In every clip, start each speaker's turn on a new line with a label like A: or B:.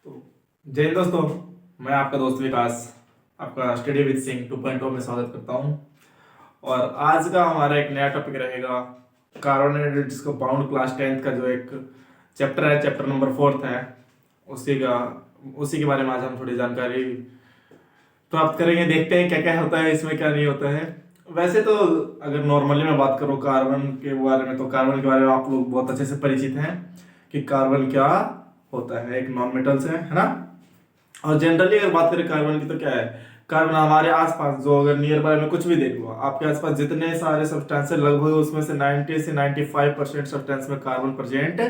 A: तो जय हिंद दोस्तों, मैं आपका दोस्त विकास आपका स्टडी विद सिंह 2.0 में स्वागत करता हूं। और आज का हमारा एक नया टॉपिक रहेगा कार्बोनेटेड कंपाउंड क्लास 10th का जो एक चैप्टर है, चैप्टर नंबर 4 है, उसी के बारे में आज हम थोड़ी जानकारी प्राप्त करेंगे। देखते हैं क्या क्या होता है इसमें, क्या नहीं होता है। वैसे तो अगर नॉर्मली मैं बात करूँ कार्बन के बारे में, तो कार्बन के बारे में आप लोग बहुत अच्छे से परिचित हैं कि कार्बन क्या होता है, एक नॉन मेटल्स है ना। और जनरली अगर बात करें कार्बन की, तो क्या है, कार्बन हमारे आसपास जो अगर नियर बाय में कुछ भी देख लो, आपके आसपास जितने सारे सब्सटेंस है लगभग उसमें से 90 से 95% सब्सटेंस में कार्बन प्रेजेंट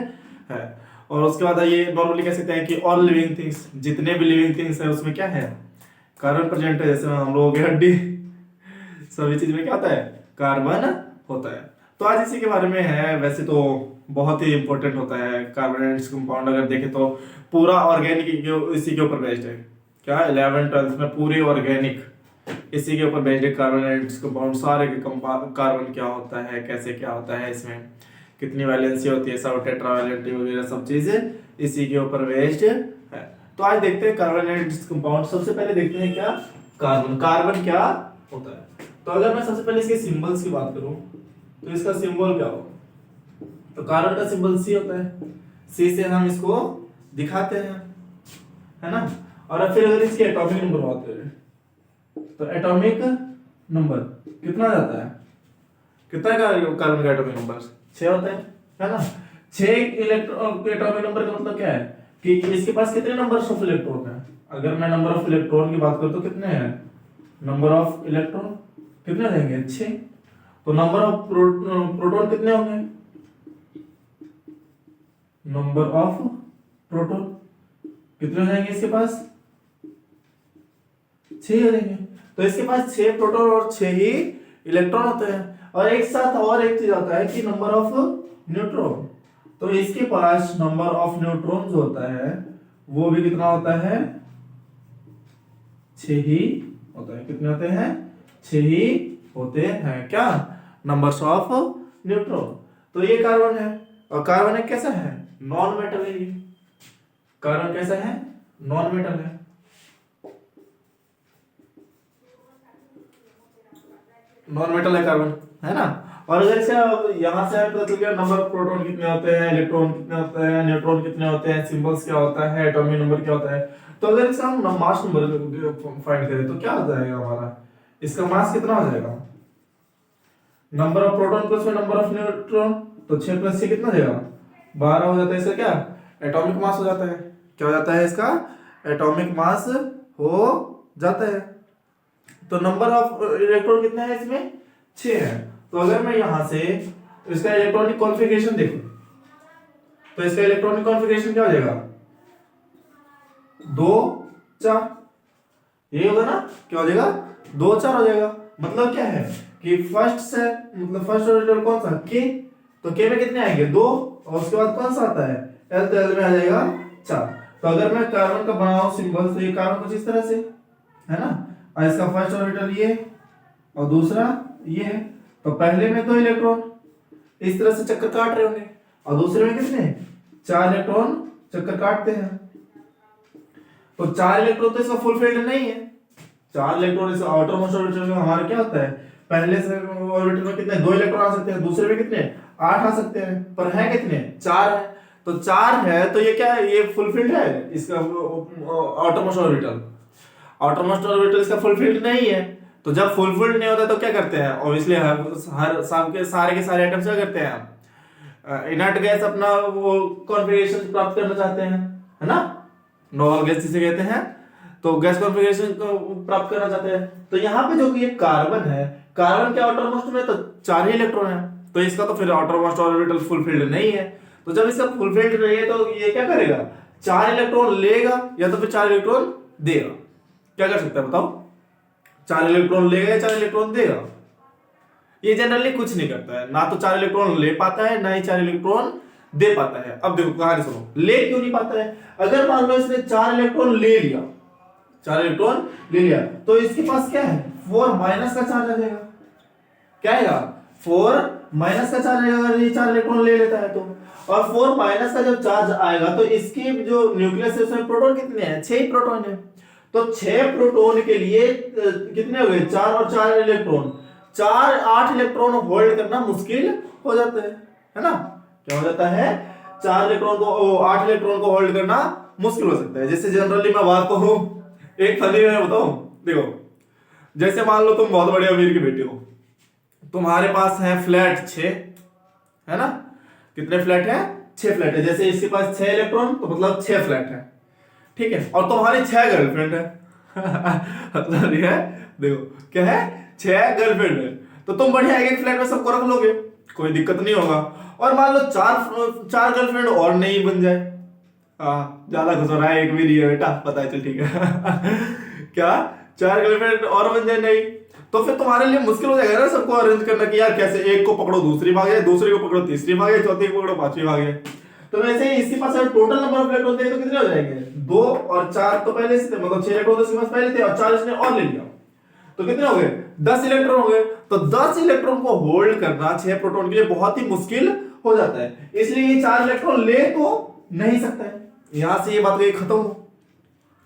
A: है। और उसके बाद ये नॉर्मली कह सकते हैं कि ऑल लिविंग थिंग्स, जितने भी लिविंग थिंग्स है उसमें क्या है, कार्बन प्रेजेंट है। जैसे हम लोगों की हड्डी, सभी चीज में क्या होता है, कार्बन होता है। तो आज इसी के बारे में है। वैसे तो बहुत ही इंपॉर्टेंट होता है कार्बोनेटेड कंपाउंड, अगर देखें तो पूरा ऑर्गेनिक इसी के ऊपर बेस्ड है। क्या 11th 12th में पूरी ऑर्गेनिक इसी के ऊपर बेस्ड है। कार्बोनेटेड कंपाउंड सारे के कार्बन क्या होता है, कैसे क्या होता है, इसमें कितनी वैलेंसी होती है, सब टेट्रावैलेंटी वगैरह सब चीजें इसी के ऊपर बेस्ड है। तो आज देखते हैं कार्बोनेटेड कंपाउंड। सबसे पहले देखते हैं क्या कार्बन, कार्बन क्या होता है। तो अगर मैं सबसे पहले इसके सिंबल्स की बात करूं, तो इसका सिंबल क्या होगा, तो कार्बन का सिंबल सी होता है। सी से हम इसको दिखाते हैं, है ना। और फिर अगर इसके एटॉमिक नंबर बात करें, तो एटॉमिक नंबर कितना जाता है, कितना का कार्बन का एटॉमिक नंबर 6 होता है ना। 6 इलेक्ट्रॉन एटॉमिक नंबर का मतलब क्या है कि इसके पास कितने नंबर ऑफ इलेक्ट्रॉन है। अगर मैं नंबर ऑफ इलेक्ट्रॉन की बात करूं तो कितने हैं, नंबर ऑफ इलेक्ट्रॉन कितने देंगे 6। तो नंबर ऑफ प्रोटॉन कितने होंगे, नंबर ऑफ प्रोटॉन कितने हो जाएंगे इसके पास 6 हो जाएंगे। तो इसके पास 6 प्रोटॉन और 6 ही इलेक्ट्रॉन होते हैं। और एक साथ और एक चीज आता है कि नंबर ऑफ न्यूट्रॉन। तो इसके पास नंबर ऑफ न्यूट्रॉन जो होता है वो भी कितना होता है, 6 ही होता है। कितने होते हैं, 6 ही होते हैं क्या, नंबर्स ऑफ न्यूट्रॉन। तो ये कार्बन है। और कार्बन एक कैसा है, नॉन मेटल है। ये कार्बन कैसा है, नॉन मेटल है। नॉन मेटल है कार्बन, है ना। और अगर इसका यहां से पता चल गया नंबर ऑफ प्रोटॉन कितने होते हैं, इलेक्ट्रॉन कितने होते हैं, न्यूट्रॉन कितने होते हैं, सिंबल्स क्या होता है, एटॉमिक नंबर क्या होता है। तो अगर इसका हम मास नंबर फाइंड करें तो क्या हो जाएगा हमारा, इसका मास कितना हो जाएगा, नंबर ऑफ प्रोटॉन प्लस में नंबर ऑफ न्यूट्रॉन, तो 6 + 6 कितना हो जाएगा 12 हो जाता है। इसका क्या एटॉमिक मास हो जाता है, क्या हो जाता है इसका एटॉमिक मास हो जाता है। तो नंबर ऑफ इलेक्ट्रॉन कितने हैं इसमें 6 है। तो अगर मैं यहां से इसका इलेक्ट्रॉनिक कॉन्फ़िगरेशन देखूं, तो इसका इलेक्ट्रॉनिक कॉन्फ़िगरेशन क्या हो जाएगा 2 4, ये होगा ना, क्या हो जाएगा 2 4 हो जाएगा। मतलब क्या है कि फर्स्ट से मतलब फर्स्ट ऑर्बिटल कौन सा के, तो के में कितने आएंगे 2, और उसके बाद कौन सा आता है एल, तो एल में आ जाएगा 4। तो अगर मैं कार्बन का बनाऊं सिंबल, तो ये कार्बन कुछ इस तरह से है ना, और इसका फर्स्ट ऑर्बिटल ये और दूसरा ये है। तो पहले में 2 इलेक्ट्रॉन इस तरह से चक्कर काट रहे होंगे, और दूसरे में कितने 4 इलेक्ट्रॉन चक्कर काटते हैं। तो 4 इलेक्ट्रॉन तो इसका फुल फील्ड नहीं है। 4 इलेक्ट्रॉन इस आउटर मोस्ट ऑर्बिटल में हमारा क्या होता है, पहले से ऑर्बिटल में कितने 2 इलेक्ट्रॉन आ सकते हैं, दूसरे में कितने 8 आ सकते हैं, पर है कितने 4 है। तो 4 है तो ये क्या है, ये फुल फील्ड है इसका outer most orbital. Outer most orbital इसका फुल फील्ड नहीं है। तो जब फुल फील्ड नहीं होता तो क्या करते हैं, ऑब्वियसली हर सब के सारे एटम्स क्या करते हैं, इनर्ट गैस अपना वो कॉन्फ़िगरेशन प्राप्त करना चाहते हैं, है ना, नोबल गैस जिसे कहते हैं। तो गैस कॉन्फ़िगरेशन को प्राप्त करना चाहते हैं। तो यहाँ पे जो ये कार्बन है, कार्बन के आउटर मोस्ट में तो 4 ही इलेक्ट्रॉन है, तो इसका तो फिर outer most orbital full field नहीं है। तो जब इसका फुल फील्ड नहीं है तो ये क्या करेगा, 4 इलेक्ट्रॉन लेगा या तो फिर 4 इलेक्ट्रॉन देगा। क्या कर सकता है बताओ, 4 इलेक्ट्रॉन लेगा या 4 इलेक्ट्रॉन देगा। ये जनरली कुछ नहीं करता है, ना तो 4 इलेक्ट्रॉन ले पाता है, ना ही 4 इलेक्ट्रॉन दे पाता है। अब देखो कहानी सुनो, ले क्यों नहीं पाता है। अगर मान लो इसने 4 इलेक्ट्रॉन ले लिया, 4 इलेक्ट्रॉन ले लिया, तो इसके पास क्या है 4 माइनस का चार्ज आ जाएगा। क्या आएगा 4 माइनस का चार्ज आएगा अगर ये 4 इलेक्ट्रॉन ले लेता है तो। और 4 माइनस का जब चार्ज आएगा तो इसकी जो न्यूक्लियस है उसमें प्रोटॉन कितने हैं, 6 ही प्रोटॉन है। तो 6 प्रोटॉन के लिए कितने हो गए, 4 और 4 इलेक्ट्रॉन, 4 8 इलेक्ट्रॉन होल्ड करना मुश्किल हो जाता है ना। क्या हो जाता है, 4 इलेक्ट्रॉन को 8 इलेक्ट्रॉन को होल्ड करना मुश्किल हो सकता है। जैसे जनरली मैं बात कहूं, एक फनी में बताऊं, देखो जैसे मान लो तुम बहुत बड़े अमीर के बेटे हो, तुम्हारे पास है फ्लैट 6, है ना। कितने फ्लैट है, 6 फ्लैट है। जैसे इसके पास 6 इलेक्ट्रॉन तो मतलब 6 फ्लैट है, ठीक है। और तुम्हारी 6 गर्लफ्रेंड है मतलब ये है, देखो क्या है, 6 गर्लफ्रेंड है। तो तुम बढ़िया एक फ्लैट में सबको रख लोगे, कोई दिक्कत नहीं होगा। और मान लो 4 गर्लफ्रेंड और नहीं बन जाए, ज्यादा खुश हो रहा है, एक भी नहीं है बेटा, पता है, चल ठीक है क्या 4 गर्लफ्रेंड और बन जाए नहीं, तो फिर तुम्हारे लिए मुश्किल हो जाएगा ना सबको अरेंज करना कि यार कैसे, एक को पकड़ो दूसरी भागे, दूसरे को पकड़ो तीसरी भागे, चौथी को पकड़ो पांचवी भागे। तो वैसे ही इसके पास अगर टोटल नंबर ऑफ इलेक्ट्रॉन थे तो कितने हो जाएंगे, 2 और 4 तो पहले से थे, मतलब 6 इलेक्ट्रॉन तो इसके पास पहले थे और 4 इसने और ले लिया, तो कितने हो गए, 10 इलेक्ट्रॉन हो गए। तो 10 इलेक्ट्रॉन को होल्ड करना 6 प्रोटॉन के लिए बहुत ही मुश्किल हो जाता है, इसलिए ये 4 इलेक्ट्रॉन ले तो नहीं सकता है। यहां से ये बात खत्म हो।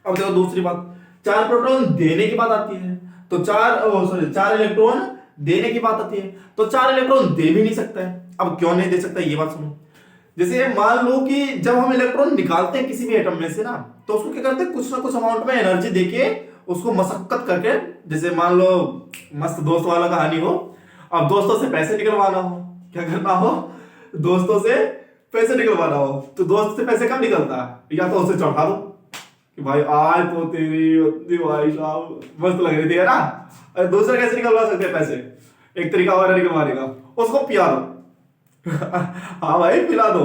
A: अब देखो दूसरी बात, 4 प्रोटॉन देने की बात आती है तो 4 इलेक्ट्रॉन देने की बात आती है तो 4 इलेक्ट्रॉन दे भी नहीं सकता है। अब क्यों नहीं दे सकता, ये बात सुनो। जैसे मान लो कि जब हम इलेक्ट्रॉन निकालते हैं किसी भी एटम में से ना, तो उसको क्या करते हैं, कुछ ना कुछ अमाउंट में एनर्जी देके उसको मशक्कत करके, जैसे मान लो मस्त दोस्त वाला कहानी हो, अब दोस्तों से पैसे निकलवाना हो, क्या करना हो, दोस्तों से पैसे निकलवाना हो, तो दोस्त से पैसे कब निकलता है, या तो उसे चढ़ा दो कि भाई आज तो तेरी भाई साहब मस्त लग रही थी, है ना। अरे दूसरा कैसे निकलवा सकते हैं पैसे, एक तरीका और है निकलवाने का, उसको पिला दो हाँ भाई पिला दो,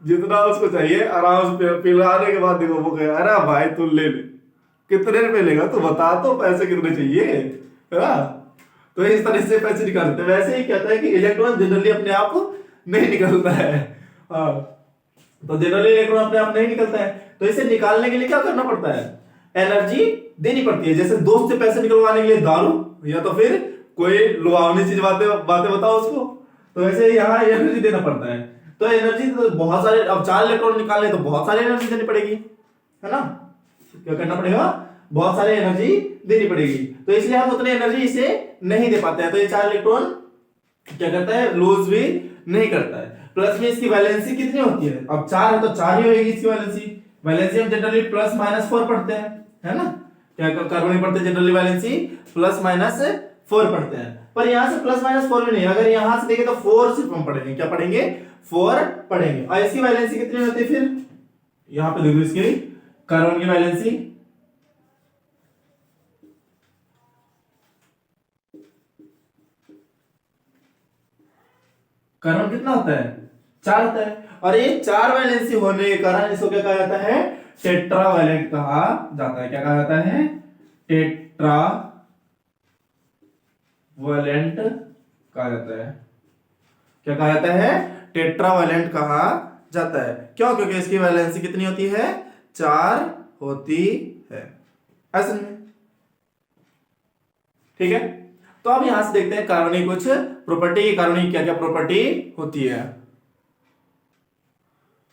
A: जितना उसको चाहिए आराम से पिलाने के बाद देखो वो कहे अरे भाई तू ले ले, कितने रुपए लेगा तू बता, तो पैसे कितने चाहिए, है ना। तो इस तरह से पैसे निकाल सकते हैं। वैसे ही कहता है कि इलेक्ट्रॉन जनरली अपने आप नहीं निकलता है, हाँ, तो जनरली इलेक्ट्रॉन अपने आप नहीं निकलता है, तो इसे निकालने के लिए क्या करना पड़ता है, एनर्जी देनी पड़ती है। जैसे दोस्त से पैसे निकलवाने के लिए दारू, या तो फिर कोई लुभावनी चीज बातें बताओ उसको, तो वैसे यहाँ एनर्जी देना पड़ता है। तो एनर्जी तो बहुत सारे, अब 4 इलेक्ट्रॉन निकालने तो बहुत सारी एनर्जी देनी पड़ेगी, है ना। क्या करना पड़ेगा, बहुत सारी एनर्जी देनी पड़ेगी, तो इसलिए हम उतनी एनर्जी इसे नहीं दे पाते हैं। तो ये 4 इलेक्ट्रॉन क्या करता है, लूज भी नहीं करता है। प्लस में इसकी वैलेंसी कितनी होती है, अब 4 है तो 4 ही होगी इसकी वैलेंसी। वैलेंसी हम जनरली प्लस माइनस 4 पढ़ते हैं, है ना। क्या कार्बन पढ़ते हैं जनरली वैलेंसी प्लस माइनस 4 पढ़ते हैं, पर यहां से प्लस माइनस 4 भी नहीं, अगर यहां से देखें तो 4 सिर्फ हम पढ़ेंगे, क्या पढ़ेंगे, 4 पढ़ेंगे। और इसकी वैलेंसी कितनी होती है, फिर यहां पे देखो इसकी कार्बन की वैलेंसी, कार्बन कितना होता है, 4 होता है। और ये 4 वैलेंसी होने के कारण इसको क्या कहा जाता है, टेट्रावैलेंट कहा जाता है। क्या कहा जाता है, टेट्रावैलेंट कहा जाता है। क्या कहा जाता है, टेट्रावैलेंट कहा जाता है। क्यों, क्योंकि इसकी वैलेंसी कितनी होती है, 4 होती है, ऐसा नहीं, ठीक है। तो अब यहां से देखते हैं कार्बन की कुछ प्रॉपर्टी, कार्बन की क्या क्या प्रॉपर्टी होती है।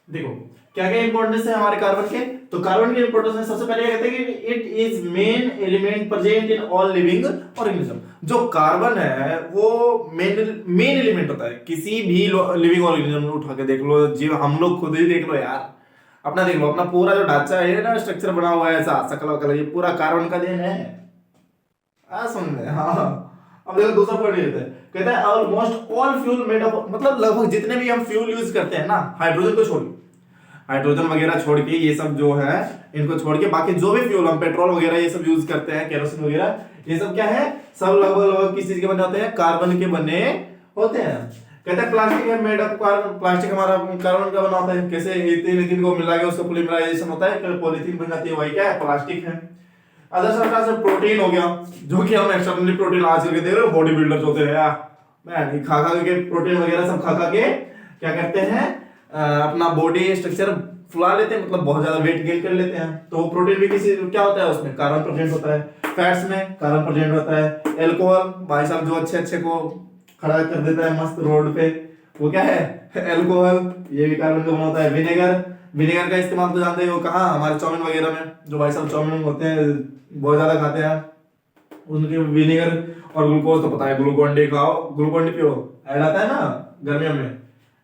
A: देखो क्या क्या इंपॉर्टेंस है हमारे कार्बन के, तो कार्बन के इंपॉर्टेंस में सबसे पहले कहते हैं कि it is main element present in all living organism. जो कार्बन है वो मेन एलिमेंट होता है किसी भी लिविंग ऑर्गेनिज्म में। उठा के देख लो, जीव हम लोग खुद ही देख लो यार, अपना देख लो, अपना पूरा जो ढांचा है ना, स्ट्रक्चर बना हुआ है ऐसा शकल वकल, ये पूरा कार्बन का देन है, समझ में। हाँ, अब देखो दूसरा पॉइंट ये कहता है almost all fuel made of, मतलब लगभग जितने भी हम फ्यूल यूज करते हैं ना, हाइड्रोजन को छोड़, हाइड्रोजन वगैरह छोड़ के, ये सब जो है इनको छोड़ के बाकी जो भी फ्यूल हम पेट्रोल वगैरह ये सब यूज करते हैं, केरोसिन वगैरह, ये सब क्या है, सब लगभग किस चीज के बने होते हैं, कार्बन के बने होते हैं। कहता है प्लास्टिक है मेड ऑफ कार्बन, प्लास्टिक हमारा कार्बन का बना होता है। कैसे इथेन को मिला के उसका पॉलीमराइजेशन होता है, पॉलीथीन बन जाती है, वही क्या है, प्लास्टिक है। अदर सरकार से प्रोटीन हो गया, जो कि हम एक्सटर्नली प्रोटीन आज करके दे रहे हो, बॉडी बिल्डर होते हैं यार, मैं खा के प्रोटीन वगैरह सब खा के क्या करते हैं, अपना बॉडी स्ट्रक्चर फुला लेते हैं, मतलब बहुत ज्यादा वेट गेन कर लेते हैं। तो प्रोटीन भी किसी क्या होता है, उसमें कार्बन प्रेजेंट होता है, फैट्स में कार्बन प्रेजेंट होता है, एल्कोहल भाई साहब जो अच्छे अच्छे को खड़ा कर देता है मस्त रोड पे। वो क्या है? एल्कोहल। ये भी कार्बन का बना होता है। विनेगर, विनेगर का इस्तेमाल तो जानते हो कहाँ, हमारे चाउमीन वगैरह में, जो भाई साहब चाउमीन होते हैं बहुत ज्यादा खाते हैं, उनके विनेगर। और ग्लूकोज तो पता है, ग्लूकोन डी खाओ, ग्लूकोन डी पियो, ऐड आता है ना गर्मियों में,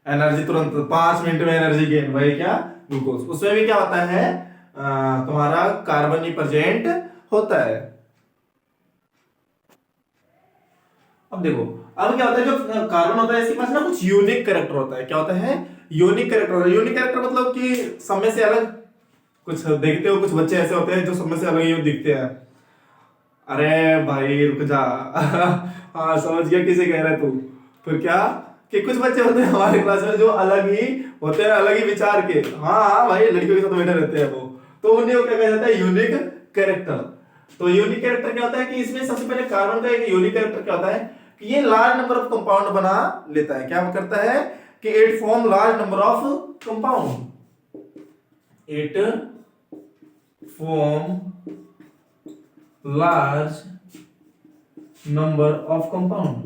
A: एनर्जी तुरंत 5 मिनट में एनर्जी गेन, वही क्या, ग्लूकोज। उसमें भी क्या होता है, तुम्हारा कार्बन ही प्रेजेंट होता है। अब देखो, अब क्या होता है, जो कार्बन होता है इसके पास ना कुछ यूनिक कैरेक्टर होता है। क्या होता है? यूनिक कैरेक्टर होता है। यूनिक कैरेक्टर मतलब कि सब में से अलग। कुछ देखते हो, कुछ बच्चे ऐसे होते हैं जो सब में से अलग ही दिखते हैं। अरे भाई रुक जा। हाँ समझ गया किसे कह रहा है तू। फिर क्या, कि कुछ बच्चे होते हैं हमारे क्लास में जो अलग ही होते हैं, अलग ही विचार के। हाँ हाँ भाई, लड़कियों के साथ बैठे रहते हैं वो, तो उन्हें क्या कहा जाता है? Unique character. तो यूनिक कैरेक्टर क्या होता है कि इसमें सबसे पहले कार्बन का एक यूनिक कैरेक्टर क्या होता है कि ये लार्ज नंबर ऑफ कंपाउंड बना लेता है। क्या करता है कि it form large number of compound, it form large number of compound.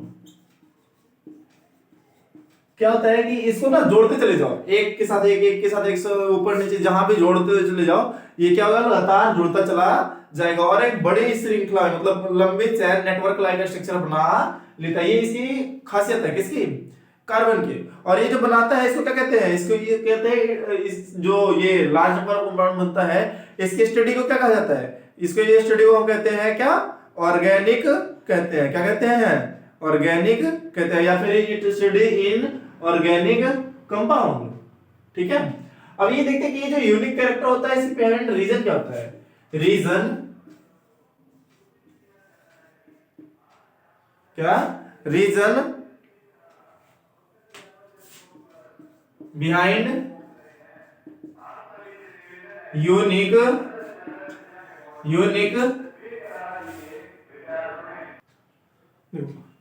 A: क्या होता है कि इसको ना जोड़ते चले जाओ, एक के साथ एक, एक के साथ एक, ऊपर नीचे जहां भी जोड़ते चले जाओ, ये क्या होगा, लगातार जुड़ता चला जाएगा और एक बड़ी श्रृंखला मतलब लंबी चैन नेटवर्क लाइक स्ट्रक्चर बना लेता है। ये इसकी खासियत है, किसकी? कार्बन की। और ये जो बनाता है इसको क्या कहते हैं? इसको ये कहते हैं, इस जो ये लार्ज नंबर ऑफ कंपाउंड बनता है, इसकी स्टडी को क्या कहा जाता है? इसको, ये स्टडी को हम कहते हैं क्या? ऑर्गेनिक कहते हैं। क्या कहते हैं? ऑर्गेनिक कहते हैं, या फिर it study in organic compound. ठीक है। अब ये देखते हैं कि ये जो यूनिक कैरेक्टर होता है इसके पेरेंट रीजन क्या होता है? रीजन क्या? रीजन बिहाइंड यूनिक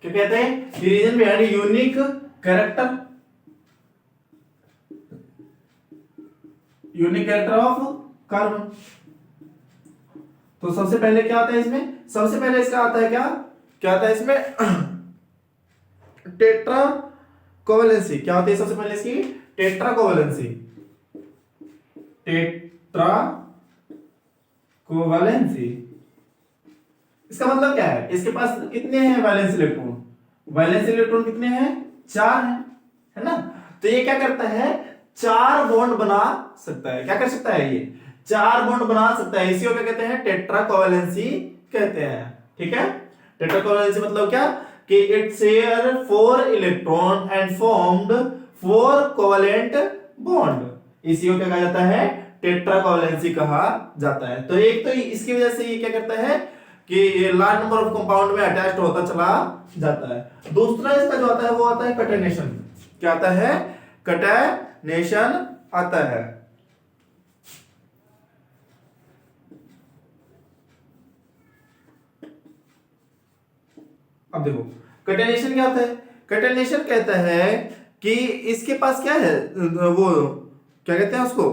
A: क्या कहते हैं? Reason behind unique character, unique character of carbon. तो सबसे पहले क्या आता है इसमें? सबसे पहले इसका आता है क्या? क्या आता है इसमें? Tetra covalency. क्या होती है सबसे पहले इसकी? Tetra covalency. टेट्रा कोवेलेंसी इसका मतलब क्या है? इसके पास कितने हैं वैलेंस इलेक्ट्रॉन? वैलेंस इलेक्ट्रॉन कितने हैं? 4 हैं, है ना। तो ये क्या करता है? 4 बॉन्ड बना सकता है। क्या कर सकता है? ये 4 बॉन्ड बना सकता है। इसी को क्या कहते हैं? टेट्रा कोवेलेंसी कहते हैं। ठीक है। टेट्रा कोवेलेंसी मतलब क्या कि it share 4 electron and formed 4 covalent bond. इसी को क्या कहा जाता है? टेट्रा कोवेलेंसी कहा जाता है। तो एक तो इसकी वजह से ये क्या करता है कि ये लार्ज नंबर ऑफ कंपाउंड में अटैच्ड होता चला जाता है। दूसरा इसका जो आता है वो आता है कैटेनेशन। क्या आता है? कैटेनेशन आता है। अब देखो कैटेनेशन क्या होता है? कैटेनेशन कहता है कि इसके पास क्या है, वो क्या कहते हैं उसको?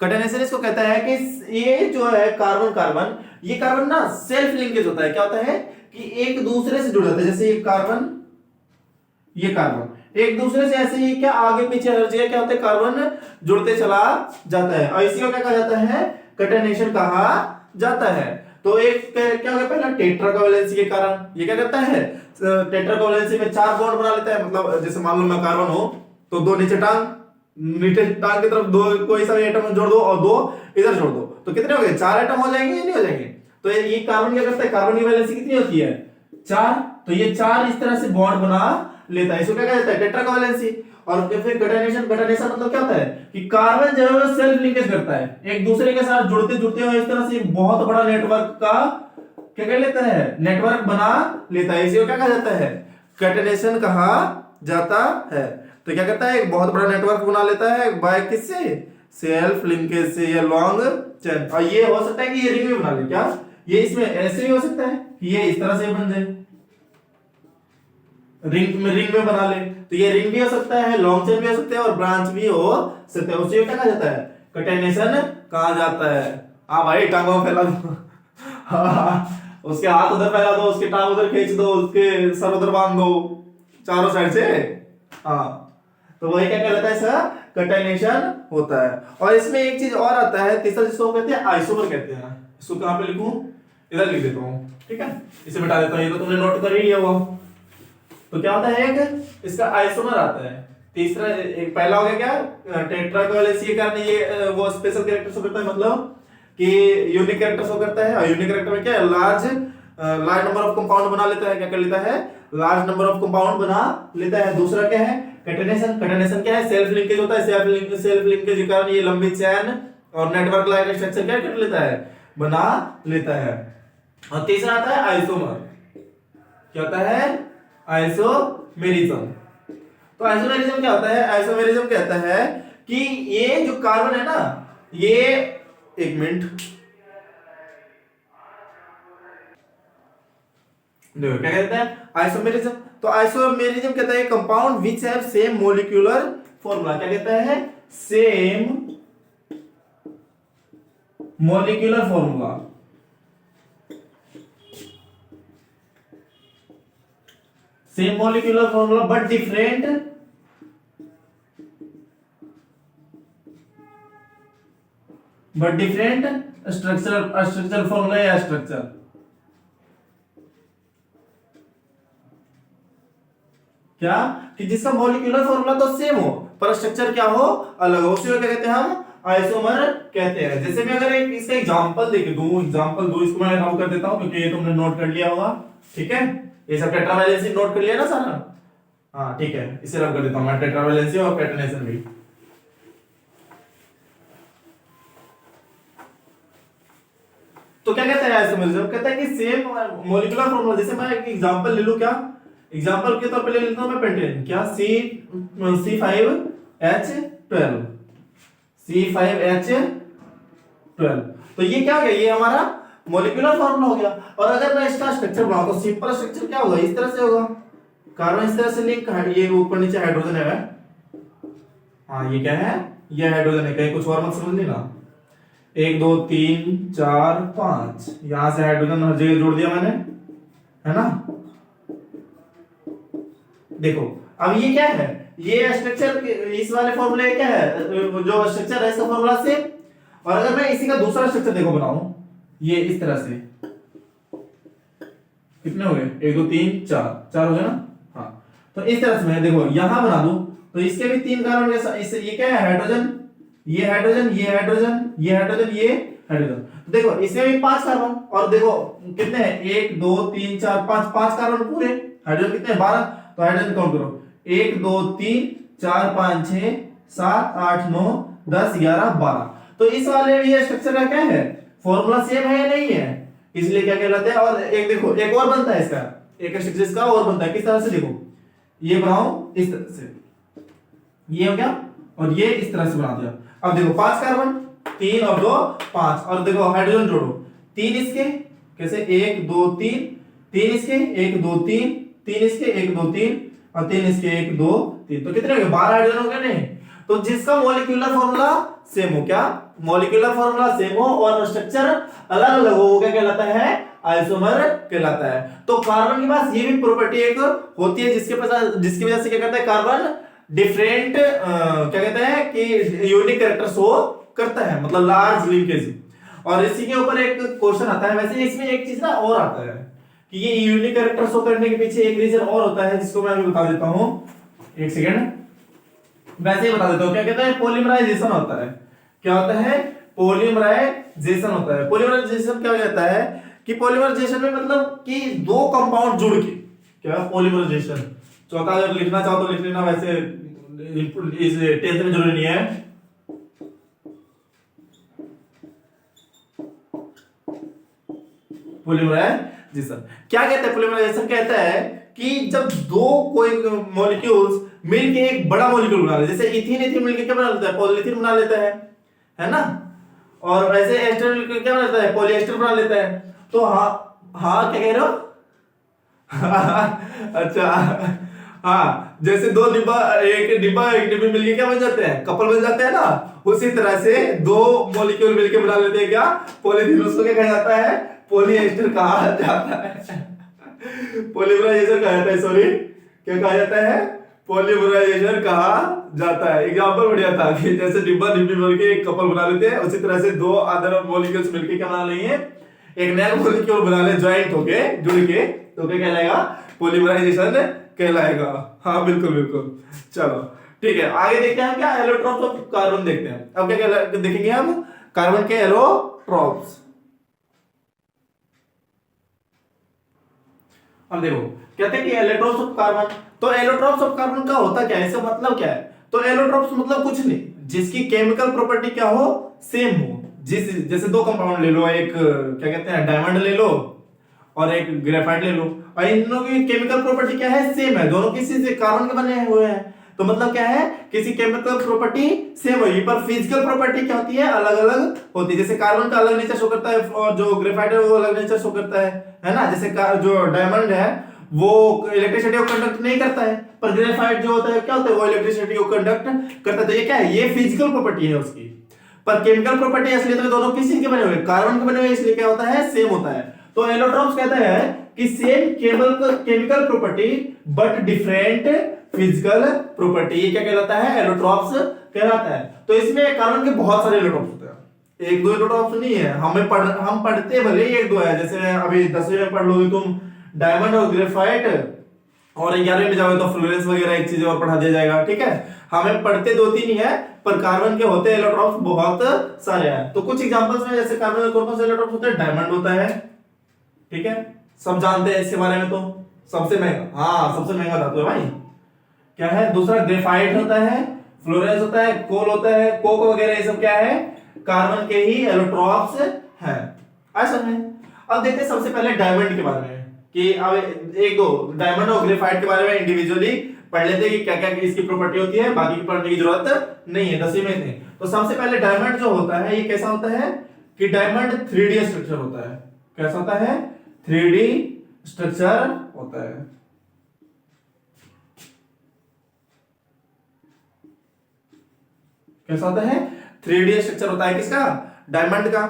A: कैटेनेशन इसको कहता है कि ये जो है कार्बन कार्बन, ये कार्बन ना सेल्फ लिंकेज होता है। क्या होता है कि एक दूसरे से जुड़ जाता है। जैसे ये कार्बन, ये कार्बन एक दूसरे से ऐसे ही क्या आगे पीछे हर जगह क्या होता है? कार्बन जुड़ते चला जाता है और इसी को क्या कहा जाता है? कैटेनेशन कहा जाता है। तो एक क्या होगा? पहला टेट्रा कोवेलेंसी के कारण ये क्या करता है? टेट्रा कोवेलेंसी में 4 बॉन्ड बना लेता है। मतलब जैसे मान लो मैं कार्बन हो तो 2 नीचे टांग, नीचे टांग की तरफ 2 कोई सा एटम जोड़ दो और 2 इधर जोड़ दो, तो कितने हो गए? 4 एटम हो जाएंगे या नहीं हो जाएंगे? तो ये कार्बन क्या करता है? कार्बन की वैलेंसी कितनी होती है? 4। तो ये 4 इस तरह से बॉन्ड बना लेता है। इसको क्या कहते हैं? Tetra covalency. और फिर कैटेनेशन, कैटेनेशन मतलब क्या होता है कि कार्बन जो है सेल्फ लिंकेज करता है, एक दूसरे के साथ जुड़ते जुड़ते हुए इस तरह से एक बहुत बड़ा नेटवर्क का क्या कर लेता है? नेटवर्क बना लेता है। इसी को क्या कहा जाता है? कैटेनेशन कहा जाता है। तो क्या करता है? एक बहुत बड़ा नेटवर्क बना लेता है बाय किससे? सेल्फ लिंकेज से या लॉन्ग चेन। और ये हो सकता है कि ये रिंग भी बना ले। क्या ये इसमें ऐसे भी हो सकता है कि ये इस तरह से बन जाए, रिंग में बना ले। तो ये रिंग भी हो सकता है, लॉन्ग चेन भी हो सकता है और ब्रांच भी हो सकता है। उसे क्या कहा जाता है? कैटेनेशन कहा जाता है। हाँ भाई टांगों फैला दो। हाँ, उसके हाथ उधर फैला दो, उसके टांग उधर खींच दो, उसके सर उधर बांध दो, चारों साइड से। हाँ, तो वही क्या कहलाता है, इसका कैटेनेशन होता है। और इसमें एक चीज और आता है, तीसरा, जिसको कहते हैं आइसोमर कहते हैं। इसको कहां पे लिखूं, इधर लिख देता हूं, ठीक है, इसे मिटा देता हूं, ये तो तुमने नोट कर ही लिया होगा। तो क्या होता है, एक इसका आइसोमर आता है। तीसरा, एक पहला हो गया क्या, टेट्रावैलेंसी के कारण ये वो स्पेशल कैरेक्टर शो करता है, मतलब कि यूनिक कैरेक्टर शो करता है। और यूनिक कैरेक्टर में क्या है, लार्ज नंबर ऑफ कंपाउंड बना लेता है, क्या कर लेता है, लार्ज नंबर ऑफ कंपाउंड बना लेता है। दूसरा क्या है, कैटेनेशन। कैटेनेशन क्या है, सेल्फ लिंकेज होता है। सेल्फ लिंकेज के कारण ये लंबी चेन और नेटवर्क लाइक स्ट्रक्चर क्या कर लेता है, बना लेता है। और तीसरा आता है आइसोमर। क्या होता है, आइसोमेरिज्म। तो आइसोमेरिज्म क्या होता है, आइसोमेरिज्म कहता है कि ये जो कार्बन है ना, ये, एक मिनट, देखो क्या कहता है आइसोमेरिज्म। तो आइसोमेरिज्म कहता है compound which have same molecular formula. क्या कहता है, same molecular formula. Same molecular formula but different structural formula या स्ट्रक्चर। क्या, कि जिसका मॉलिक्यूलर फॉर्मूला तो सेम हो पर स्ट्रक्चर क्या हो, अलग हो, उसी को क्या कहते हैं हम, आइसोमर कहते हैं। जैसे मैं अगर एक इसका एग्जांपल दूं, इसको मैं रब कर देता हूं क्योंकि ये तुमने नोट कर लिया होगा, ठीक है, ये सब टेट्रावैलेंसी नोट कर लिया ना सारा। हाँ ठीक है, इसे रब कर देता हूं मैं, टेट्रावैलेंसी और कैटेनेशन भी। तो क्या कहता है आइसोमेरिज्म, कहता है कि सेम मॉलिक्यूलर फॉर्मूला। जैसे मैं एक एग्जांपल ले लूं, क्या एग्जांपल के तौर पे ले लेता हूं मैं पेंटेन, क्या C5H12, C5H12। तो ये क्या हो गया, ये हमारा मॉलिक्यूलर फॉर्मूला हो गया। और अगर मैं इसका स्ट्रक्चर बनाऊं तो सिंपल स्ट्रक्चर क्या होगा, इस तरह से होगा, कार्बन इस तरह से लिंक, ये ऊपर नीचे हाइड्रोजन है। हाँ ये क्या है, ये हाइड्रोजन है, कहीं कुछ और मत समझ लेना। 1 2 3 4 5, यहां से हाइड्रोजन हर जगह जोड़ दिया मैंने, है ना। देखो अब ये क्या है, ये स्ट्रक्चर इस वाले फॉर्मूले क्या है, जो स्ट्रक्चर है इसका फॉर्मूला से। और अगर मैं इसी का दूसरा स्ट्रक्चर देखो बनाऊं, ये इस तरह से, कितने हो गए, 1 2 3 4 हो गए ना। हाँ, तो इस तरह से मैं देखो यहां बना दूं तो इसके भी 3 कार्बन, इससे ये क्या है, हाइड्रोजन, ये हाइड्रोजन, ये हाइड्रोजन, ये हाइड्रोजन, ये हाइड्रोजन। तो देखो इसमें भी 5 कार्बन, और देखो कितने हैं, 1 2 3 4 5 कार्बन पूरे, हाइड्रोजन कितने हैं, 12। तो हाइड्रोजन काउंट करो, 1 2 3 4 5 6 7 8 9 10 11 12। तो इस वाले में ये स्ट्रक्चर का क्या है, फॉर्मूला सेम है या नहीं है, इसलिए क्या कहलाता है। और एक देखो एक और बनता है इसका, एक स्ट्रक्चर इसका और बनता है, किस तरह से, देखो ये बनाओ इस तरह से, ये हो गया, और ये इस तरह से बना दिया। अब देखो 5 कार्बन, 3 और 2 5, और देखो हाइड्रोजन जोड़ो, 3 इसके, कैसे, 1 2 3, 3 इसके, 1 2 3, 3 इसके, 1 2 3, और 3 इसके, 1 2 3, तो कितने हो गए, 12 हाइड्रोजन हो गए नहीं। तो जिसका मॉलिक्यूलर फॉर्मूला सेम हो, क्या मॉलिक्यूलर फॉर्मूला सेम हो और स्ट्रक्चर अलग अलग हो, क्या कहलाता है, आइसोमर कहलाता है। तो कार्बन के पास ये भी प्रॉपर्टी एक होती है, जिसकी वजह से क्या कहता है, कार्बन डिफरेंट क्या कहते हैं कि यूनिक कैरेक्टर शो करता है, मतलब लार्ज लिंकेज। और इसी के ऊपर एक क्वेश्चन आता है, वैसे इसमें एक चीज ना और आता है कि ये यूनिक कैरेक्टर शो करने के पीछे एक रीजन और होता है, जिसको मैं अभी बता देता हूं, एक सेकेंड, वैसे ही बता देता हूं। क्या कहता है, पॉलीमराइजेशन होता है। क्या होता है, पॉलीमराइजेशन होता है। पॉलीमराइजेशन क्या कहता है कि पॉलीमराइजेशन में मतलब कि 2 कंपाउंड जुड़ के, क्या पॉलीमराइजेशन, चौथा अगर लिखना चाहो तो लिख लेना, वैसे इस 10th में जरूरी नहीं है। पॉलीमराइजेशन क्या कहता है, पॉलीमराइजेशन कहता है कि जब 2 कोई मॉलिक्यूल्स मिलके एक बड़ा मॉलिक्यूल बना ले, जैसे इथीन मिलके क्या बना लेता है, पॉलीथीन बना लेता है ना। और वैसे एस्टर मिलके क्या बना लेता है, पॉलीएस्टर बना लेता है। तो हाँ क्या कह रहे हो अच्छा, हाँ, जैसे 2 डिब्बा, एक डिब्बे मिलके क्या बन जाते हैं, कपल बन जाते हैं ना, उसी तरह से 2 मॉलिक्यूल मिलके बना लेते हैं क्या, पॉलीथीन। उसको क्या कहा जाता है, पॉलीएस्टर कहा जाता है, पॉलीमराइजेशन कहा जाता है, सॉरी, क्या कहा जाता है? पॉलीमराइजेशन कहा जाता है। एग्जांपल बढ़िया था कि जैसे डिब्बा डिब्बी मिल के एक कपल बना लेते हैं, उसी तरह से दो अदर मॉलिक्यूल्स मिलके क्या बना लेंगे? एक नया मॉलिक्यूल बना ले, ज्वाइंट होके जुड़ के, तो क्या कहलाएगा? पॉलीमराइजेशन कहलाएगा। हाँ बिल्कुल बिल्कुल। चलो ठीक है, आगे देखते हैं क्या? एलोट्रॉप्स ऑफ कार्बन देखते हैं। अब क्या देखेंगे हम? कार्बन के एलोट्रॉप्स। अब देखो कहते हैं कि एलोट्रॉप्स ऑफ कार्बन, तो एलोट्रॉप्स ऑफ कार्बन का होता क्या है? इसका मतलब क्या है? तो एलोट्रॉप्स मतलब कुछ नहीं, जिसकी केमिकल प्रॉपर्टी क्या हो? सेम हो। जिस जैसे दो कंपाउंड ले लो, एक क्या कहते हैं डायमंड ले लो और एक ग्रेफाइट ले लो, और इन दोनों की केमिकल प्रॉपर्टी क्या है? सेम है। दोनों किसी से कार्बन के बने हुए हैं, तो मतलब क्या है? किसी केमिकल प्रॉपर्टी सेम होगी, पर फिजिकल प्रॉपर्टी क्या होती है? अलग अलग होती है। जैसे कार्बन का अलग नेचर शो करता है और जो ग्रेफाइट है वो अलग नेचर शो करता है ना? जैसे जो डायमंड है वो इलेक्ट्रिसिटी को कंडक्ट नहीं करता है, पर ग्रेफाइट जो होता है क्या होता है? वो इलेक्ट्रिसिटी को कंडक्ट करता है। तो ये क्या है? ये फिजिकल प्रॉपर्टी है उसकी। पर केमिकल प्रॉपर्टी असलियत में दोनों किस चीज के बने हुए? कार्बन के बने हुए, इसलिए क्या होता है? सेम होता है। तो एलोट्रॉप्स कहता है कि same chemical property but different physical property, ये क्या कहलाता है? एलोट्रॉप्स कहलाता है। तो इसमें कार्बन के बहुत सारे एलोट्रॉप्स होते हैं, एक दो एलोट्रॉप्स नहीं है। हम पढ़ते भले एक दो है, जैसे अभी 10वीं में पढ़ लोगे तुम डायमंड और ग्रेफाइट, और 11वीं में जाओगे तो फ्लोरेंस वगैरह एक चीज और पढ़ा दिया जाएगा, ठीक है? हमें पढ़ते दो तीन ही है, पर कार्बन के होते एलोट्रॉप्स बहुत सारे हैं। तो कुछ एग्जांपल्स में जैसे कार्बन के कौन से एलोट्रॉप्स होते हैं? डायमंड होता है, ठीक है, सब जानते हैं इसके बारे में। तो सबसे महंगा, हाँ सबसे महंगा धातु है भाई, क्या है? दूसरा ग्रेफाइट होता है, फ्लोरेंस होता है, कोल होता है, कोक वगैरह, ये सब क्या है? कार्बन के ही एलोट्रॉप्स हैं। ऐसा है। अब देखते हैं सबसे पहले डायमंड के बारे में, कि अब एक दो डायमंड और ग्रेफाइट के बारे में इंडिविजुअली पढ़ लेते हैं कि क्या क्या इसकी प्रॉपर्टी होती है, बाकी की पढ़ने की जरूरत नहीं है, 10वीं में थे। तो सबसे पहले डायमंड जो होता है ये कैसा होता है? कि डायमंड 3D स्ट्रक्चर होता है। कैसा होता है? 3D स्ट्रक्चर होता है। कैसा होता है? 3D स्ट्रक्चर होता है। किसका? डायमंड का।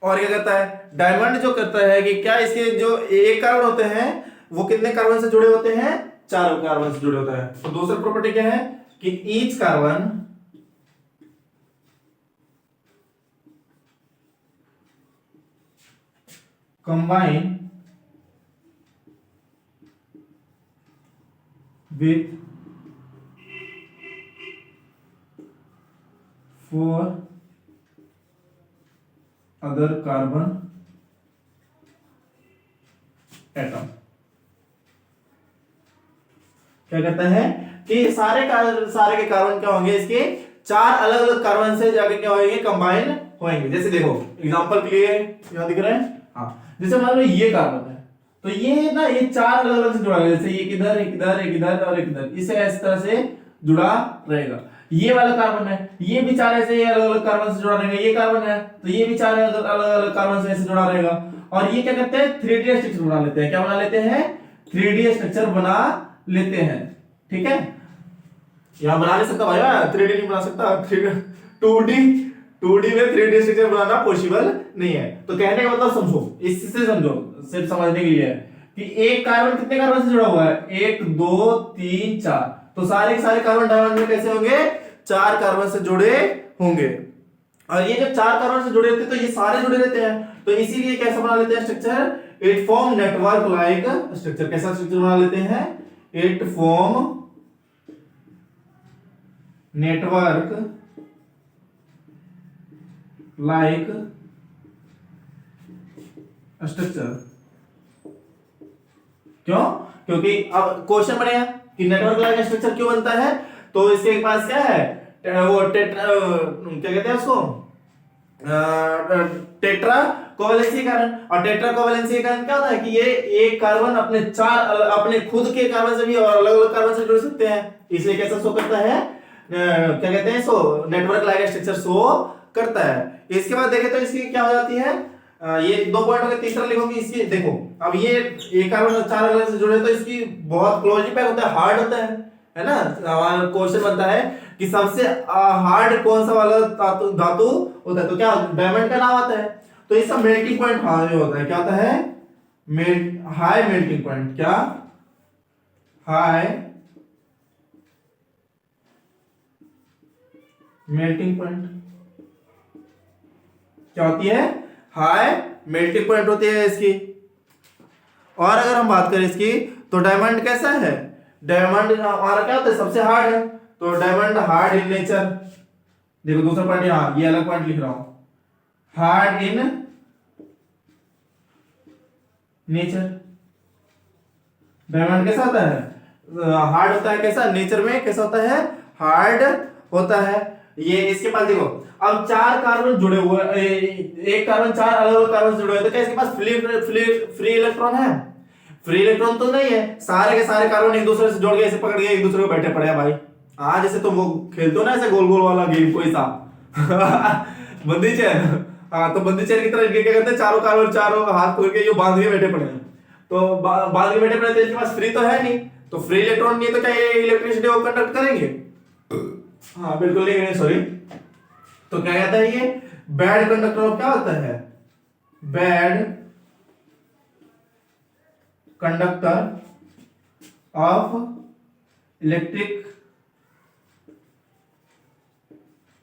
A: और क्या करता है डायमंड? जो करता है कि क्या इसके जो एक कार्बन होते हैं वो कितने कार्बन से जुड़े होते हैं? 4 कार्बन से जुड़े होते हैं। तो दूसरी प्रॉपर्टी क्या है? कि each carbon combine with 4 other carbon atom. क्या कहता है? कि सारे के कार्बन क्या होंगे? इसके 4 अलग अलग कार्बन से जाके क्या होंगे? कंबाइन होंगे। जैसे देखो एग्जांपल के लिए यहां दिख रहा है, हाँ जैसे मान लो ये कार्बन है, तो ये ना ये 4 अलग अलग से जुड़ा है। जैसे ये किधर एक इधर एक इधर और एक इधर, इसे इस तरह से जुड़ा रहेगा। ये वाला कार्बन है, ये भी 4 ऐसे अलग अलग कार्बन से जुड़ा रहेगा। ये कार्बन है तो ये भी 4 अलग अलग कार्बन से ऐसे जुड़ा रहेगा। और ये क्या करते हैं? 3D स्ट्रक्चर बना लेते हैं। क्या बना लेते हैं? 3D स्ट्रक्चर बना लेते हैं, ठीक है? यहां बना नहीं सकता भाई, 3D नहीं बना सकता, 2D में 3D स्ट्रक्चर बनाना पॉसिबल नहीं है। तो कहने का मतलब समझो, इससे समझो, सिर्फ समझने के लिए है कि एक कार्बन कितने कार्बन से जुड़ा हुआ है? 1 2 3 4। तो सारे के सारे कार्बन डायमंड में कैसे होंगे? 4 कार्बन से जुड़े होंगे। और ये जब 4 कार्बन से जुड़े रहते हैं तो ये सारे जुड़े रहते हैं, तो इसीलिए कैसा बना लेते हैं structure? It form network like structure. कैसा स्ट्रक्चर बना लेते हैं? It form network like structure. क्यों? क्योंकि अब क्वेश्चन बनेगा कि नेटवर्क लाइक स्ट्रक्चर क्यों बनता है। तो इसके पास क्या है? वो क्या कहते हैं उसको? टेट्रा कोवैलेंसी कारण। और टेट्रा कोवैलेंसी कारण क्या होता है? कि ये एक कार्बन अपने 4 अपने खुद के कार्बन से भी और अलग अलग कार्बन से जुड़ सकते हैं, इसलिए कैसा शो करता है? क्या कहते हैं इसको? नेटवर्क लाइक स्ट्रक्चर शो करता है। इसके बाद देखें तो इसकी क्या हो जाती है? ये 2 पॉइंट हो गए। तीसरा लिखोगे इसकी, देखो अब ये एक कार्बन 4 अलग से जुड़े तो इसकी बहुत क्लोजली पैक होता है, हार्ड होता है ना? हमारा क्वेश्चन बनता है कि सबसे हार्ड कौन सा वाला धातु होता है? तो क्या डायमंड का नाम आता है। तो इसका मेल्टिंग पॉइंट हाई होता है। क्या होता है? High melting point. क्या? हाई मेल्टिंग पॉइंट क्या होती है? हाई मेल्टिंग पॉइंट होती है इसकी। और अगर हम बात करें इसकी तो डायमंड कैसा है? डायमंड हमारा क्या होता है? सबसे हार्ड है, तो डायमंड हार्ड इन नेचर। देखो दूसरा पॉइंट, यहाँ ये अलग पॉइंट लिख रहा हूं, हार्ड इन नेचर। डायमंड कैसा होता है? हार्ड होता है। कैसा? नेचर में कैसा होता है? हार्ड होता है। ये इसके पास देखो, अब 4 कार्बन जुड़े हुए, एक कार्बन 4 अलग अलग कार्बन जुड़े हुए, तो क्या इसके पास फ्री इलेक्ट्रॉन है? फ्री इलेक्ट्रॉन तो नहीं है। सारे के सारे कार्बन एक दूसरे से जोड़ के ऐसे पकड़ के एक दूसरे को बैठे पड़े हैं भाई। आज जैसे तो वो खेलते हो ना ऐसे गोल गोल वाला गेम कोई सा बंदी चैन। हाँ, तो बंदी चैन की तरह क्या करते हैं, चारों कार्बन चारों हाथ पकड़ के ये बांध के बैठे पड़े हैं। तो बांध के बैठे पड़े तो इनके पास फ्री तो है नहीं, तो फ्री इलेक्ट्रॉन नहीं है, तो क्या ये इलेक्ट्रिसिटी को कंडक्ट करेंगे? हाँ बिल्कुल नहीं करेंगे, सॉरी। तो क्या कहता है ये? बैड कंडक्टर ऑफ क्या होता है? Bad conductor of electric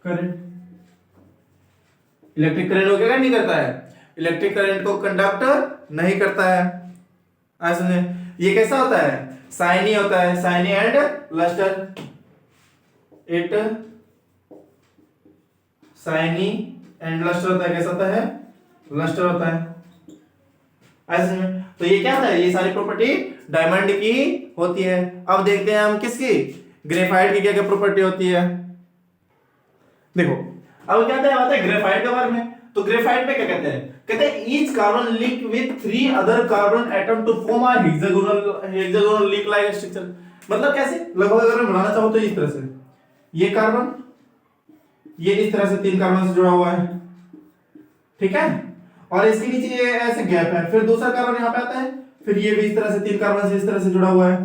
A: current. Electric current को क्या नहीं करता है? इलेक्ट्रिक करंट को कंडक्ट नहीं करता है। ऐसा ये कैसा होता है? साइनी होता है, shiny and lustre. It shiny and lustre होता है। कैसा होता है? लस्टर होता है। ऐसे में तो ये क्या होता है? ये सारी प्रॉपर्टी डायमंड की होती है। अब देखते हैं हम किसकी, ग्रेफाइट की क्या क्या प्रॉपर्टी होती है। देखो अब क्या बात है ग्रेफाइट के बारे में। तो ग्रेफाइट में क्या कहते हैं? कहते हैं each carbon link with 3 other carbon atom to form a hexagonal link like structure. मतलब कैसे? लगभग अगर मैं बनाना चाहूं तो इस तरह से, ये कार्बन ये इस तरह से 3 कार्बन से जुड़ा हुआ है, ठीक है, और इसके नीचे ये ऐसे गैप है, फिर दूसरा कार्बन यहाँ पे आता है, फिर ये भी इस तरह से 3 कार्बन से इस तरह से जुड़ा हुआ है,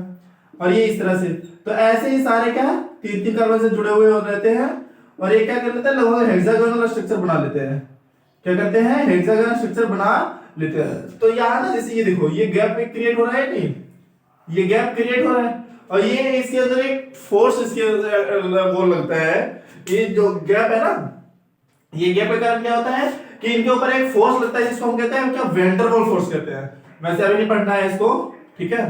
A: और ये इस तरह से। तो ऐसे ही सारे क्या 3-3 कार्बन से जुड़े हुए रहते हैं, और ये क्या कर लेते हैं? लगभग हेक्सागोनल स्ट्रक्चर बना लेते हैं। क्या करते हैं? हेक्सागोनल स्ट्रक्चर बना लेते हैं। तो यहाँ ना जैसे ये देखो, ये गैप क्रिएट हो रहा है नहीं, ये गैप क्रिएट हो रहा है, और ये इसके अंदर एक फोर्स इसके अंदर वो लगता है। ये जो गैप है ना, ये गैप के कारण क्या होता है कि इनके ऊपर एक फोर्स लगता है, जिसको हम कहते हैं क्या? वैंडरवाल फोर्स कहते हैं। वैसे अभी नहीं पढ़ना है इसको, ठीक है,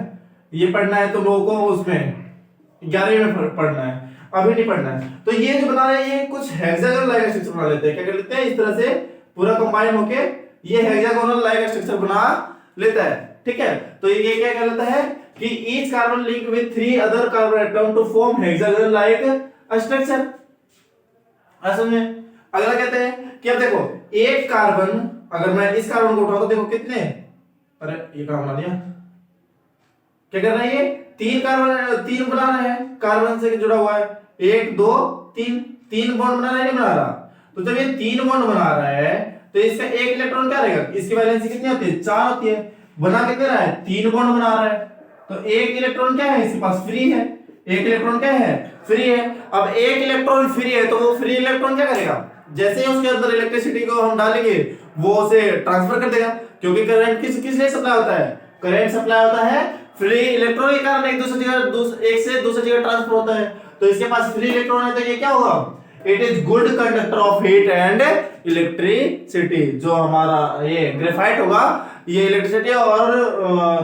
A: ये पढ़ना है तो लोगों को उसमें 11वीं में पढ़ना है, अभी नहीं पढ़ना है। तो ये जो बना रहे हैं ये कुछ हेक्सागोनल लाइक स्ट्रक्चर बना लेते हैं। क्या कर लेते हैं? इस तरह से पूरा कंबाइन होके ये हेक्सागोनल लाइक स्ट्रक्चर बना लेता है, ठीक है। तो ये क्या कर लेता है कि each carbon link with 3 other carbon atom to form hexagonal like structure. असल में अगला कहते हैं कि अब देखो एक कार्बन, अगर मैं इस कार्बन को उठाऊं तो देखो कितने, अरे ये काम बना दिया। क्या कर रहा है? ये 3 कार्बन 3 बना रहे हैं, कार्बन से जुड़ा हुआ है, 1 2 3 बॉन्ड बना रहा है, नहीं बना रहा। तो जब ये 3 बॉन्ड बना रहा है तो इसका एक इलेक्ट्रॉन क्या रहेगा? इसकी वैलेंसी कितनी होती है? 4 होती है। बना कितने रहा है? 3 बॉन्ड बना रहा है, तो एक इलेक्ट्रॉन क्या है? इसके पास फ्री है। एक इलेक्ट्रॉन क्या है? फ्री है। अब एक इलेक्ट्रॉन फ्री है तो वो फ्री इलेक्ट्रॉन क्या करेगा? जैसे ही उसके अंदर इलेक्ट्रिसिटी को हम डालेंगे वो उसे ट्रांसफर कर देगा, क्योंकि करंट किस लिए सप्लाई होता है? करंट सप्लाई होता है फ्री इलेक्ट्रॉन के कारण एक दूसरी जगह एक से दूसरी जगह ट्रांसफर होता है। तो इसके पास फ्री इलेक्ट्रॉन है तो ये क्या होगा? It is good conductor of heat and electricity. जो हमारा ये ग्रेफाइट होगा ये इलेक्ट्रिसिटी और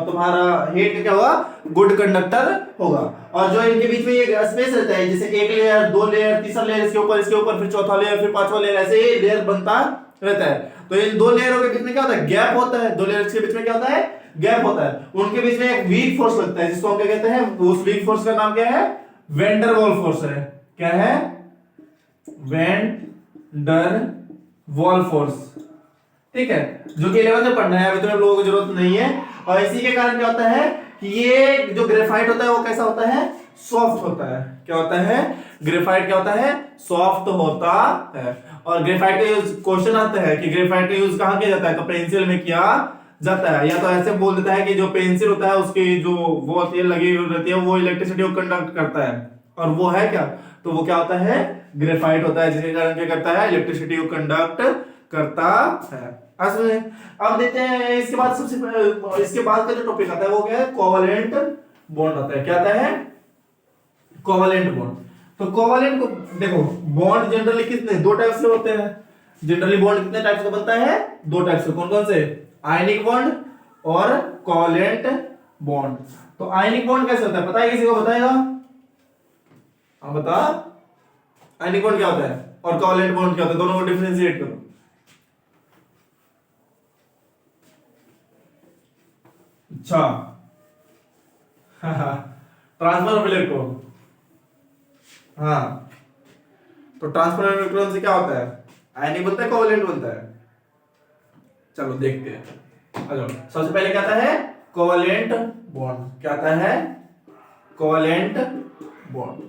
A: तुम्हारा हीट का क्या होगा? गुड कंडक्टर होगा। और जो इनके बीच में ये स्पेस रहता है, जैसे एक लेयर, 2 लेयर, तीसरा लेयर इसके ऊपर, फिर चौथा लेयर, फिर पांचवा लेयर, ऐसे ही लेयर बनता रहता है। तो इन 2 लेयरों के बीच में क्या होता है? गैप होता है। 2 लेयर्स के बीच में क्या होता है? गैप होता है। उनके बीच में एक वीक फोर्स लगता है, जिसको हम क्या कहते हैं? उस वीक फोर्स का नाम क्या है? वैंडरवाल फोर्स है। क्या है? वैंडरवाल फोर्स, ठीक है, जो कि 11th में पढ़ना है, अभी तो लोगों को जरूरत नहीं है। और इसी के कारण क्या होता है कि ये जो ग्रेफाइट होता है वो कैसा होता है? सॉफ्ट होता है। क्या होता है? ग्रेफाइट क्या होता है? सॉफ्ट होता है। और ग्रेफाइट का यूज क्वेश्चन आता है कि ग्रेफाइट का यूज कहां किया जाता है? तो पेंसिल में किया जाता है, या तो ऐसे बोल देता है कि जो पेंसिल होता है उसकी जो वो होती है लगी हुई रहती है वो इलेक्ट्रिसिटी को कंडक्ट करता है, और वो है क्या? तो वो क्या होता है? ग्रेफाइट होता है, जिसके कारण क्या करता है? इलेक्ट्रिसिटी को कंडक्ट करता है। अब देखते हैं इसके बाद का जो टॉपिक आता है वो क्या है? कोवलेंट बॉन्ड आता है। क्या आता है? Covalent bond. तो कोवैलेंट को देखो, बॉन्ड जनरली कितने, दो टाइप से होते हैं। जनरली बॉन्ड कितने टाइप से बनता है? दो टाइप से। कौन कौन से? आयनिक बॉन्ड और कोवैलेंट बॉन्ड। तो आयनिक बॉन्ड कैसे होता है पता है किसी को? बताएगा? हाँ बता। आयनिक बॉन्ड क्या होता है और कोवैलेंट बॉन्ड क्या होता है? दोनों को डिफरेंशिएट करो। अच्छा ट्रांसफर ऑफ इलेक्ट्रॉन। हाँ, तो ट्रांसफर ऑफ इलेक्ट्रॉन से क्या होता है? आयनिक बनता है, कोवैलेंट बनता है। चलो देखते हैं। अच्छा, सबसे पहले क्या आता है? Covalent bond. क्या आता है? Covalent bond.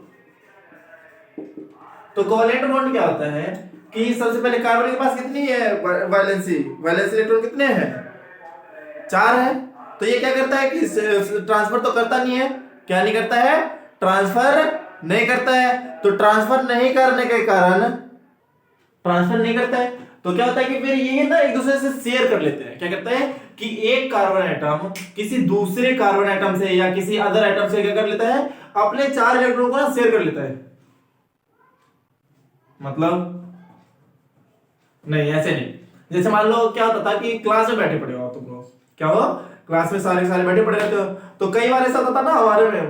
A: तो कोवैलेंट बॉन्ड क्या होता है कि सबसे पहले कार्बन के पास कितनी है वैलेंसी? वैलेंसी इलेक्ट्रॉन कितने हैं? 4 है। तो ये क्या करता है कि ट्रांसफर तो करता नहीं है। क्या नहीं करता है? ट्रांसफर नहीं करता है। तो ट्रांसफर नहीं करने के कारण, ट्रांसफर नहीं करता है तो क्या होता है कि फिर ये ना एक दूसरे से शेयर कर लेते हैं। क्या करता है कि एक कार्बन एटम किसी दूसरे कार्बन एटम से या किसी अदर एटम से क्या कर लेता है? अपने 4 इलेक्ट्रॉन को ना शेयर कर लेता है। मतलब नहीं, ऐसे नहीं। जैसे मान लो क्या होता था कि क्लास में बैठे पड़े हो तुम लोग, क्या हो, क्लास में सारे सारे बैठे पड़े रहते हो। तो कई बार ऐसा होता था ना हमारे में,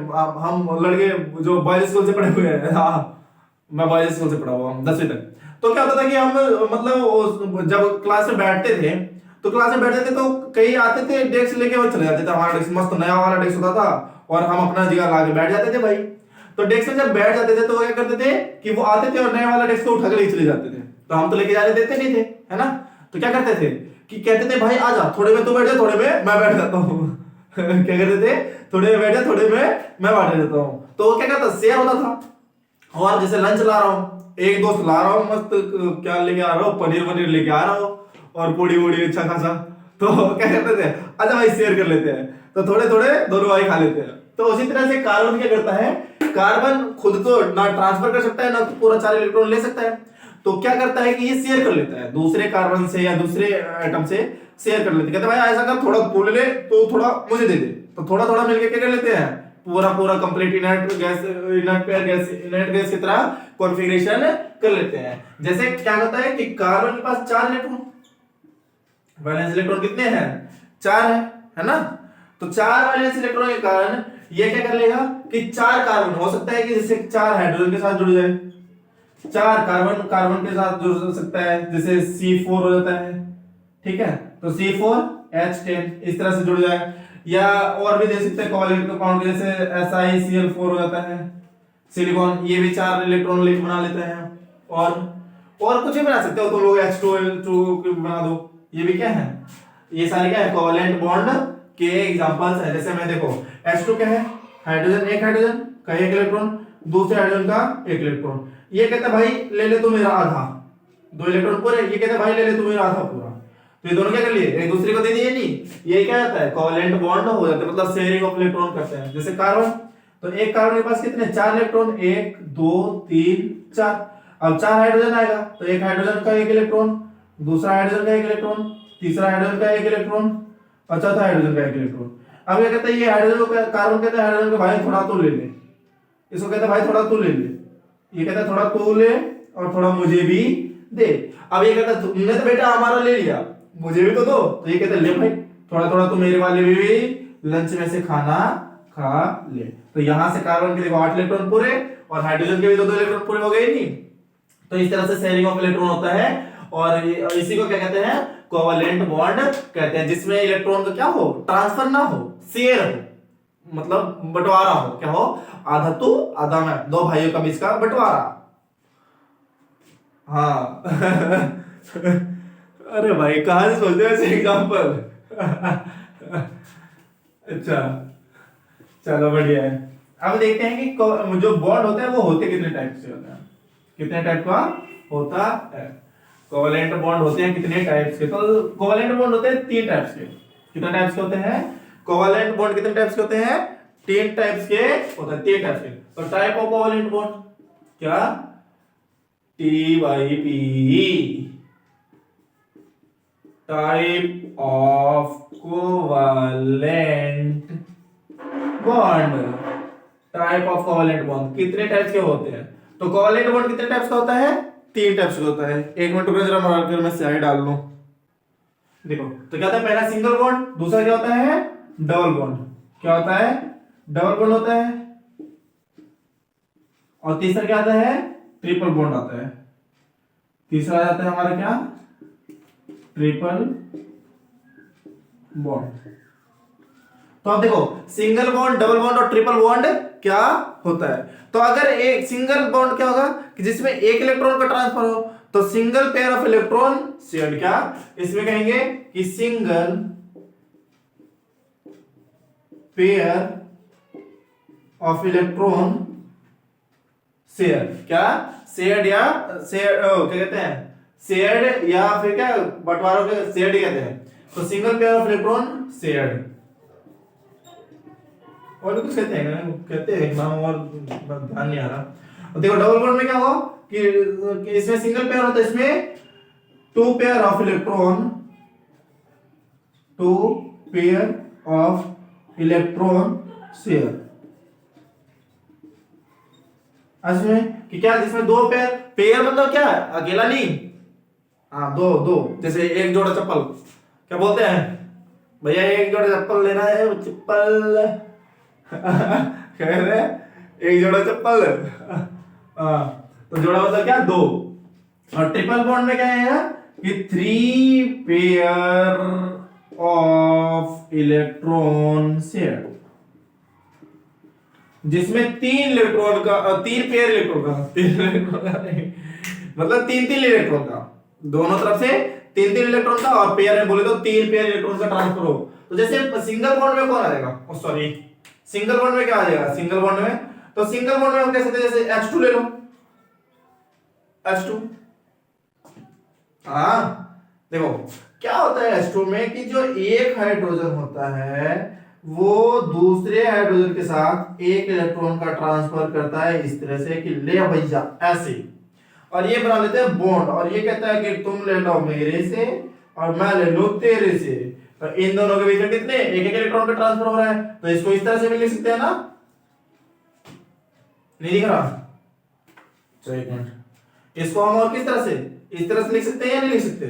A: हम लड़के जो बॉयज स्कूल से पढ़े हुए हैं, हाँ मैं बॉयज स्कूल से पढ़ा हुआ हूँ 10वीं तक। तो क्या होता था कि हम मतलब जब क्लास में बैठते थे तो क्लास में बैठते थे तो कई आते थे डेस्क लेके वो चले जाते थे। हमारा डेस्क मस्त नया वाला डेस्क होता था और हम अपना जगह ला के बैठ जाते थे भाई। तो डेस्क में जब बैठ जाते थे तो वो क्या करते थे कि वो आते थे और नया वाला डेस्क को उठा के लेके चले जाते थे। तो हम तो लेके जाने देते नहीं थे, है ना। तो क्या करते थे कि कहते थे भाई आजा, थोड़े में तू बैठ जा, थोड़े में मैं बैठ जाता हूँ क्या करते थे? थोड़े में बैठ जा, थोड़े में मैं बैठ जाता हूँ। तो वो क्या करता, शेयर होता था। और जैसे लंच ला रहा हूँ, एक दोस्त ला रहा हूँ मस्त, क्या लेके आ रहा हूँ, पनीर वनीर लेके आ रहा हूँ और पूड़ी वूड़ी अच्छा खासा। तो क्या करते थे, अच्छा भाई शेयर कर लेते हैं। तो थोड़े थोड़े दोनों भाई खा लेते हैं। तो उसी तरह से कार्बन क्या करता है, कार्बन खुद तो ना ट्रांसफर कर सकता है ना पूरा 4 इलेक्ट्रॉन ले सकता है। तो क्या करता है कि ये शेयर कर लेता है दूसरे कार्बन से या दूसरे एटम से शेयर कर लेते हैं। कहते हैं भाई ऐसा कर, थोड़ा तू ले तो थोड़ा मुझे दे दे। तो थोड़ा थोड़ा मिलके क्या कर लेते हैं, पूरा पूरा complete inert gas, inert pair gas, inert gas की तरह कॉन्फ़िगरेशन कर लेते हैं। जैसे क्या होता है कि कार्बन के पास 4 इलेक्ट्रॉन, वैलेंस इलेक्ट्रॉन कितने हैं? 4 है ना। तो 4 वैलेंस इलेक्ट्रॉन के कारण ये क्या कर लेगा कि 4 कार्बन हो सकता है कि जैसे 4 हाइड्रोजन के साथ जुड़ जाए, 4 कार्बन कार्बन के साथ जुड़ सकता है, जैसे C4 हो जाता है, ठीक है। तो C4H10 इस तरह से जुड़ जाए। या और भी दे सकते हैं कोवैलेंट कंपाउंड, जैसे SiCl4 हो जाता है, सिलिकॉन, ये भी 4 इलेक्ट्रॉन लिंक बना लेते हैं। और कुछ भी बना सकते हो तुम लोग, H2L2 बना दो। ये भी क्या है, ये सारे क्या है, कोवैलेंट बॉन्ड के एग्जांपल्स हैं। जैसे मैं देखो H2 क्या है, हाइड्रोजन, एक हाइड्रोजन का एक इलेक्ट्रॉन, दूसरे हाइड्रोजन का एक इलेक्ट्रॉन। ये कहता भाई ले ले तू मेरा आधा, 2 इलेक्ट्रॉन पूरे। ये कहता भाई ले ले तू मेरा आधा पूरा। तो ये दोनों क्या कर लिए, एक दूसरे को दे दिए नहीं। ये क्या होता है, कोवैलेंट बॉन्ड हो जाता है, मतलब शेयरिंग ऑफ इलेक्ट्रॉन करते हैं। जैसे कार्बन, तो एक कार्बन के पास कितने, 4 इलेक्ट्रॉन, 1 2 3 4। अब 4 हाइड्रोजन आएगा तो एक हाइड्रोजन का एक इलेक्ट्रॉन, दूसरा हाइड्रोजन का एक इलेक्ट्रॉन, तीसरा हाइड्रोजन का एक इलेक्ट्रॉन और चौथा हाइड्रोजन का एक इलेक्ट्रॉन। अब ये कहता है ये हाइड्रोजन को, कार्बन कहता है हाइड्रोजन को भाई थोड़ा तो ले ले, इसको कहता है भाई थोड़ा तू ले ले, ये कहता है थोड़ा तू ले और थोड़ा मुझे भी दे। अब ये कहता है तुमने तो बेटा हमारा ले लिया, मुझे भी तो दो। तो ये कहता है ले भाई थोड़ा थोड़ा तू मेरे वाले भी लंच में से खाना खा ले। तो यहां से कार्बन के देखो 8 इलेक्ट्रॉन पूरे और हाइड्रोजन के भी 2 इलेक्ट्रॉन पूरे हो गए नहीं। तो इस तरह से शेयरिंग ऑफ इलेक्ट्रॉन होता है और इसी को क्या कहते हैं, कोवैलेंट बॉन्ड कहते हैं, जिसमें इलेक्ट्रॉन का क्या हो, ट्रांसफर ना हो, शेयर हो, मतलब बंटवारा हो। क्या हो, आधा तू आधा मैं, दो भाइयों का बीच का बंटवारा। हाँ अरे भाई कहां से सोचते हो ऐसे एग्जांपल अच्छा चलो बढ़िया है। अब देखते हैं कि जो बॉन्ड होता है वो होते कितने टाइप से होता है, कितने टाइप का होता है। कोवैलेंट बॉन्ड होते हैं कितने टाइप्स के, तो कोवैलेंट बॉन्ड होते हैं 3 टाइप्स के। कितने टाइप्स के होते हैं, कोवैलेंट बॉन्ड कितने टाइप्स के होते हैं, 3 टाइप्स के होते हैं, 3 टाइप्स के। तो टाइप ऑफ कोवैलेंट बॉन्ड क्या, TYP, type of covalent bond. Type of covalent bond, कितने टाइप्स के होते हैं? तो कोवेलेंट बॉन्ड कितने टाइप्स का होता है? 3 टाइप्स का होता है। एक मिनट रुको जरा, मैं स्लाइड डाल लूं। देखो तो क्या होता है, पहला सिंगल बॉन्ड, दूसरा क्या होता है? Double bond. क्या होता है? डबल बॉन्ड होता है। और तीसरा क्या आता है? ट्रिपल बॉन्ड आता है। तीसरा आ जाता है हमारा क्या? Triple bond. तो अब देखो, सिंगल बॉन्ड, डबल बॉन्ड और ट्रिपल बॉन्ड क्या होता है? तो अगर एक सिंगल बॉन्ड क्या होगा कि जिसमें एक इलेक्ट्रॉन का ट्रांसफर हो, तो single pair of electron shared. क्या इसमें कहेंगे कि single pair of electron share. क्या शेयर्ड या शेयर क्या कहते हैं? शेयर्ड या फिर क्या बंटवारों के शेयर्ड ही कहते हैं। तो single pair of electron shared, और भी कुछ कहते हैं एक नाम और ध्यान नहीं आ रहा। देखो डबल बॉन्ड में क्या होगा कि इसमें सिंगल पेयर होता है, इसमें 2 pair of electron, 2 pair of electron share. इसमें कि क्या, जिसमें 2 पेयर, पेयर मतलब क्या है? अकेला नहीं, हाँ दो दो, जैसे एक जोड़ा चप्पल, क्या बोलते हैं भैया, एक जोड़ा चप्पल लेना है, चप्पल कह रहे एक जोड़ा चप्पल। तो जोड़ा मतलब क्या? 2। और ट्रिपल बॉन्ड में क्या है कि 3 पेयर ऑफ इलेक्ट्रॉन शेयर, जिसमें 3 इलेक्ट्रॉन का, 3 पेयर इलेक्ट्रॉन का, 3 इलेक्ट्रॉन का नहीं, मतलब 3-3 इलेक्ट्रॉन का, दोनों तरफ से 3-3 इलेक्ट्रॉन का, और पेयर में बोले तो 3 पेयर इलेक्ट्रॉन का ट्रांसफर हो। तो जैसे सिंगल बॉन्ड में कौन आ जाएगा? सॉरी, सिंगल बॉन्ड में क्या आ जाएगा? सिंगल बॉन्ड में, तो सिंगल बॉन्ड में हम कह सकते हैं जैसे H2 ले लो, H2। हाँ देखो क्या होता है H2 में कि जो एक हाइड्रोजन होता है वो दूसरे हाइड्रोजन के साथ एक इलेक्ट्रॉन का ट्रांसफर करता है इस तरह से कि ले भैया ऐसे, और ये बना लेते हैं बॉन्ड, और ये कहता है कि तुम ले लो मेरे से और मैं ले लूं तेरे से। तो इन दोनों के बीच में कितने एक एक इलेक्ट्रॉन का ट्रांसफर हो रहा है, तो इसको इस तरह से भी लिख सकते हैं ना? नहीं दिख रहा? चलो एक मिनट, इसको हम और किस तरह से, इस तरह से लिख सकते हैं या नहीं लिख सकते?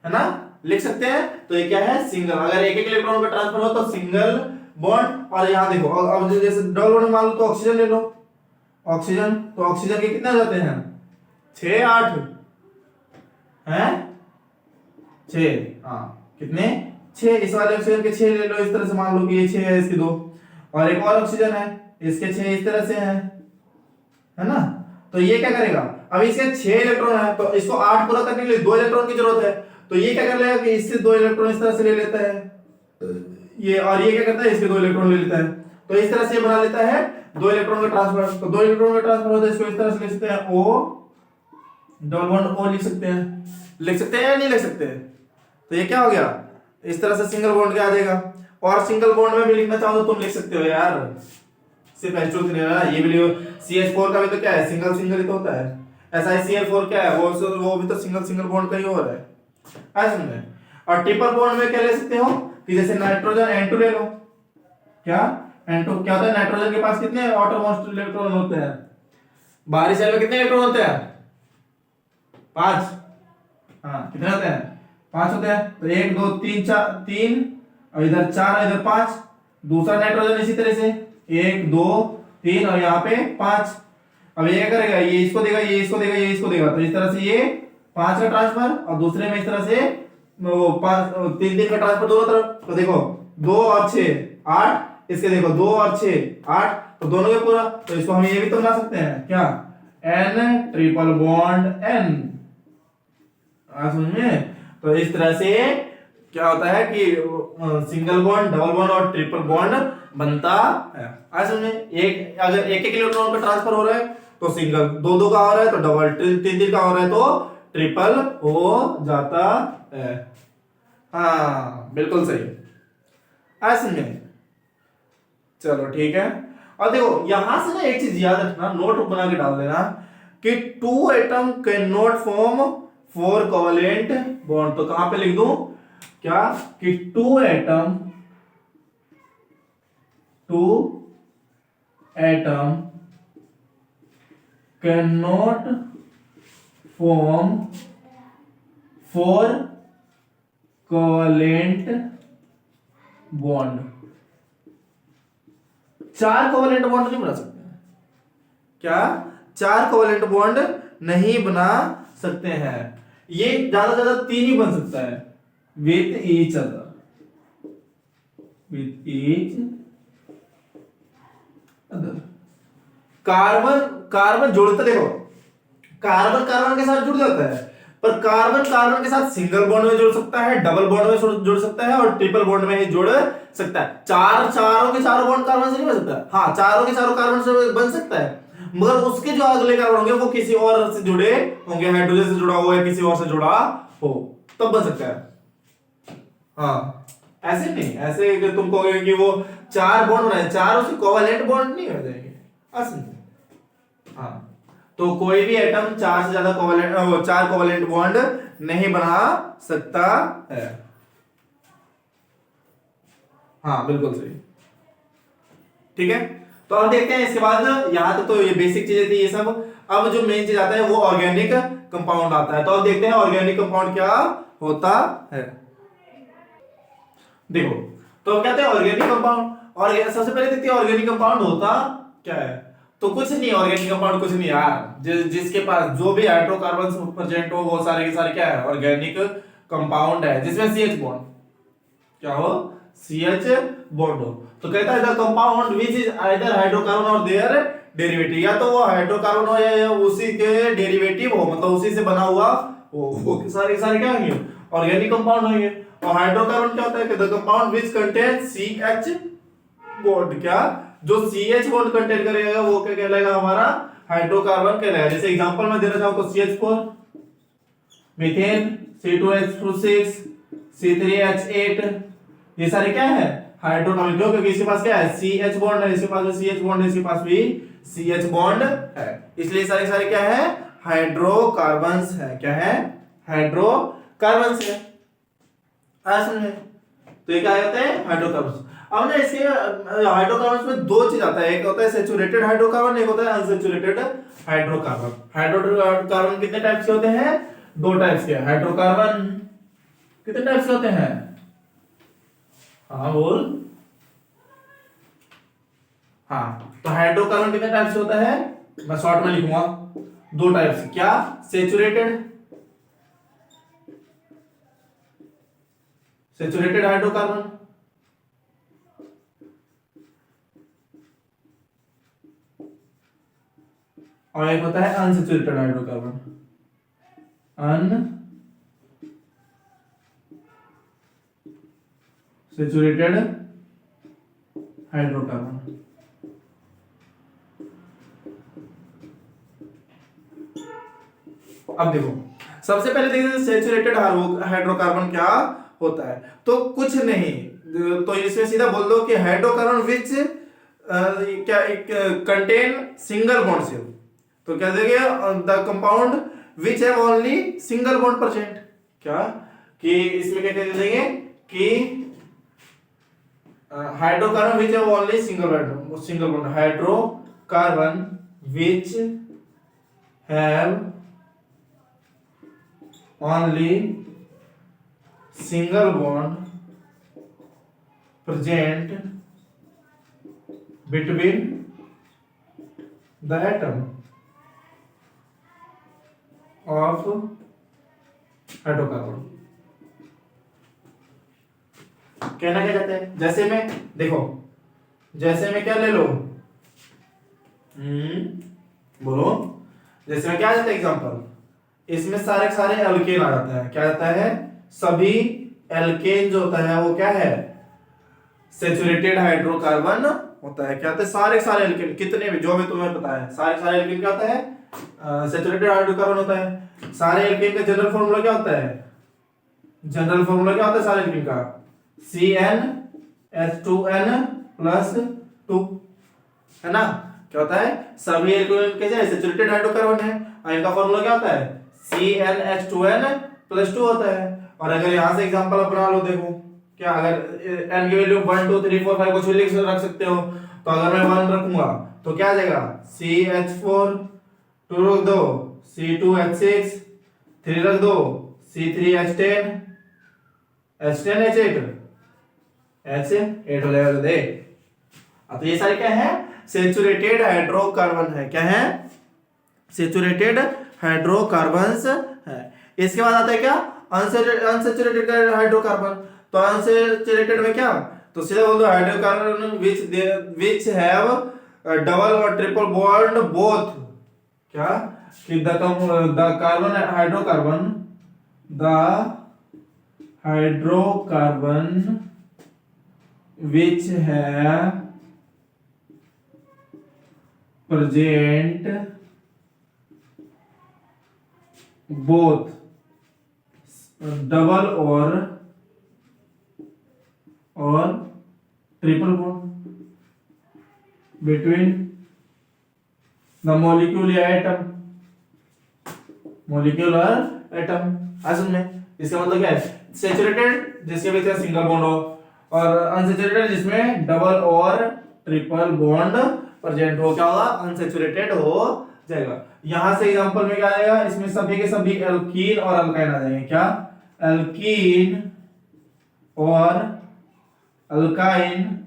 A: है ना, लिख सकते हैं। तो ये क्या है? सिंगल, अगर एक एक इलेक्ट्रॉन का ट्रांसफर हो तो सिंगल बॉन्ड। और यहां देखो, अब जैसे डबल बॉन्ड मान लो तो ऑक्सीजन ले लो, ऑक्सीजन, तो ऑक्सीजन के कितने हो जाते हैं? 6 8 हैं, 6, हाँ कितने? 6। इस वाले ऑक्सीजन के 6 ले लो, इस तरह से मान लो कि ये 6 है, इसके 2, और एक और ऑक्सीजन है, इसके 6 इस तरह से है ना? तो ये क्या करेगा, अब इसके 6 इलेक्ट्रॉन है, तो इसको 8 पूरा करने के लिए 2 इलेक्ट्रॉन की जरूरत है। तो ये क्या कर लेगा कि इससे 2 इलेक्ट्रॉन इस तरह से ले लेता है ये, और ये क्या करता है, इसके 2 इलेक्ट्रॉन ले लेता है। तो इस तरह से बना लेता है 2 इलेक्ट्रॉन का ट्रांसफर। तो 2 इलेक्ट्रॉन का ट्रांसफर होता है, इसको इस तरह से लिख सकते हैं O, डबल बॉन्ड O लिख सकते हैं या नहीं लिख सकते? तो ये क्या हो गया, इस तरह से सिंगल बॉन्ड क्या आ जाएगा। और सिंगल बॉन्ड में भी लिखना चाहो तो तुम लिख सकते हो यार, सिर्फ H2 नहीं है, ये भी लिखो। CH4 का भी तो क्या है, सिंगल सिंगल ही तो होता है। SiCl4 क्या है, वो भी तो सिंगल सिंगल बॉन्ड का ही हो रहा है, ऐसे में। और ट्रिपल बॉन्ड में क्या ले सकते हो कि जैसे नाइट्रोजन N2 ले लो। क्या N2 क्या होता है, नाइट्रोजन के पास कितने आउटरमोस्ट इलेक्ट्रॉन होते हैं? बाहरी शेल में कितने इलेक्ट्रॉन होते हैं? 5। हाँ कितने होते हैं? 5 होते हैं। तो 1 2 3 4, 3, और इधर 4, इधर 5। दूसरा नाइट्रोजन इसी तरह से 1 2 3, और यहाँ पे 5। अब ये क्या करेगा, ये इसको देगा, ये इसको देगा, ये इसको देगा, तो इस तरह से ये 5 का ट्रांसफर, और दूसरे में इस तरह से वो 5 3 का ट्रांसफर दोनों तरफ। तो देखो 2 और 6 8, इसके देखो 2 और 6 8, तो दोनों के पूरा। तो इसको हम ये भी तो बना सकते हैं क्या, N ट्रिपल बॉन्ड N। समझ में? तो इस तरह से क्या होता है कि सिंगल बॉन्ड, डबल बॉन्ड और ट्रिपल बॉन्ड बनता है। समझ में? एक अगर एक एक इलेक्ट्रॉन का ट्रांसफर हो रहा है तो सिंगल, 2 2 का हो रहा है तो डबल, 3 3 का हो रहा है तो ट्रिपल हो जाता है। हाँ बिल्कुल सही, ऐसे में। चलो ठीक है। और देखो यहां से ना एक चीज याद रखना, नोट बना के डाल देना कि 2 atom can not form 4 covalent bond. तो कहां पे लिख दूं क्या कि 2 atom atom can not form 4 covalent bond. 4 covalent bond नहीं बना सकते हैं। क्या 4 कोवेलेंट बॉन्ड नहीं बना सकते हैं। ये ज्यादा से ज्यादा 3 ही बन सकता है with each other, with each other. Carbon carbon जोड़ता, देखो कार्बन कार्बन के साथ जुड़ जाता है, पर कार्बन कार्बन के साथ सिंगल बॉन्ड में जुड़ सकता है, डबल बॉन्ड में जुड़ सकता है और ट्रिपल बॉन्ड में ही जुड़ सकता है। चारों के चारों बॉन्ड कार्बन से नहीं बन सकता। हाँ, चारों के चारों कार्बन से बन सकता है, मगर उसके जो अगले कार्बन होंगे वो किसी और से जुड़े होंगे, हाइड्रोजन से जुड़ा हुआ है, किसी और से जुड़ा हो, तब बन सकता है। हाँ, ऐसे नहीं, ऐसे कि तुम कहोगे कि वो 4 बॉन्ड बनाए, 4 उसके कोवेलेंट बॉन्ड नहीं हो जाएंगे, ऐसे। हाँ, तो कोई भी एटम 4 से ज्यादा कोवेलेंट 4 कोवेलेंट बॉन्ड नहीं बना सकता है। हाँ, बिल्कुल सही। ठीक है, तो अब देखते हैं इसके बाद, यहां तक तो ये बेसिक चीजें थी ये सब। अब जो मेन चीज आता है वो ऑर्गेनिक कंपाउंड आता है। तो अब देखते हैं ऑर्गेनिक कंपाउंड क्या होता है। देखो, तो कहते हैं ऑर्गेनिक कंपाउंड, और सबसे पहले देखते हैं ऑर्गेनिक कंपाउंड होता क्या है। तो कुछ नहीं, ऑर्गेनिक कंपाउंड कुछ नहीं यार, जिसके पास जो भी हाइड्रोकार्बन प्रेजेंट हो वो सारे के सारे क्या है, ऑर्गेनिक कंपाउंड है, जिसमें CH बॉन्ड क्या हो, CH बॉन्ड हो। तो कहता है the compound which is either hydrocarbon और देयर डेरिवेटिव, या तो वो हाइड्रोकार्बन हो या उसी के डेरिवेटिव हो, मतलब उसी से बना हुआ वो सारे सारे क्या होंगे, ऑर्गेनिक कंपाउंड होंगे। और हाइड्रोकार्बन क्या होता है कि the compound which contain CH bond, क्या जो CH बॉन्ड कंटेन करेगा वो क्या कहलाएगा, हमारा हाइड्रोकार्बन कहलाएगा। जैसे एग्जांपल में देना चाहूं तो CH4, मीथेन, C2H6, C3H8, ये सारे क्या है, हाइड्रोकार्बन। क्योंकि इसके पास क्या है, CH बॉन्ड है, इसके पास भी CH बॉन्ड है, इसके पास भी CH बॉन्ड है, इसलिए सारे सारे क्या है, हाइड्रोकार्बन्स है। क्या है, हाइड्रोकार्बन्स है। समझे, तो ये क्या होते हैं, हाइड्रोकार्बन्स। अब ना इसके हाइड्रोकार्बन्स में 2 चीज आता है, एक होता है सैचुरेटेड हाइड्रोकार्बन, एक होता है अनसैचुरेटेड हाइड्रोकार्बन। हाइड्रोकार्बन कितने टाइप्स के होते हैं, 2 टाइप्स के। हाइड्रोकार्बन कितने टाइप्स के होते हैं, हाँ बोल, हाँ, तो हाइड्रोकार्बन कितने टाइप्स से होता है, मैं शॉर्ट में लिखूंगा 2 टाइप्स। क्या, सैचुरेटेड हाइड्रोकार्बन और एक होता है अनसैचुरेटेड हाइड्रोकार्बन। Unsaturated hydrocarbon. अब देखो, सबसे पहले देखते हैं सैचुरेटेड हाइड्रोकार्बन क्या होता है। तो कुछ नहीं, तो इसमें सीधा बोल दो कि हाइड्रोकार्बन विच क्या कंटेन सिंगल बॉन्ड से, तो क्या देंगे, the compound which have only single bond present. क्या, कि इसमें क्या कह देंगे कि hydrocarbon which have only single bond, hydrocarbon which have only single bond present between the atom of hydrocarbon. कहना क्या चाहते हैं, जैसे में देखो, जैसे में क्या ले लो, बोलो, जैसे में क्या जाता है एग्जांपल, इसमें सारे सारे एल्केन आ जाता है। क्या आता है, सभी एल्केन जो होता है वो क्या है, सैचुरेटेड हाइड्रोकार्बन होता है। क्या होता है, सारे सारे एल्केन, कितने भी जो भी तुम्हें पता है, सारे सारे एल्केन क्या होता है, सैचुरेटेड हाइड्रोकार्बन होता है। सारे एल्केन का जनरल फॉर्मूला क्या होता है, जनरल फॉर्मूला क्या होता है सारे एल्केन का, CnH2n+2, है ना। क्या होता है, सभी एल्केन के सैचुरेटेड हाइड्रोकार्बन है, इनका फॉर्मूला क्या होता है, CnH2n+2 होता है। और अगर यहां से एग्जांपल अपना लो, देखो क्या, अगर n की वैल्यू 1 2 3 4 5 कुछ भी रख सकते हो, तो अगर मैं 1 रखूंगा तो क्या आ जाएगा CH4, 2 रख दो C2H6, 3 रख दो C3H10, H10H8, H8 हो जाएगा। दे अब तो ये सारे क्या है, सेचुरेटेड हाइड्रोकार्बन है। क्या है, सेचुरेटेड हाइड्रोकार्बन्स है। इसके बाद आता है क्या, अनसेचुरेटेड हाइड्रोकार्बन। तो अनसेचुरेटेड में क्या, तो सीधा बोल दो हाइड्रोकार्बन विच हैव डबल और ट्रिपल बॉन्ड बोथ। क्या कि the carbon hydrocarbon, the hydrocarbon which have present both double or triple bond between the molecule या atom, molecule और atom। असल में इसका मतलब क्या है, सेचुरेटेड जिसके बीच में सिंगल बॉन्ड हो, और अनसेचुरेटेड जिसमें डबल और ट्रिपल बॉन्ड प्रेजेंट हो। क्या होगा, अनसेचुरेटेड हो जाएगा। यहां से एग्जांपल में क्या आएगा, इसमें सभी के सभी एल्कीन और अल्काइन आ जाएंगे। क्या, एल्कीन और अल्काइन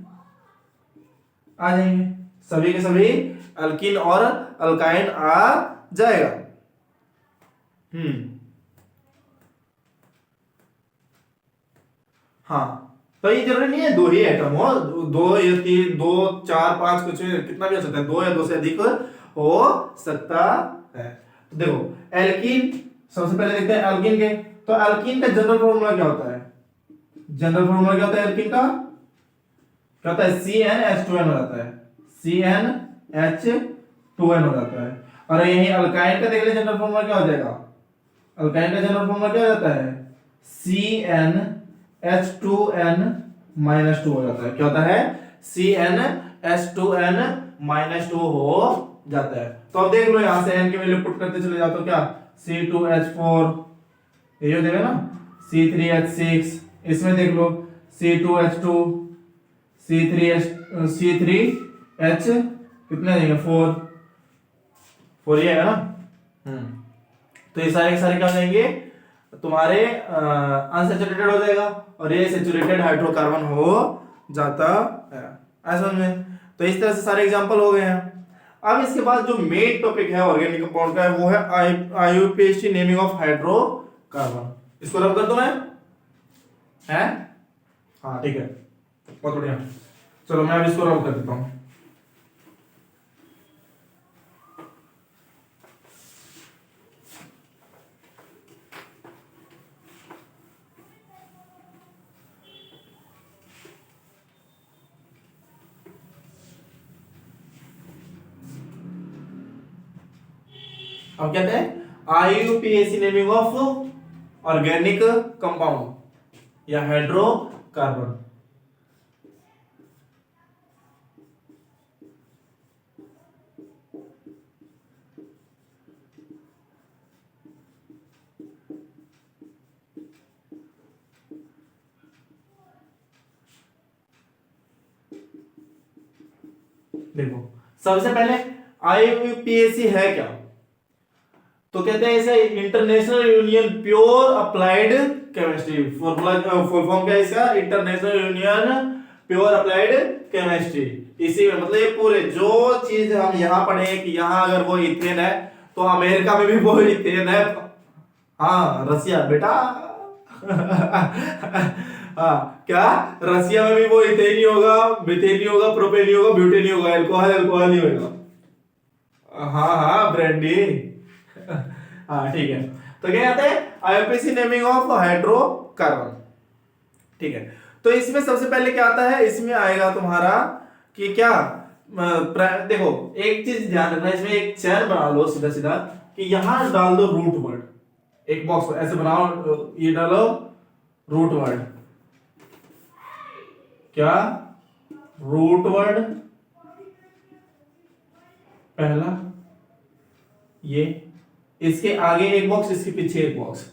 A: आ जाएंगे, सभी के सभी एल्कीन और अल्काइन आ जाएगा। हाँ, तो ये जरूरी नहीं है दो ही एटम हो, दो या तीन, दो चार पांच, कुछ कितना भी हो सकता है, दो या दो से अधिक हो सकता है। तो देखो एल्कीन, सबसे पहले देखते हैं एल्कीन के। तो एल्कीन का जनरल फॉर्मूला क्या होता है, जनरल फॉर्मूला क्या होता है एल्कीन का, क्या होता है, CnH2n हो जाता है, CnH2n हो जाता है। और यही अल्काइन का देख ले जनरल फॉर्मूला क्या हो जाएगा, अल्काइन का जनरल फॉर्मूला क्या हो जाता है, CnH2n -2 हो जाता है। क्या होता है, CnH2n -2 हो जाता है। तो अब देख लो यहां से n की वैल्यू पुट करते चले जाओ, तो क्या C2H4 ये हो जाएगा ना, C3H6, इसमें देख लो C2H2, C3H कितने देंगे, 4 ये है ना। तो ये सारे सारे क्या हो जाएंगे तुम्हारे, अनसेचुरेटेड हो जाएगा, और ये सेचुरेटेड हाइड्रोकार्बन हो जाता है। ऐसा में तो इस तरह से सारे एग्जांपल हो गए हैं। अब इसके बाद जो मेन टॉपिक है ऑर्गेनिक कंपाउंड का है, वो है IUPAC नेमिंग ऑफ हाइड्रोकार्बन। इसको रब कर दूं मैं, है, हाँ ठीक है, बहुत बढ़िया। चलो मैं अब इसको रब कर देता हूं। अब कहते हैं IUPAC naming of organic compound या हाइड्रोकार्बन। देखो सबसे पहले IUPAC है क्या, तो कहते हैं इसे international union pure applied chemistry. Formula full form क्या है इसका, international union pure applied chemistry. इसी में मतलब ये पूरे जो चीज हम यहाँ पढ़े कि यहाँ अगर वो इथेन है तो अमेरिका में भी वो इथेन है। हाँ रसिया बेटा हाँ क्या, रसिया में भी वो इथेन ही होगा, मिथेन ही होगा, प्रोपेन ही होगा, ब्यूटेन ही होगा, अल्कोहल अल्कोहल ही होगा। हाँ हाँ ब्रांडी हाँ ठीक है। तो क्या कहते हैं IUPAC नेमिंग ऑफ हाइड्रोकार्बन, ठीक है। तो इसमें सबसे पहले क्या आता है, इसमें आएगा तुम्हारा कि क्या, देखो एक चीज ध्यान रखना, इसमें एक चेन बना लो सीधा सीधा कि यहां डाल दो रूट वर्ड, एक बॉक्स ऐसे बनाओ, ये डालो रूट वर्ड, क्या रूट वर्ड पहला, ये इसके आगे एक बॉक्स, इसके पीछे एक बॉक्स,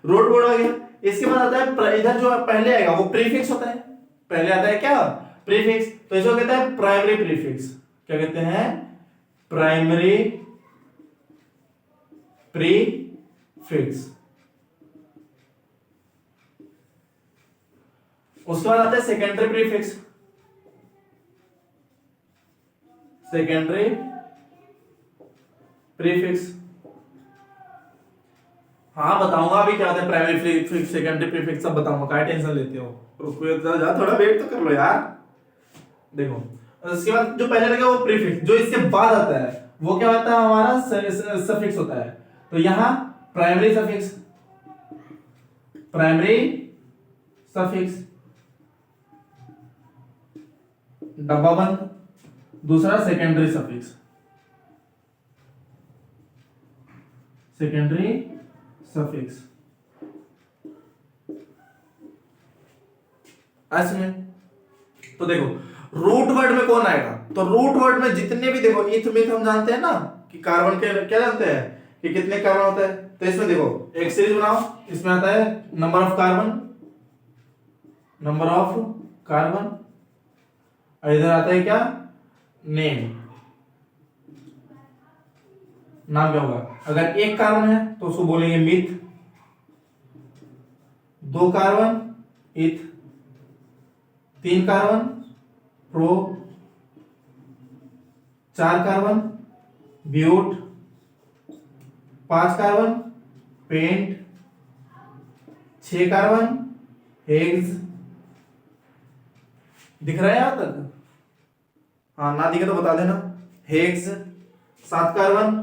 A: रूट वर्ड आ गया। इसके बाद आता है इधर जो पहले आएगा वो प्रीफिक्स होता है, पहले आता है क्या प्रीफिक्स, तो इसको कहता है प्राइमरी प्रीफिक्स। क्या कहते हैं, प्राइमरी प्रीफिक्स। उसके बाद आता है सेकेंडरी प्रीफिक्स। सेकेंडरी प्रीफिक्स, हाँ बताऊंगा अभी क्या होता है प्राइमरी प्रीफिक्स सेकेंडरी प्रीफिक्स सब बताऊंगा, क्या टेंशन लेते हो, रुको जा थोड़ा वेट तो कर लो यार। देखो उसके बाद जो पहले लगे वो प्रीफिक्स, जो इसके बाद आता है वो क्या होता है हमारा सफिक्स होता है। तो यहां प्राइमरी सफिक्स, प्राइमरी सफिक्स डब्बा बंद, दूसरा सेकेंडरी सफिक्स, सेकेंडरी सफिक्स। ऐसे तो देखो रूट वर्ड में कौन आएगा, तो रूट वर्ड में जितने भी देखो इथ मिथ हम जानते हैं ना कि कार्बन के क्या जानते हैं कि कितने कार्बन होते हैं, तो इसमें देखो एक सीरीज बनाओ, इसमें आता है number of carbon, number of carbon, और इधर आता है क्या, नेम, नाम क्या होगा। अगर एक कार्बन है तो उसको बोलेंगे मिथ, दो कार्बन इथ, तीन कार्बन प्रो, चार कार्बन ब्यूट, पांच कार्बन पेंट, छह कार्बन हेग्स। दिख रहा है यहां तक, हाँ ना दिखे तो बता देना, हेग्स। सात कार्बन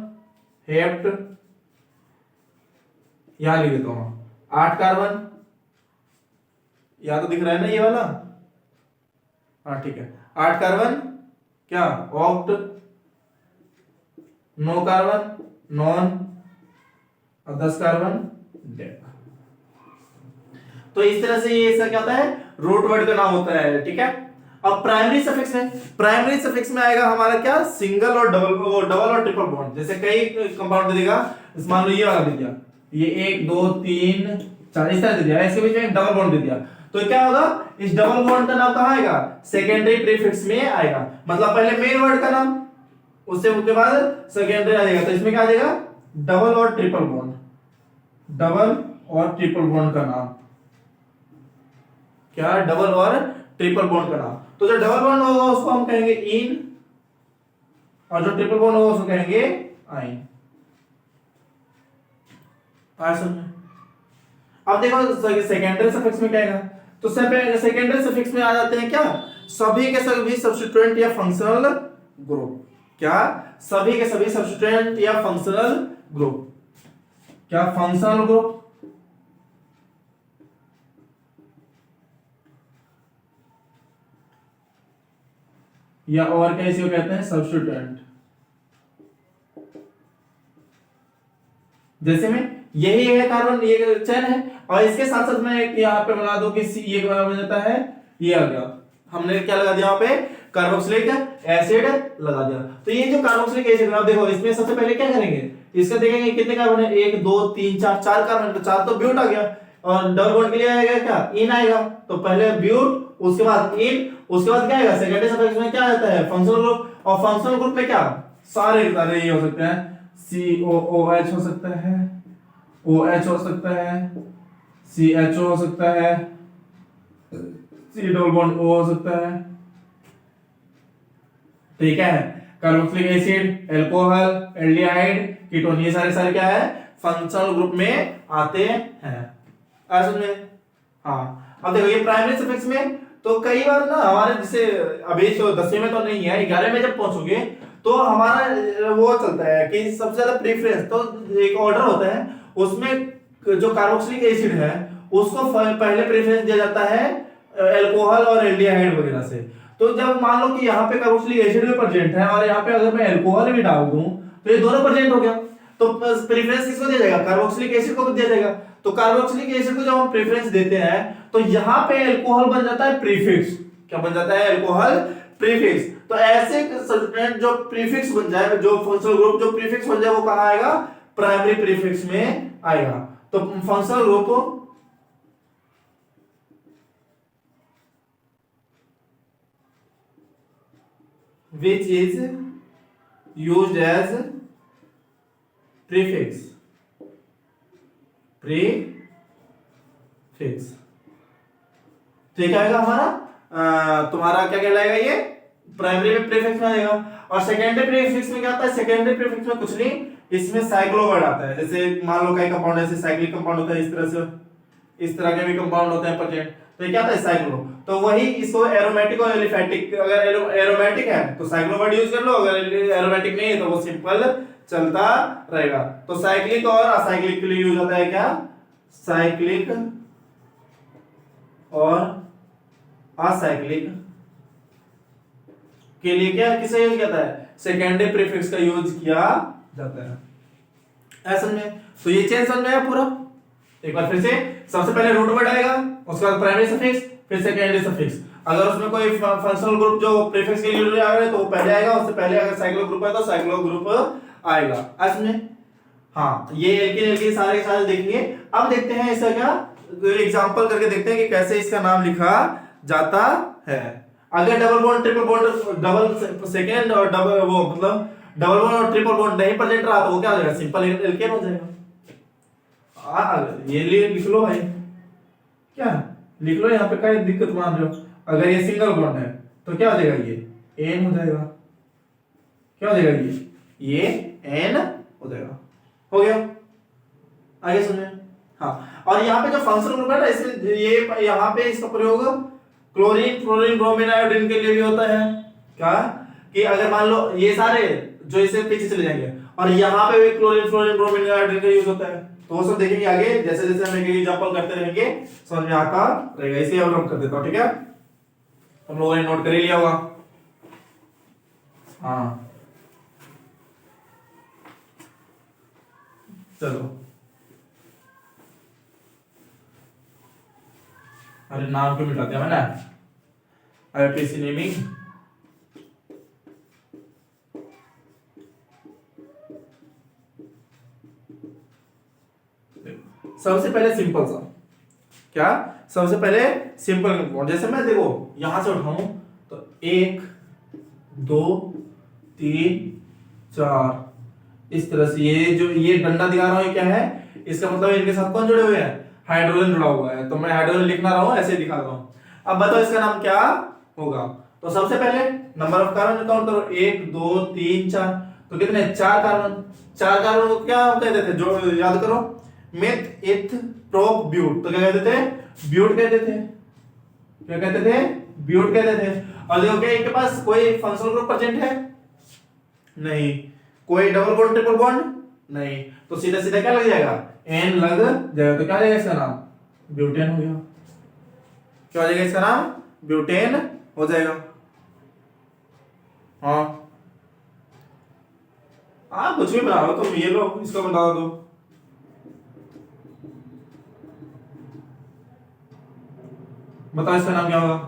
A: हेप्ट, यहां लिख देता हूं, आठ कार्बन, यहां तो दिख रहा है ना ये वाला, हाँ ठीक है, आठ कार्बन क्या ऑक्ट, नौ कार्बन नॉन, और 10 कार्बन डेक। तो इस तरह से ये ऐसा क्या होता है रूट वर्ड का नाम होता है, ठीक है। अब प्राइमरी सफिक्स में, प्राइमरी सफिक्स में आएगा हमारा क्या, सिंगल और डबल, वो डबल और ट्रिपल बॉन्ड, जैसे कई कंपाउंड दे देगा, मान लो ये वाला दे दिया, ये 1 2 3 4 इस तरह दे दिया, इसके बीच में एक डबल बॉन्ड दे दिया, तो क्या होगा इस डबल बॉन्ड का नाम कहां आएगा, सेकेंडरी प्रीफिक्स में आएगा। मतलब पहले मेन वर्ड का नाम, उसके बाद सेकेंडरी आ जाएगा, तो इसमें क्या आ जाएगा डबल और ट्रिपल बॉन्ड, डबल और ट्रिपल बॉन्ड का नाम क्या, डबल और ट्रिपल बॉन्ड का नाम। तो जो डबल बॉन्ड होगा उसको हम कहेंगे इन, और जो ट्रिपल बॉन्ड होगा उसको कहेंगे आइन। अब देखो सेकेंडरी सफिक्स में क्या आएगा, तो सेकेंडरी सफिक्स में आ जाते हैं क्या, सभी के सभी सब्स्टिट्यूएंट या फंक्शनल ग्रुप, क्या सभी के सभी सब्स्टिट्यूएंट या फंक्शनल ग्रुप, क्या फंक्शनल ग्रुप, या और कैसे कहते हैं सब्स्टिट्यूएंट। जैसे में यही है कार्बन, ये चेन है, और इसके साथ साथ मैं एक यहाँ पे बना दूं कि ये बन जाता है, ये आ गया, हमने क्या लगा दिया यहाँ पे कार्बोक्सिलिक एसिड लगा दिया। तो ये जो कार्बोक्सिलिक एसिड आप देखो इसमें सबसे पहले क्या करेंगे, इसका देखेंगे कितने कार्बन है, 1 2 3 4, 4 कार्बन, तो 4 तो ब्यूट आ गया, और डबल बॉन्ड के लिए आएगा क्या, इन आएगा, तो पहले ब्यूट उसके बाद इन, उसके बाद क्या आएगा सेकेंडरी सफिक्स में क्या आता है फंक्शनल ग्रुप, और फंक्शनल ग्रुप में क्या सारे ये हो सकते हैं, COOH हो सकता है, OH हो सकता है, CHO हो सकता है, C डबल बॉन्ड O हो सकता है, ठीक है। Carboxylic acid, alcohol, aldehyde, ketone, ये सारे सारे क्या है फंक्शनल ग्रुप में आते हैं। ऐसा में हाँ, अब देखो ये प्राइमरी सफिक्स में तो कई बार ना हमारे जैसे अभी तो 10वीं में तो नहीं है, 11वीं में जब पहुंचोगे तो हमारा वो चलता है कि सबसे ज्यादा प्रेफरेंस, तो एक ऑर्डर होता है उसमें जो कार्बोक्सिलिक एसिड है उसको पहले प्रेफरेंस दिया जाता है अल्कोहल और एल्डिहाइड वगैरह से। तो जब मान लो कि यहाँ पे कार्बोक्सिलिक एसिड भी प्रेजेंट है और यहाँ पे अगर मैं अल्कोहल भी डाल दूं तो ये दोनों प्रेजेंट हो गया, तो प्रेफरेंस किसको दिया जाएगा, कार्बोक्सिलिक एसिड को दिया जाएगा। तो कार्बोक्सिलिक एसिड को जब हम प्रेफरेंस देते हैं तो यहाँ पे अल्कोहल बन जाता है प्रीफिक्स, क्या बन जाता है अल्कोहल प्रीफिक्स। तो ऐसे सब्स्टिट्यूएंट जो प्रीफिक्स बन जाए, जो फंक्शनल ग्रुप जो प्रीफिक्स बन जाए वो कहां आएगा, प्राइमरी प्रीफिक्स में आएगा। तो functional group which is used as prefix तो ये क्या आएगा हमारा तुम्हारा क्या कहलाएगा, ये प्राइमरी में प्रीफिक्स में आएगा। और सेकेंडरी प्रीफिक्स में क्या आता है, सेकेंडरी प्रीफिक्स में कुछ नहीं, इसमें साइक्लो वर्ड आता है। जैसे मान लो कई कंपाउंड ऐसे साइक्लिक कंपाउंड होता है, इस तरह से इस तरह के भी कंपाउंड होते हैं प्रेजेंट, तो ये क्या आता है साइक्लो। तो वही इसको एरोमेटिक और एलिफैटिक, अगर एरोमेटिक है तो साइक्लो वर्ड यूज कर लो, अगर एरोमेटिक नहीं है तो वो सिंपल चलता रहेगा। तो साइक्लिक और असाइक्लिक के लिए यूज होता है क्या, साइक्लिक और असाइक्लिक के लिए क्या किसका यूज किया जाता है, सेकेंडरी प्रीफिक्स का यूज किया जाता है। ऐसा में तो ये चेंज समझ में आया पूरा। एक बार फिर से, सबसे पहले रूट वर्ड आएगा, उसके बाद प्राइमरी सफिक्स, फिर सेकेंडरी सफिक्स। अगर उसमें कोई फंक्शनल ग्रुप जो प्रीफिक्स के लिए आ रहा है तो वो पहले आएगा, उससे पहले अगर साइक्लो ग्रुप है तो साइक्लो ग्रुप आएगा। ऐसा में हाँ, ये एल्कीन सारे के सारे देखेंगे। अब देखते हैं इसका क्या एग्जांपल करके देखते हैं कि कैसे इसका नाम लिखा जाता है। अगर double bond triple bond, double second और डबल वो मतलब डबल बॉन्ड और ट्रिपल बॉन्ड नहीं प्रेजेंट रहा तो वो क्या हो जाएगा, सिंपल एल्केन हो जाएगा। ये लिख लो भाई, क्या लिख लो यहाँ पे, क्या दिक्कत मान रहे हो। अगर ये सिंगल बॉन्ड है तो क्या हो जाएगा, ये एन हो जाएगा। क्या हो जाएगा, ये एन हो जाएगा। हो गया, आगे सुनिए। हाँ, और यहाँ पे जो फंक्शनल ग्रुप है ना, इसमें ये यहाँ पे इसका प्रयोग क्लोरीन फ्लोरीन ब्रोमीन आयोडीन के लिए भी होता है। क्या कि अगर मान लो ये सारे जो इसे पीछे चले जाएंगे और यहाँ पे भी क्लोरीन फ्लोरीन ब्रोमीन आयोडीन का यूज होता है, तो वो सब देखेंगे आगे, जैसे जैसे हम एक एग्जांपल करते रहेंगे समझ में आता रहेगा। इसे अब हम कर देता हूँ, ठीक है, तुम लोगों ने नोट कर ही लिया होगा। हाँ चलो, अरे नाम क्यों मिटाते हैं मैंने, आईपीसी नेमिंग। सबसे पहले सिंपल सा, क्या सबसे पहले सिंपल, जैसे मैं देखो यहां से उठाऊं तो 1 2 3 4 इस तरह से, ये जो ये डंडा दिखा रहा हूं ये क्या है, इसका मतलब इनके साथ कौन जुड़े हुए हैं, हाइड्रोजन जुड़ा हुआ है। तो मैं हाइड्रोजन लिख ना रहा हूं, ऐसे दिखा रहा हूं। अब बताओ इसका नाम क्या होगा। तो सबसे पहले नंबर ऑफ कार्बन काउंट करो, 1 2 3 4, तो कितने 4 कार्बन। 4 कार्बन को क्या कहते थे, जो याद करो, मेथ इथ प्रोप ब्यूट। तो क्या कहते थे, ब्यूट कहते थे। क्या कहते थे, ब्यूट कहते थे। और देखो क्या इनके पास कोई फंक्शनल ग्रुप प्रेजेंट है नहीं, कोई डबल बॉन्ड ट्रिपल बॉन्ड नहीं, तो सीधा सीधा क्या लग जाएगा, एन लग जाएगा। तो क्या हो जाएगा इसका नाम, ब्यूटेन हो गया। क्या हो जाएगा इसका नाम, ब्यूटेन हो जाएगा। हाँ कुछ भी बनाओ, तुम ये लो इसको बता दो। बताओ इसका नाम क्या होगा।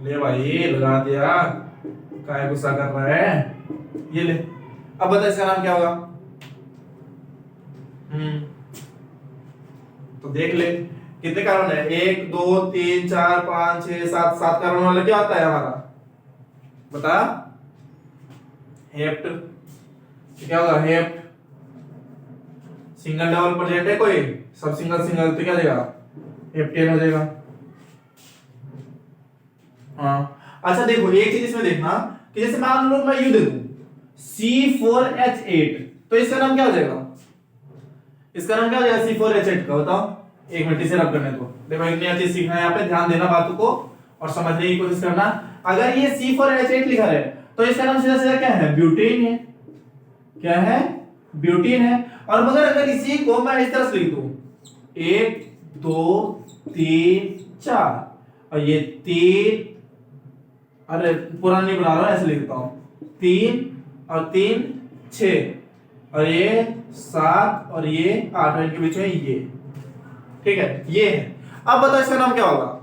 A: ले भाई लगा दिया, काय गुस्सा कर रहा है, ये ले। अब बता इसका नाम क्या होगा। तो देख ले कितने कार्बन है, 1 2 3 4 5 6 7 7 कार्बन वाला क्या आता है हमारा, बता, हेप्ट। क्या होगा, हेप्ट। सिंगल डबल प्रेजेंट है कोई, सब सिंगल सिंगल, तो क्या देगा, हेप्टेन हो जाएगा। हाँ अच्छा देखो एक चीज इसमें देखना कि जैसे मान लो मैं यू दे दूं C4H8, तो इसका नाम क्या हो जाएगा, इसका नाम क्या हो जाएगा C4H8 का, बताओ। एक मिनट इसे रब करने दो, देखो एक नया चीज सीखना है यहाँ पे, ध्यान देना बातों को और समझने की कोशिश करना। अगर ये C4H8 लिखा है तो इसका नाम सीधा सीधा क्या है, ब्यूटेन है। क्या है, ब्यूटेन है। और मगर अगर इसी को मैं इस तरह से लिख दूं 1 2 3 4 और ये 3, अरे पूरा नहीं बना रहा हूं, ऐसे लिखता हूं 3 और 3 6 और ये 7 और ये 8, इनके बीच में ये, ठीक है, ये है। अब बताओ इसका नाम क्या होगा,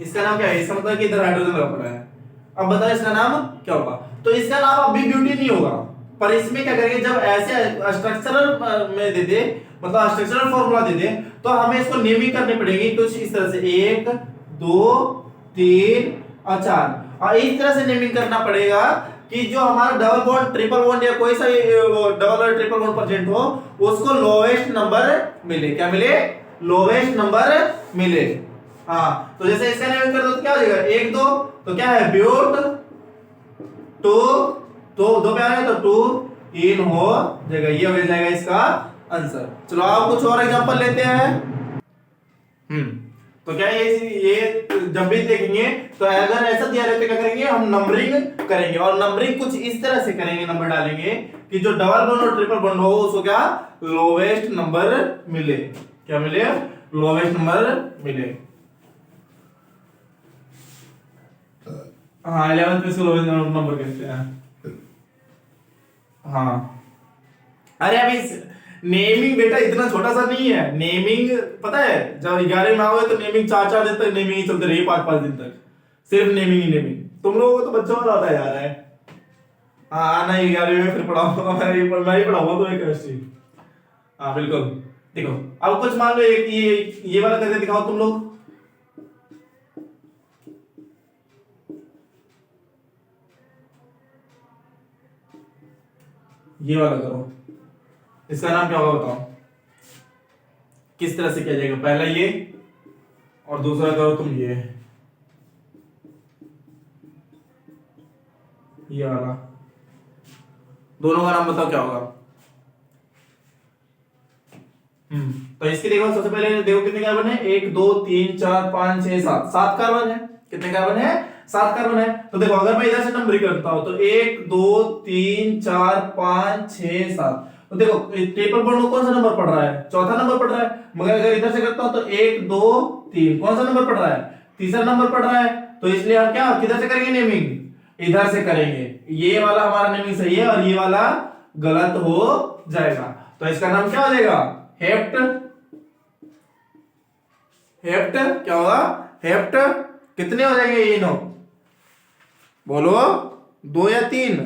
A: इसका नाम क्या है, इसका मतलब कि इधर हाइड्रोजन लगा पड़ा है। अब बताओ इसका नाम क्या होगा। तो इसका नाम अभी ब्यूटेन नहीं होगा, पर इसमें क्या करेंगे, जब ऐसे स्ट्रक्चरल में दे दे, मतलब स्ट्रक्चरल फॉर्मूला दे दे, तो हमें इसको नेमिंग करनी पड़ेगी कुछ इस तरह से, 1 2 3 और 4। और इस तरह से नेमिंग करना पड़ेगा कि जो हमारा डबल बॉन्ड ट्रिपल बॉन्ड या कोई सा डबल और ट्रिपल बॉन्ड प्रेजेंट हो उसको लोवेस्ट नंबर मिले। क्या मिले? लोवेस्ट नंबर मिले। हाँ, तो जैसे इसका नेमिंग कर दो तो क्या हो जाएगा? 1 2, तो क्या है? ब्यूट 2, तो 2 पे आ गया तो 2 इन हो जाएगा। ये हो जाएगा इसका आंसर। चलो आप कुछ और एग्जांपल लेते हैं। तो क्या ये जब भी देखेंगे तो अगर ऐसा दिया रहता है क्या करेंगे हम? नंबरिंग करेंगे, और नंबरिंग कुछ इस तरह से करेंगे, नंबर डालेंगे कि जो डबल बॉन्ड और ट्रिपल बॉन्ड हो उसको क्या? लोवेस्ट नंबर मिले। क्या मिले? लोवेस्ट नंबर मिले। हाँ, 11th में इसको लोवेस्ट नंबर कहते हैं। हाँ, अरे अभी नेमिंग बेटा इतना छोटा सा नहीं है। नेमिंग पता है जब 11 में आओगे तो नेमिंग 4 दिन तक नेमिंग ही चलते रही, 5 दिन तक सिर्फ नेमिंग ही नेमिंग। तुम लोगों को तो बच्चों वाला होता जा रहा है। हाँ आना 11 में फिर पढ़ाऊंगा मैं ही पढ़ाऊंगा तो केमिस्ट्री। हाँ बिल्कुल। देखो अब कुछ मान लो ये वाला करके दिखाओ तुम लोग। ये वाला करो, इसका नाम क्या होगा बताओ? किस तरह से किया जाएगा? पहला ये और दूसरा करो तुम ये वाला। दोनों का नाम बताओ क्या होगा? तो इसकी देखो सबसे पहले देखो कितने कार्बन है? 1 2 3 4 5 6 7 7 कार्बन है। कितने कार्बन है? 7 कार्बन है। तो देखो अगर मैं इधर से नंबरिंग करता हूं तो 1 2 3 4 5 6 7। तो देखो ट्रिपल बॉन्ड में कौन सा नंबर पड़ रहा है? चौथा नंबर पड़ रहा है। मगर अगर इधर से करता हूं तो 1 2 3 कौन सा नंबर पड़ रहा है? तीसरा नंबर पड़ रहा है। तो इसलिए हम क्या किधर से करेंगे नेमिंग? इधर से करेंगे। ये वाला हमारा नेमिंग सही है और ये वाला गलत हो जाएगा। तो इसका नाम क्या हो जाएगा? हेप्ट। हेप्ट क्या होगा? हेप्ट। कितने हो जाएंगे ये? नो बोलो, 2 या 3?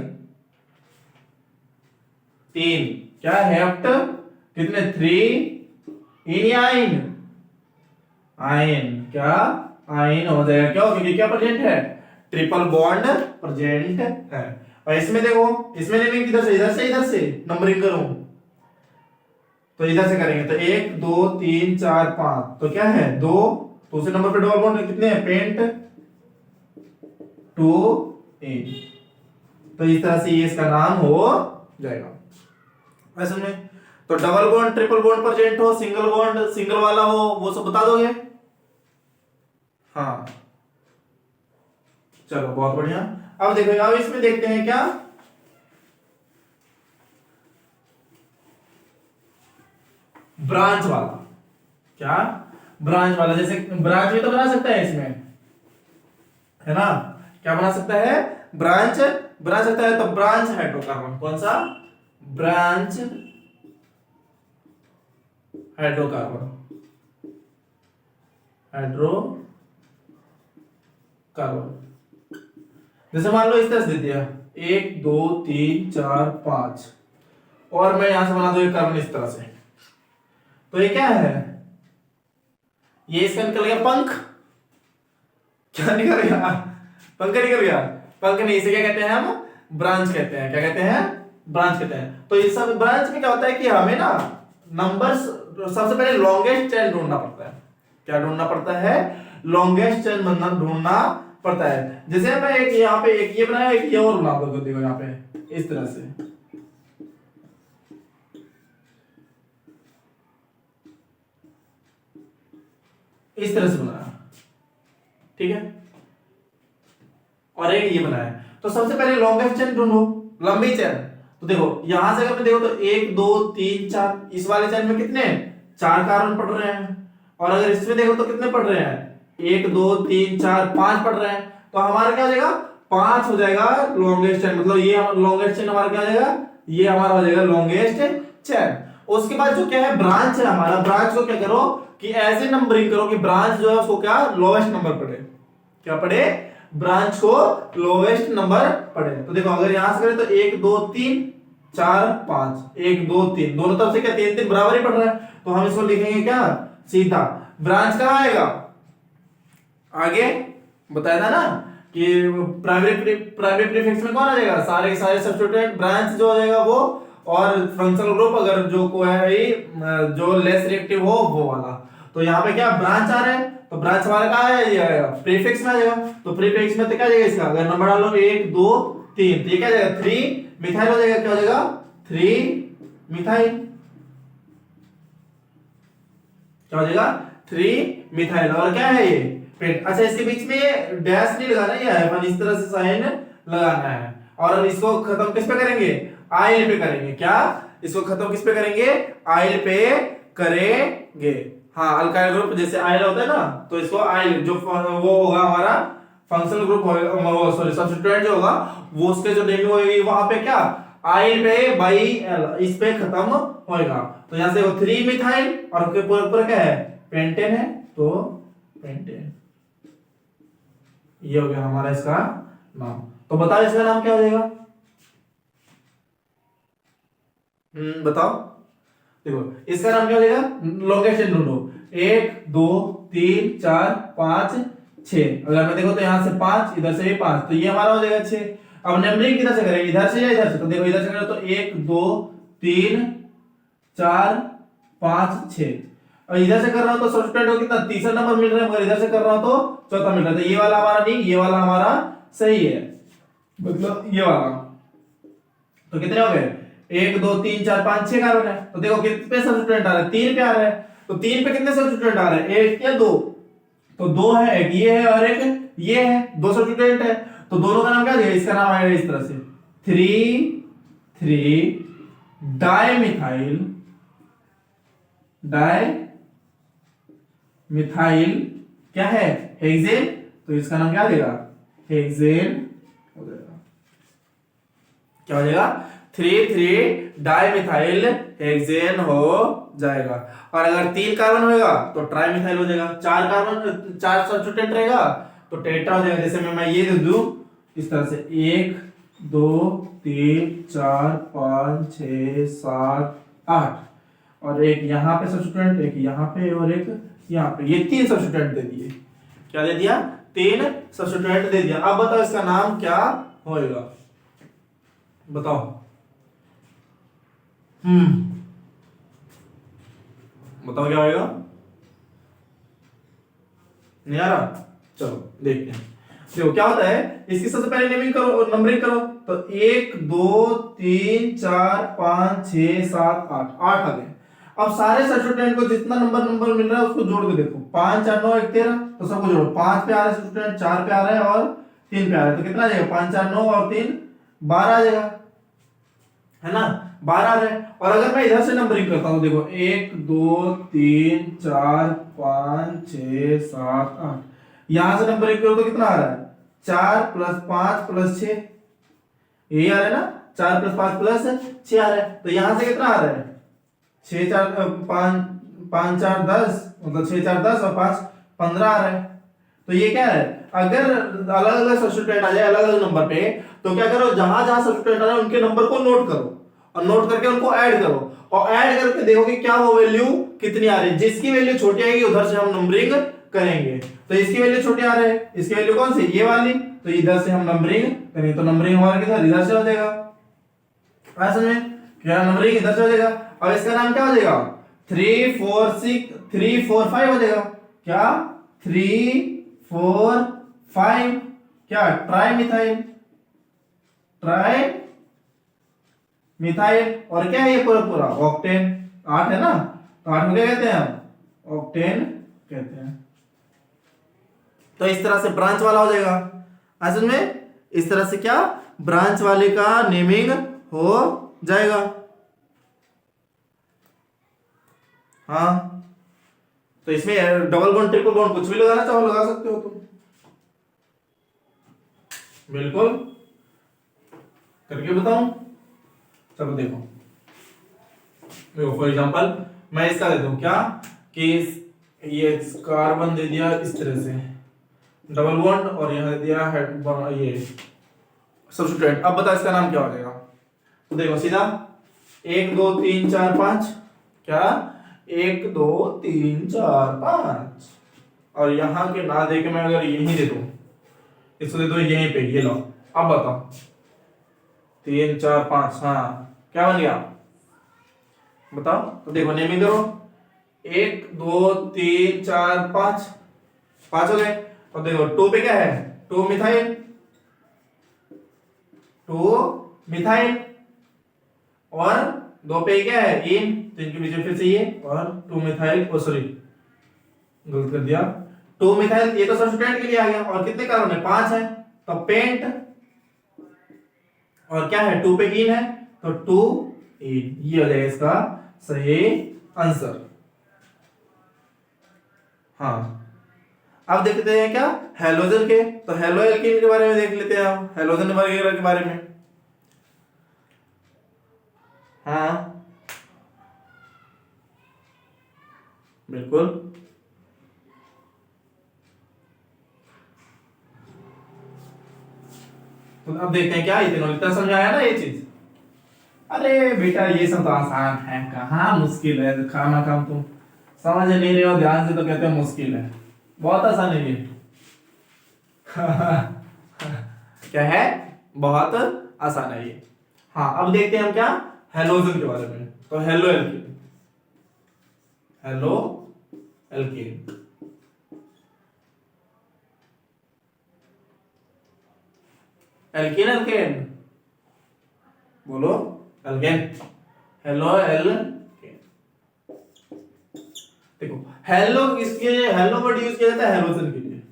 A: 3। क्या हेप्ट कितने? 3 इन या आइन? आइन। क्या? आइन हो जाएगा। क्यों? क्योंकि क्या प्रेजेंट है? ट्रिपल बॉन्ड प्रेजेंट है। और इसमें देखो, इसमें नेमिंग किधर से? इधर से नंबरिंग करूं तो इधर से करेंगे तो 1 2 3 4 5। तो क्या है? 2। दूसरे नंबर पे डबल बॉन्ड कितने हैं? पेंट 2 8। तो इस तरह से ये इसका नाम हो जाएगा। ऐसे में तो double bond triple bond present हो, सिंगल बॉन्ड सिंगल वाला हो, वो सब बता दोगे? हाँ चलो बहुत बढ़िया। अब देखो अब इसमें देखते हैं क्या? ब्रांच वाला। क्या? ब्रांच वाला। जैसे ब्रांच भी तो बना सकता है इसमें, है ना? क्या बना सकता है? ब्रांच बना सकता है। तो ब्रांच हाइड्रोकार्बन कौन सा? Branch hydrocarbon. जैसे मान लो इस तरह से दे दिया 1 2 3 4 5 और मैं यहां से बना दूं एक कार्बन इस तरह से। तो ये क्या है? ये इसका निकल गया पंख। क्या निकल गया? पंख निकल गया। पंख नहीं, इसे क्या कहते हैं हम? ब्रांच कहते हैं। क्या कहते हैं? ब्रांच कहते हैं। तो इस सब ब्रांच में क्या होता है कि हमें ना नंबर्स सबसे पहले लॉन्गेस्ट चेन ढूंढना पड़ता है। क्या ढूंढना पड़ता है? लॉन्गेस्ट चेन ढूंढना पड़ता है। जैसे मैं एक यहाँ पे एक ये बनाया, एक ये और बना दो। देखो यहाँ पे इस तरह से इस तरह से बनाया, ठीक है? और एक ये बनाया। तो सबसे पहले लॉन्गेस्ट चेन ढूंढो, लंबी चेन। तो देखो यहां से अगर मैं देखो तो 1 2 3 4, इस वाले चेन में कितने? 4 कार्बन पड़ रहे हैं। और अगर इसमें देखो तो कितने पड़ रहे हैं? 1 2 3 4 5 पड़ रहे हैं। तो हमारा क्या हो जाएगा? 5 हो जाएगा लॉन्गेस्ट चेन। मतलब ये लॉन्गेस्ट चेन हमारा क्या हो जाएगा? ये हमारा हो जाएगा लॉन्गेस्ट चेन। उसके बाद जो क्या है? ब्रांच है हमारा। ब्रांच को क्या करो कि ऐसे नंबरिंग करो कि ब्रांच जो है उसको क्या लोवेस्ट नंबर पड़े। क्या पड़े? ब्रांच को लोवेस्ट नंबर पड़े। तो देखो अगर यहां से करें तो 1 2 3 4 5 1 2 3 दोनों तरफ से क्या 3 3 बराबर ही पड़ रहा है। तो हम इसको लिखेंगे क्या? सीधा। ब्रांच कहां आएगा? आगे बताया था ना कि प्राइमरी प्रीफिक्स में कौन आ जाएगा, सारे के सारे सब्स्टिट्यूएंट, ब्रांच जो हो जाएगा वो, और फंक्शनल ग्रुप अगर जो कोई है जो लेस रिएक्टिव हो वो वाला। तो यहाँ पे क्या ब्रांच आ रहा है, तो ब्रांच हमारा कहाँ है, ये आएगा प्रीफिक्स में आ जाएगा। तो प्रीफिक्स में तो क्या जाएगा इसका, अगर नंबर डालो 1 2 3 तो ये क्या जाएगा 3 मिथाइल हो जाएगा। क्या हो जाएगा 3 मिथाइल, क्या हो जाएगा 3 मिथाइल। और क्या है ये पेंट। अच्छा इसके बीच में डैश नहीं लगाना, ये है इस तरह से साइन लगाना है। और इसको खत्म किस पे करेंगे, आइल पे करेंगे। क्या इसको खत्म किस पे करेंगे, आइल पे करेंगे। हाँ अल्काइल ग्रुप जैसे आइल होता है ना, तो इसको आइल जो वो होगा हमारा फंक्शनल ग्रुप होगा, सॉरी सब्स्टिट्यूएंट जो होगा वो उसके जो नेमिंग होगी वहां पे क्या आइल पे बाई एल इस पे खत्म होएगा। तो यहां से वो 3 मिथाइल और उसके ऊपर क्या है पेंटेन है, तो पेंटेन ये हो गया हमारा इसका नाम। तो बताओ इसका नाम क्या हो जाएगा, बताओ। देखो इसका नाम क्या हो जाएगा, लॉन्गेस्ट एंड ढूंढो। 1 2 3 4 5 6, अगर मैं देखो तो यहां से 5 इधर से भी 5, तो ये हमारा हो जाएगा 6। अब नंबरिंग किधर से करेंगे, इधर से या इधर से, तो देखो इधर से करें तो 1 2 3 4 5 6, और इधर से कर रहा हूं तो सब्स्टिट्यूएंट को कितना तीसरा नंबर मिल रहा है, मगर इधर से कर रहा हूं तो चौथा मिल रहा है। तो ये वाला हमारा नहीं, ये वाला हमारा सही है, मतलब ये वाला। तो कितने हो गए 1 2 3 4 5 6 कार्बन है। तो देखो कितने पे सब्स्टिट्यूएंट आ रहा है, 3 पे आ रहा है। तो 3 पे कितने सब्स्टिट्यूएंट आ रहे हैं, 1 या 2, तो 2 है, एक ये है और एक ये है, 2 सब्स्टिट्यूएंट है। तो दोनों का नाम क्या दिया, इसका नाम आएगा इस तरह से 3 डाइमिथाइल, डाइमिथाइल क्या है हेक्सेन। तो इसका नाम क्या देगा हेक्सेन हो जाएगा। क्या हो जाएगा 3 डाइमिथाइल हेक्सेन हो जाएगा। और अगर 3 कार्बन होगा तो ट्राइमिथाइल हो जाएगा, 4 कार्बन 4 सब्स्टिट्यूएंट रहेगा तो टेट्रा हो जाएगा। जैसे मैं ये दे दूं इस तरह से 1 2 3 4 5 6 7 8, और एक यहाँ पे सब्स्टिट्यूएंट, एक यहाँ पे और एक यहाँ पे, ये 3 सब्स्टिट्यूएंट दे दिए। क्या दे दिया 3 सब्स्टिट्यूएंट दे दिया। अब बताओ इसका नाम क्या होएगा, बताओ। बताओ क्या होएगा, नहीं आ रहा, चलो देखते हैं। देखो क्या होता है, इसकी सबसे पहले नेमिंग करो, नंबरिंग करो। तो 1 2 3 4 5 6 7 8 8 आ गए। अब सारे सब्स्टिट्यूएंट को जितना नंबर मिल रहा है उसको जोड़ के देखो, 5 4 9 1 13, तो सबको जोड़ो। 5 पे आ रहा है सब्स्टिट्यूएंट, 4 पे आ रहा है और 3 पे आ रहा है, तो कितना आ जाएगा 5 4 9 और 3 12 आ जाएगा, है ना 12 आ रहा है। और अगर मैं इधर से नंबरिंग करता हूं, देखो 1 2 3 4 5 6 7 8, यहां से नंबरिंग करो तो कितना आ रहा है 4 + 5 + 6, यही आ रहा है ना, 4 + 5 + 6 आ रहा है। तो यहां से कितना आ रहा है 6 4 5 5 4 10, मतलब 6 4 10 और 5 15 आ रहा है। तो ये क्या है, अगर अलग अलग सब्स्टिट्यूएंट आ जाए अलग अलग नंबर पे, तो क्या करो जहां जहां सब्स्टिट्यूएंट आ रहा है उनके नंबर को नोट करो और नोट करके उनको ऐड करो, और ऐड करके देखो कि क्या वो वैल्यू कितनी आ रही है। जिसकी वैल्यू छोटी आएगी उधर से हम नंबरिंग करेंगे। तो इसकी वैल्यू छोटी आ रही है, इसकी वैल्यू कौन सी ये वाली, तो इधर से हम नंबरिंग करेंगे। तो नंबरिंग हमारा किधर इधर से हो जाएगा, समझ में क्या, नंबरिंग इधर से हो जाएगा। अब इसका नाम क्या हो जाएगा 3 4 6 3 4 5 हो जाएगा। क्या 3 4 5 क्या ट्राइमिथाइल, ट्राई मिथाइल। और क्या है ये पूरा पूरा ऑक्टेन, 8 है ना, तो 8 को क्या कहते हैं हम ऑक्टेन कहते हैं। तो इस तरह से ब्रांच वाला हो जाएगा, असल में इस तरह से क्या ब्रांच वाले का नेमिंग हो जाएगा। हाँ तो इसमें डबल बॉन्ड ट्रिपल बॉन्ड कुछ भी लगाना चाहो लगा सकते हो तुम, बिल्कुल करके बताऊं। चलो देखो फॉर एग्जांपल मैं इसका दे दूं क्या कि ये कार्बन दे दिया इस तरह से डबल बॉन्ड, और यहां दे दिया ये सब्स्टिट्यूएंट। अब बता इसका नाम क्या हो जाएगा, तो देखो सीधा 1 2 3 4 5, क्या 1 2 3 4 5, और यहां के ना दे के मैं अगर यही दे दूं इसको दे दो यहीं पे, ये लो। अब बताओ 3 4 5, हाँ क्या बन गया बताओ। तो देखो नेमिंग करो, 1 2 3 4 5, 5 हो गए। अब देखो 2 पे क्या है, 2 मिथाइल, 2 मिथाइल, और 2 पे क्या है, इन, तो इनके बीच में फिर से ये, और 2 मिथाइल, ओ सॉरी गलत कर दिया, 2 मिथाइल, ये तो सब्स्टिट्यूएंट के लिए आ गया। और कितने कार्बन है, 5 है, तो पेंट, और क्या है 2 पे इन है, तो 2 इन, ये हो जाएगा इसका सही आंसर। हाँ अब देखते हैं क्या, हेलोजन के, तो हेलो एल्कीन के बारे में देख लेते हैं हम, हेलोजन वगैरह के बारे में। हाँ बिल्कुल। तो अब देखते हैं क्या, इथेनॉल, इतना समझाया ना ये चीज। अरे बेटा ये सब तो आसान है, कहाँ मुश्किल है, खाना काम तुम समझ नहीं रहे हो ध्यान से तो कहते हो मुश्किल है, बहुत आसान है ये। क्या है, बहुत आसान है ये। हाँ अब देखते हैं हम क्या, हेलोजन के बारे में। तो halo alkene, halo alkene, alkene alkane बोलो, एल्केन, हेलो एल्केन। देखो हेलो इसके, हेलो वर्ड यूज किया जाता है हेलोजन के लिए,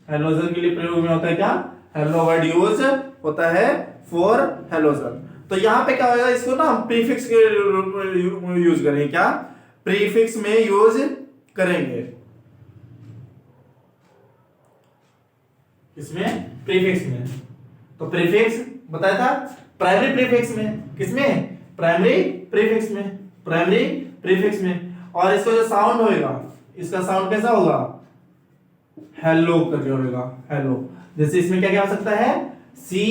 A: हेलोजन के लिए प्रयोग में होता है क्या, हेलो वर्ड यूज होता है फॉर हेलोजन। तो यहां पे क्या होगा, इसको ना हम प्रीफिक्स के रूप में यूज करेंगे, क्या प्रीफिक्स में यूज करेंगे, इसमें प्रीफिक्स में। तो प्रीफिक्स बताया था प्राइमरी प्रीफिक्स में, किसमें, प्राइमरी प्रीफिक्स में, प्राइमरी प्रीफिक्स में। और इसका जो साउंड होगा, इसका साउंड कैसा होगा, हेलो करके होगा, हेलो। जैसे इसमें क्या क्या हो सकता है, सी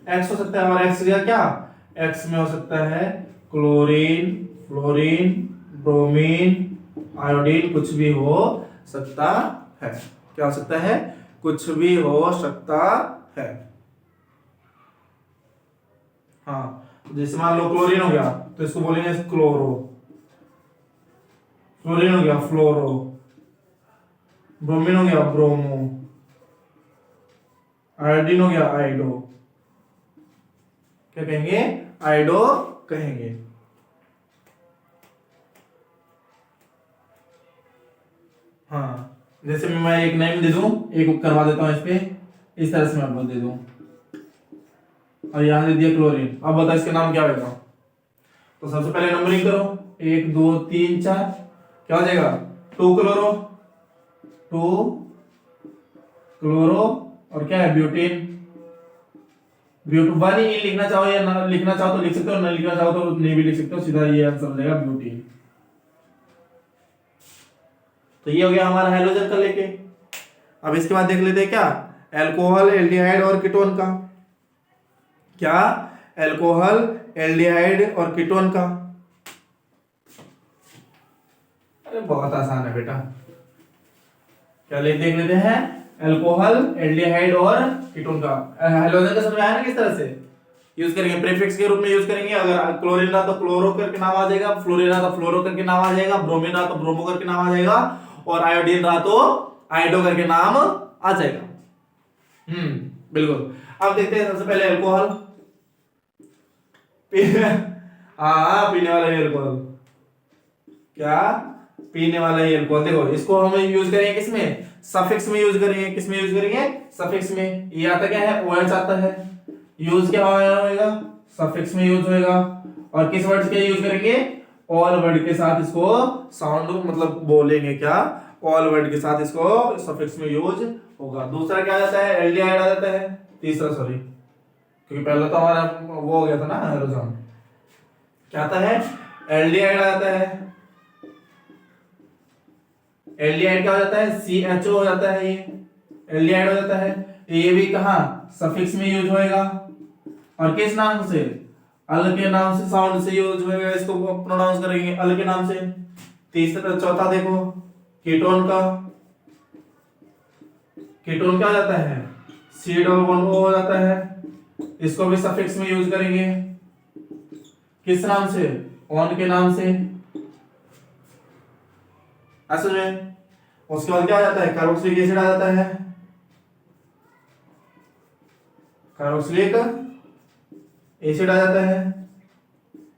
A: एक्स हो सकता है, और एक्स का क्या, एक्स में हो सकता है क्लोरीन, फ्लोरीन, ब्रोमीन, आयोडीन, कुछ भी हो सकता है, क्या हो सकता है, कुछ भी हो सकता है। हाँ जैसे मान लो क्लोरीन हो गया, तो इसको बोलेंगे क्लोरो, फ्लोरीन हो गया फ्लोरो, ब्रोमीन हो गया ब्रोमो, आयोडीन हो गया आइडो, क्या कहेंगे, आइडो कहेंगे। हाँ जैसे मैं एक नेम दे दूं, एक करवा देता हूं इस पे, इस तरह से मैं बोल दे दूं, और यहां दे दिया क्लोरीन। अब बताओ इसका नाम क्या होगा। तो सबसे पहले नंबरिंग करो, 1 2 3 4, क्या हो जाएगा, 2 क्लोरो, 2 क्लोरो, और क्या है ब्यूटीन, ब्यूट 1 ही लिखना चाहो या ना लिखना चाहो तो लिख सकते हो, ना लिखना चाहो तो नहीं भी लिख सकते हो, सीधा ये आंसर हो जाएगा ब्यूटीन। तो ये हो गया हमारा हेलोजन का लेके। अब इसके बाद देख लेते हैं क्या, एल्कोहल, एल्डिहाइड और कीटोन का, क्या एल्कोहल, एल्डिहाइड और कीटोन का। अरे बहुत आसान है बेटा, क्या ले देख लेते हैं, एल्कोहल, एल्डिहाइड और कीटोन का। हेलोजन का समझ आया ना किस तरह से यूज करेंगे, प्रीफिक्स के रूप में यूज करेंगे। अगर क्लोरीन रहा तो क्लोरो करके नाम आ जाएगा, फ्लोरीन रहा तो फ्लोरो करके नाम आ जाएगा, ब्रोमीन रहा तो ब्रोमो करके नाम आ जाएगा, और आयोडीन रहा तो आयोडो करके नाम आ जाएगा। बिल्कुल। अब देखते हैं सबसे पहले अल्कोहल, हाँ पीने वाला ही अल्कोहल, क्या पीने वाला ही अल्कोहल। देखो इसको हम यूज करेंगे किसमें, सफिक्स में यूज करेंगे, किसमें यूज करेंगे, सफिक्स में। ये आता क्या है, OH आता है, यूज क्या होएगा, सफिक्स में यूज होएगा। और किस वर्ड के यूज करेंगे, ऑल वर्ड के साथ इसको साउंड मतलब बोलेंगे, क्या ऑल वर्ड के साथ इसको सफिक्स में यूज होगा। दूसरा क्या आ जाता है, एल्डिहाइड आ जाता है, तीसरा सॉरी, क्योंकि पहले तो हमारा वो हो गया था ना हेलोजन, क्या आता है, एल्डिहाइड आ जाता है। एल्डिहाइड क्या हो जाता है, CHO हो जाता है, ये एल्डिहाइड हो जाता है। ये भी कहां, सफिक्स में यूज होएगा, और किस नाम से, अल के नाम से साउंड से यूज होएगा, इसको प्रोनाउंस करेंगे अल के नाम से। तीसरा चौथा देखो कीटोन का, कीटोन क्या हो जाता है, सी डबल बॉन्ड ओ हो जाता है। इसको भी सफिक्स में यूज करेंगे, किस नाम से, ऑन के नाम से, असल में। उसके बाद क्या आ जाता है, कार्बोक्सिलिक एसिड आ जाता है, कार्बोक्सिलिक एसिड आ जाता है।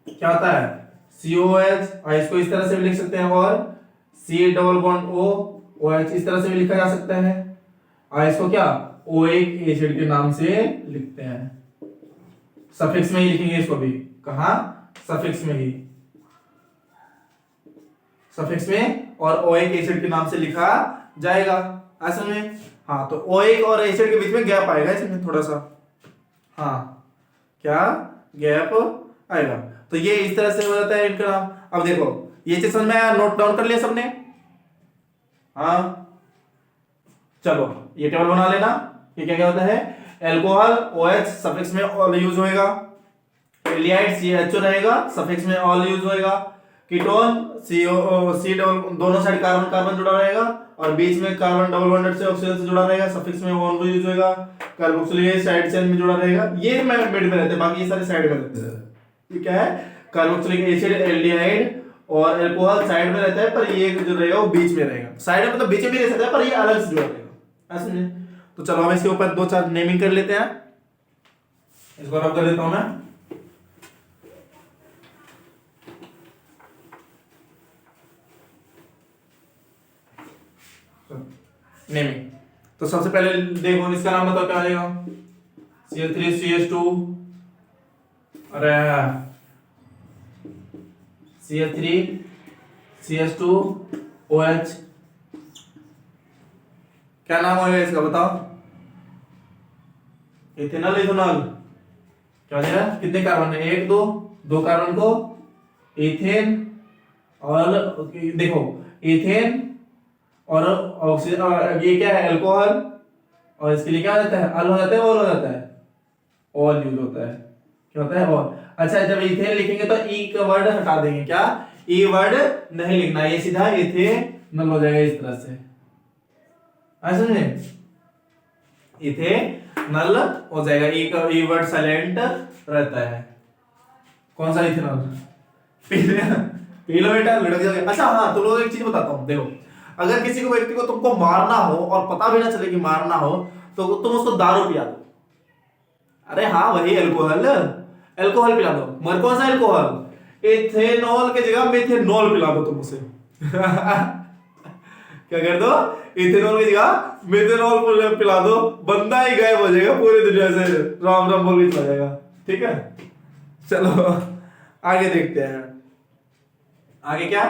A: क्या होता है, COH, इसको इस तरह से भी लिख सकते हैं, और C double bond O OH इस तरह से भी लिखा जा सकता है। इसको क्या ओइक एसिड के नाम से लिखते हैं, सफिक्स में ही लिखेंगे इसको भी, कहा, सफिक्स में ही, सफिक्स में, और ओइक एसिड के नाम से लिखा जाएगा असल में। हाँ, तो ओइक और एसिड के बीच में गैप आएगा इसमें थोड़ा सा, हाँ, क्या गैप आएगा। तो ये इस तरह से हो जाता है इनका नाम। अब देखो ये चीज समझ में आया, नोट डाउन कर लिया सबने, हाँ, चलो ये टेबल बना लेना। ये क्या क्या होता है, एल्कोहल OH सफिक्स में ऑल यूज होएगा, एल्डिहाइड CHO रहेगा, सफिक्स में ऑल यूज होएगा, कीटोन C डबल, दोनों साइड कार्बन कार्बन जुड़ा रहेगा, और बीच में कार्बन डबल बॉन्डेड से ऑक्सीजन से जुड़ा रहेगा, सफिक्स में ऑन यूज होएगा, कार्बोक्सिलिक साइड चेन में जुड़ा रहेगा, ये मैं मिड में रहते हैं, बाकी ये सारे साइड में रहते हैं। ये क्या है, कार्बोक्सिलिक एसिड, एल्डिहाइड और अल्कोहल साइड में रहता है, पर ये जो रहेगा वो बीच में रहेगा। साइड में मतलब बीच में भी रह सकता है, पर ये अलग से जुड़ा रहेगा, ऐसे नहीं। तो चलो हम इसके ऊपर दो चार नेमिंग कर लेते हैं, इसको रब कर देता हूं मैं। नेमिंग, तो सबसे पहले देखो इसका नाम बताओ क्या आएगा, CH3CH2, अरे CH3CH2OH, क्या नाम होगा इसका बताओ, इथेनॉल, इथेनॉल क्या हो जाएगा, कितने कार्बन है, एक दो, दो कार्बन को इथेन, और देखो इथेन और ऑक्सीजन, ये क्या है अल्कोहल, और इसके लिए क्या हो जाता है, अल हो जाता है, ऑल हो जाता है, ऑल यूज होता है, क्या होता है ऑल। अच्छा जब इथेन लिखेंगे तो ई का वर्ड हटा देंगे, क्या ई वर्ड नहीं लिखना, ये सीधा इथेनॉल हो जाएगा इस तरह से, ऐसा नहीं, इथेनॉल हो जाएगा, ई का ई वर्ड साइलेंट रहता है। कौन सा इथेनॉल, पी लो बेटा, लड़क जाओगे। अच्छा हाँ, तो लोग एक चीज बताता हूँ, देखो अगर किसी को व्यक्ति को तुमको मारना हो और पता भी ना चले कि मारना हो, तो तुम उसको दारू पिला दो, अरे हाँ वही अल्कोहल, अल्कोहल पिला दो, मगर कौन सा अल्कोहल, इथेनॉल के जगह मेथेनॉल पिला दो तुम उसे। क्या कर दो, इथेनॉल की जगह मेथेनॉल पिला दो, बंदा ही गायब हो जाएगा पूरी दुनिया से, राम राम बोल के चला जाएगा, ठीक है। चलो आगे देखते हैं, आगे क्या,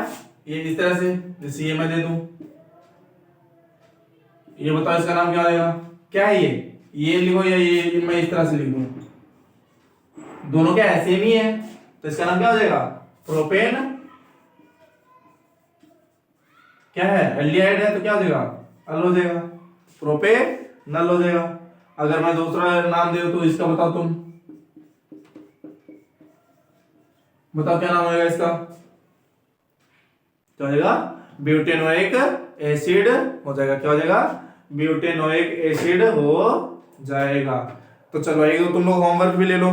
A: ये इस तरह से, जैसे ये मैं दे दूं, ये बताओ इसका नाम क्या आएगा, क्या है ये लिखो, या ये मैं इस तरह से लिख दूं, दोनों क्या है, सेम ही है, तो इसका नाम क्या हो जाएगा, प्रोपेन, क्या है एल्डिहाइड है, तो क्या हो जाएगा, अल हो जाएगा, प्रोपेनॉल हो जाएगा। अगर मैं दूसरा नाम दे दूं तो इसका बताओ तुम, बताओ क्या नाम होगा इसका, क्या हो जाएगा, ब्यूटेनोइक एसिड हो जाएगा, क्या हो जाएगा, ब्यूटेनोइक एसिड हो जाएगा। तो चलो एक दो तुम लोग होमवर्क भी ले लो,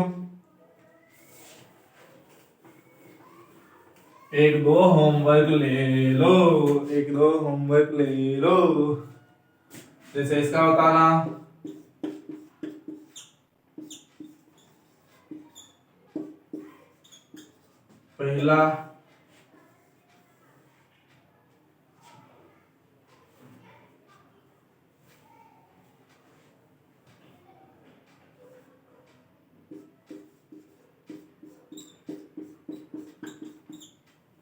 A: एक दो होमवर्क ले लो, एक दो होमवर्क ले लो, जैसे इसका बताना, पहला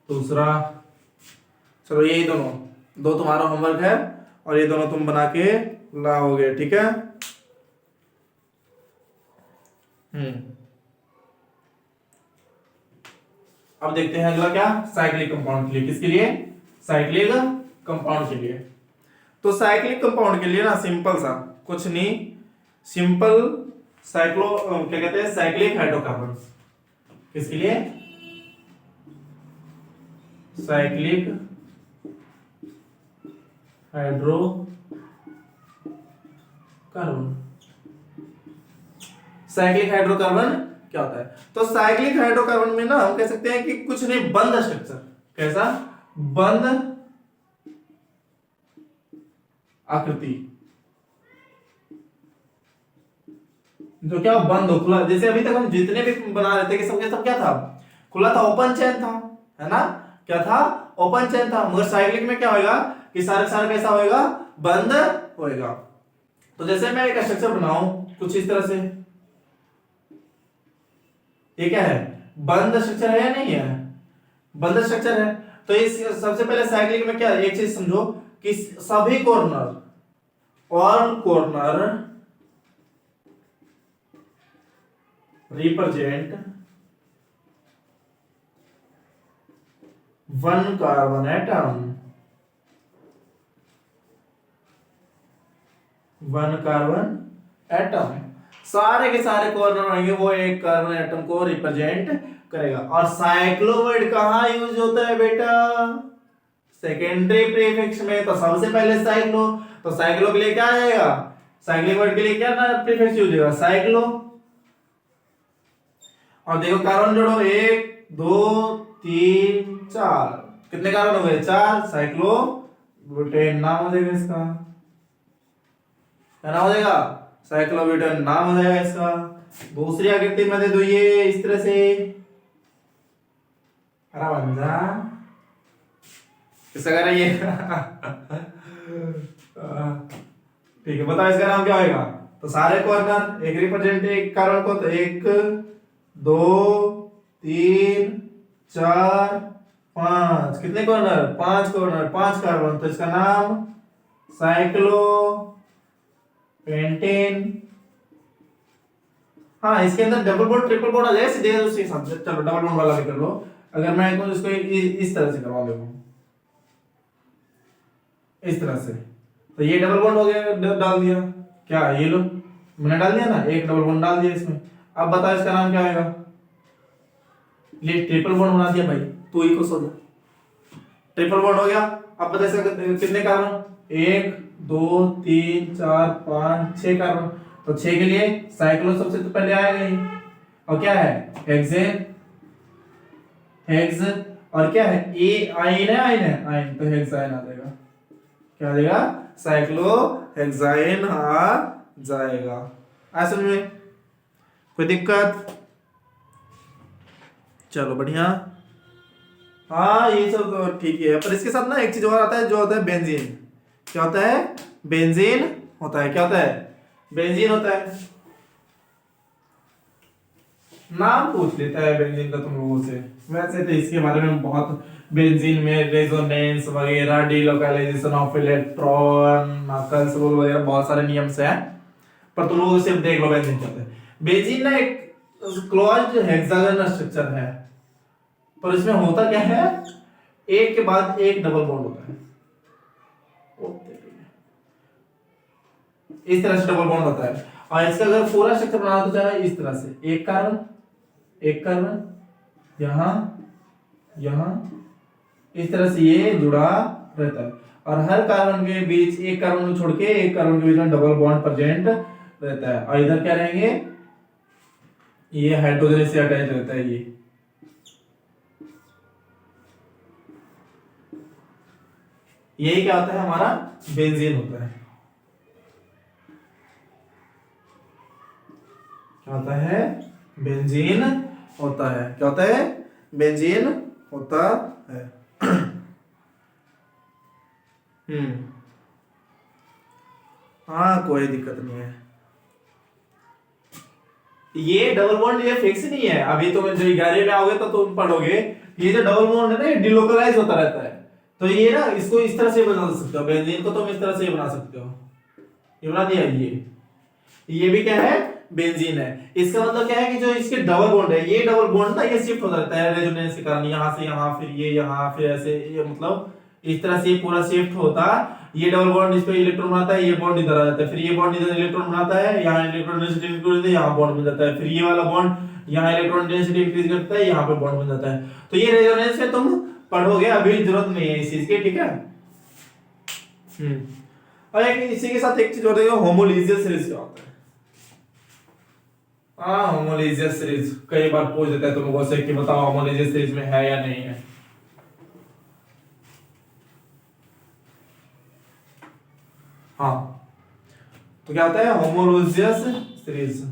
A: दूसरा, चलो यही दोनों, दो तुम्हारा होमवर्क है, और ये दोनों तुम बना के लाओगे, ठीक है। अब देखते हैं अगला क्या, साइक्लिक कंपाउंड के लिए, किसके लिए, साइक्लिक कंपाउंड के लिए। तो साइक्लिक कंपाउंड के लिए ना सिंपल सा कुछ नहीं, सिंपल साइक्लो क्या कहते हैं, साइक्लिक हाइड्रोकार्बन, किसके लिए, cyclic hydro carbon. Cyclic hydrocarbon क्या होता है? तो साइक्लिक हाइड्रोकार्बन में ना हम कह सकते हैं कि कुछ नहीं, बंद स्ट्रक्चर। कैसा? बंद आकृति, जो क्या बंद हो, खुला। जैसे अभी तक हम जितने भी बना रहे थे कि सब क्या था? खुला था, ओपन चेन था, है ना? क्या था? ओपन चेन था। मगर साइक्लिक में क्या होगा कि सारे सारे कैसा होएगा? बंद होएगा। तो जैसे मैं एक स्ट्रक्चर बनाऊं कुछ इस तरह से, ये क्या है? बंद स्ट्रक्चर है या नहीं है? बंद स्ट्रक्चर है। तो इस सबसे पहले साइक्लिक में क्या, एक चीज समझो कि सभी corner, all corner represent one carbon atom. One carbon atom, सारे के सारे कॉर्नर होंगे वो एक कार्बन एटम को रिप्रेजेंट करेगा। और साइक्लोइड कहां यूज होता है बेटा? सेकेंडरी प्रीफिक्स में। तो सबसे पहले साइक्लो, तो साइक्लो के लिए क्या आएगा? साइक्लिक वर्ड के लिए क्या प्रीफिक्स यूज होगा? साइक्लो। और देखो कार्बन जोड़ो, 1 2 3 4, कितने कार्बन हो गए? 4। साइक्लो ब्यूटेन नाम हो जाएगा इसका, क्या नाम हो जाएगा? साइक्लोब्यूटेन नाम हो जाएगा इसका। दूसरी आकृति में दे दो ये इस तरह से, हरा बंजा किसका कर रही है? ठीक है, बताओ इसका नाम क्या होगा? तो सारे कॉर्नर एक रिप्रेजेंट एक कार्बन को, तो 1 2 3 4 5, कितने कॉर्नर? 5 कॉर्नर, 5 कार्बन, तो इसका नाम साइक्लो पेंटेन। हाँ, इसके अंदर डबल बॉन्ड ट्रिपल बॉन्ड आ जाए सीधे उसी हिसाब से। चलो डबल बॉन्ड वाला भी कर लो। अगर मैं इसको इस तरह से करवा दूं, इस तरह से, तो ये डबल बॉन्ड हो गया, डाल दिया। क्या ये लो, मैंने डाल दिया ना, एक डबल बॉन्ड डाल दिया इसमें। अब बता इसका नाम क्या आएगा? ये ट्रिपल बॉन्ड बना दिया भाई, तू ही खुश हो जा। ट्रिपल बॉन्ड हो गया। अब बता इसका कितने कार्बन? 1 2 3 4 5 6 कार्बन। तो 6 के लिए साइक्लो सबसे तो पहले आएगा ही। और क्या है? Hexane, hex. और क्या है? ए आइन है, आइन है, आइन, तो हेक्साइन आ जाएगा। क्या आ जाएगा? साइक्लो हेक्साइन आ जाएगा। आ समझ में? कोई दिक्कत? चलो बढ़िया। हाँ, ये सब तो ठीक है, पर इसके साथ ना एक चीज और आता है, जो होता है बेंजीन। क्या होता है? बेंजीन होता है। क्या होता है? बेंजीन होता है। नाम पूछ लेता है बेंजीन का तुम लोगों से। वैसे तो इसके बारे में बहुत, बेंजीन में रेजोनेंस वगैरह, डीलोकलाइजेशन ऑफ इलेक्ट्रॉन, नकल्सबुल वगैरह बहुत सारे नियम से हैं, पर तुम लोग सिर्फ देख लो बेंजीन क्या होता है। बेंजीन ना एक क्लोज्ड हेक्सागोनल स्ट्रक्चर है, पर इसमें होता क्या है? एक के बाद एक डबल बॉन्ड होता है। इस तरह से डबल बॉन्ड होता है। और इसका अगर पूरा स्ट्रक्चर बनाना तो चाहे इस तरह से, एक कार्बन, एक कार्बन, यहां यहां, इस तरह से ये जुड़ा रहता है। और हर कार्बन के बीच, एक कार्बन को छोड़ के एक कार्बन के बीच में डबल बॉन्ड प्रेजेंट रहता है। और इधर क्या रहेंगे? ये हाइड्रोजन से अटैच रहता है। ये यही क्या होता है? हमारा बेंजीन होता है। क्या होता है? बेंजीन होता है। क्या होता है? बेंजीन होता है। हाँ, कोई दिक्कत नहीं है। ये डबल बॉन्ड ये फिक्स नहीं है। अभी तुम जो 11 में आओगे तो तुम पढ़ोगे, ये जो डबल बॉन्ड है ना, ये डिलोकलाइज होता रहता है। तो ये ना, इसको इस तरह से बना सकते हो, बेंजीन को तुम इस तरह से बना सकते हो। ये बना दिया। ये भी क्या है? बेंजीन है। इसका मतलब क्या है कि जो इसके डबल बॉन्ड है, ये डबल बॉन्ड ना, ये शिफ्ट होता रहता है रेजोनेंस के कारण, यहां से यहां, फिर ये यहां, फिर ऐसे, ये मतलब इस तरह से ये पूरा शिफ्ट होता। ये डबल बॉन्ड इस पे इलेक्ट्रॉन बनाता है, ये बॉन्ड इधर आ जाता है, फिर ये बॉन्ड इधर इलेक्ट्रॉन बनाता है, यहाँ इलेक्ट्रॉन डेंसिटी इंक्रीज होती है, यहाँ बॉन्ड बन जाता है, फिर ये वाला बॉन्ड यहाँ इलेक्ट्रॉन डेंसिटी इंक्रीज करता है, यहाँ पे बॉन्ड बन जाता है। तो ये रेजोनेंस है, तुम पढ़ोगे, अभी जरूरत नहीं है इस चीज की, ठीक है। और एक इसी के साथ एक चीज और देखो, होमोलिजियस सीरीज क्या होता है। हाँ, होमोलिजियस सीरीज कई बार पूछ देता है तुमको से कि बताओ होमोलिजियस सीरीज में है या नहीं है। हाँ, तो क्या होता है होमोलोजियस सीरीज।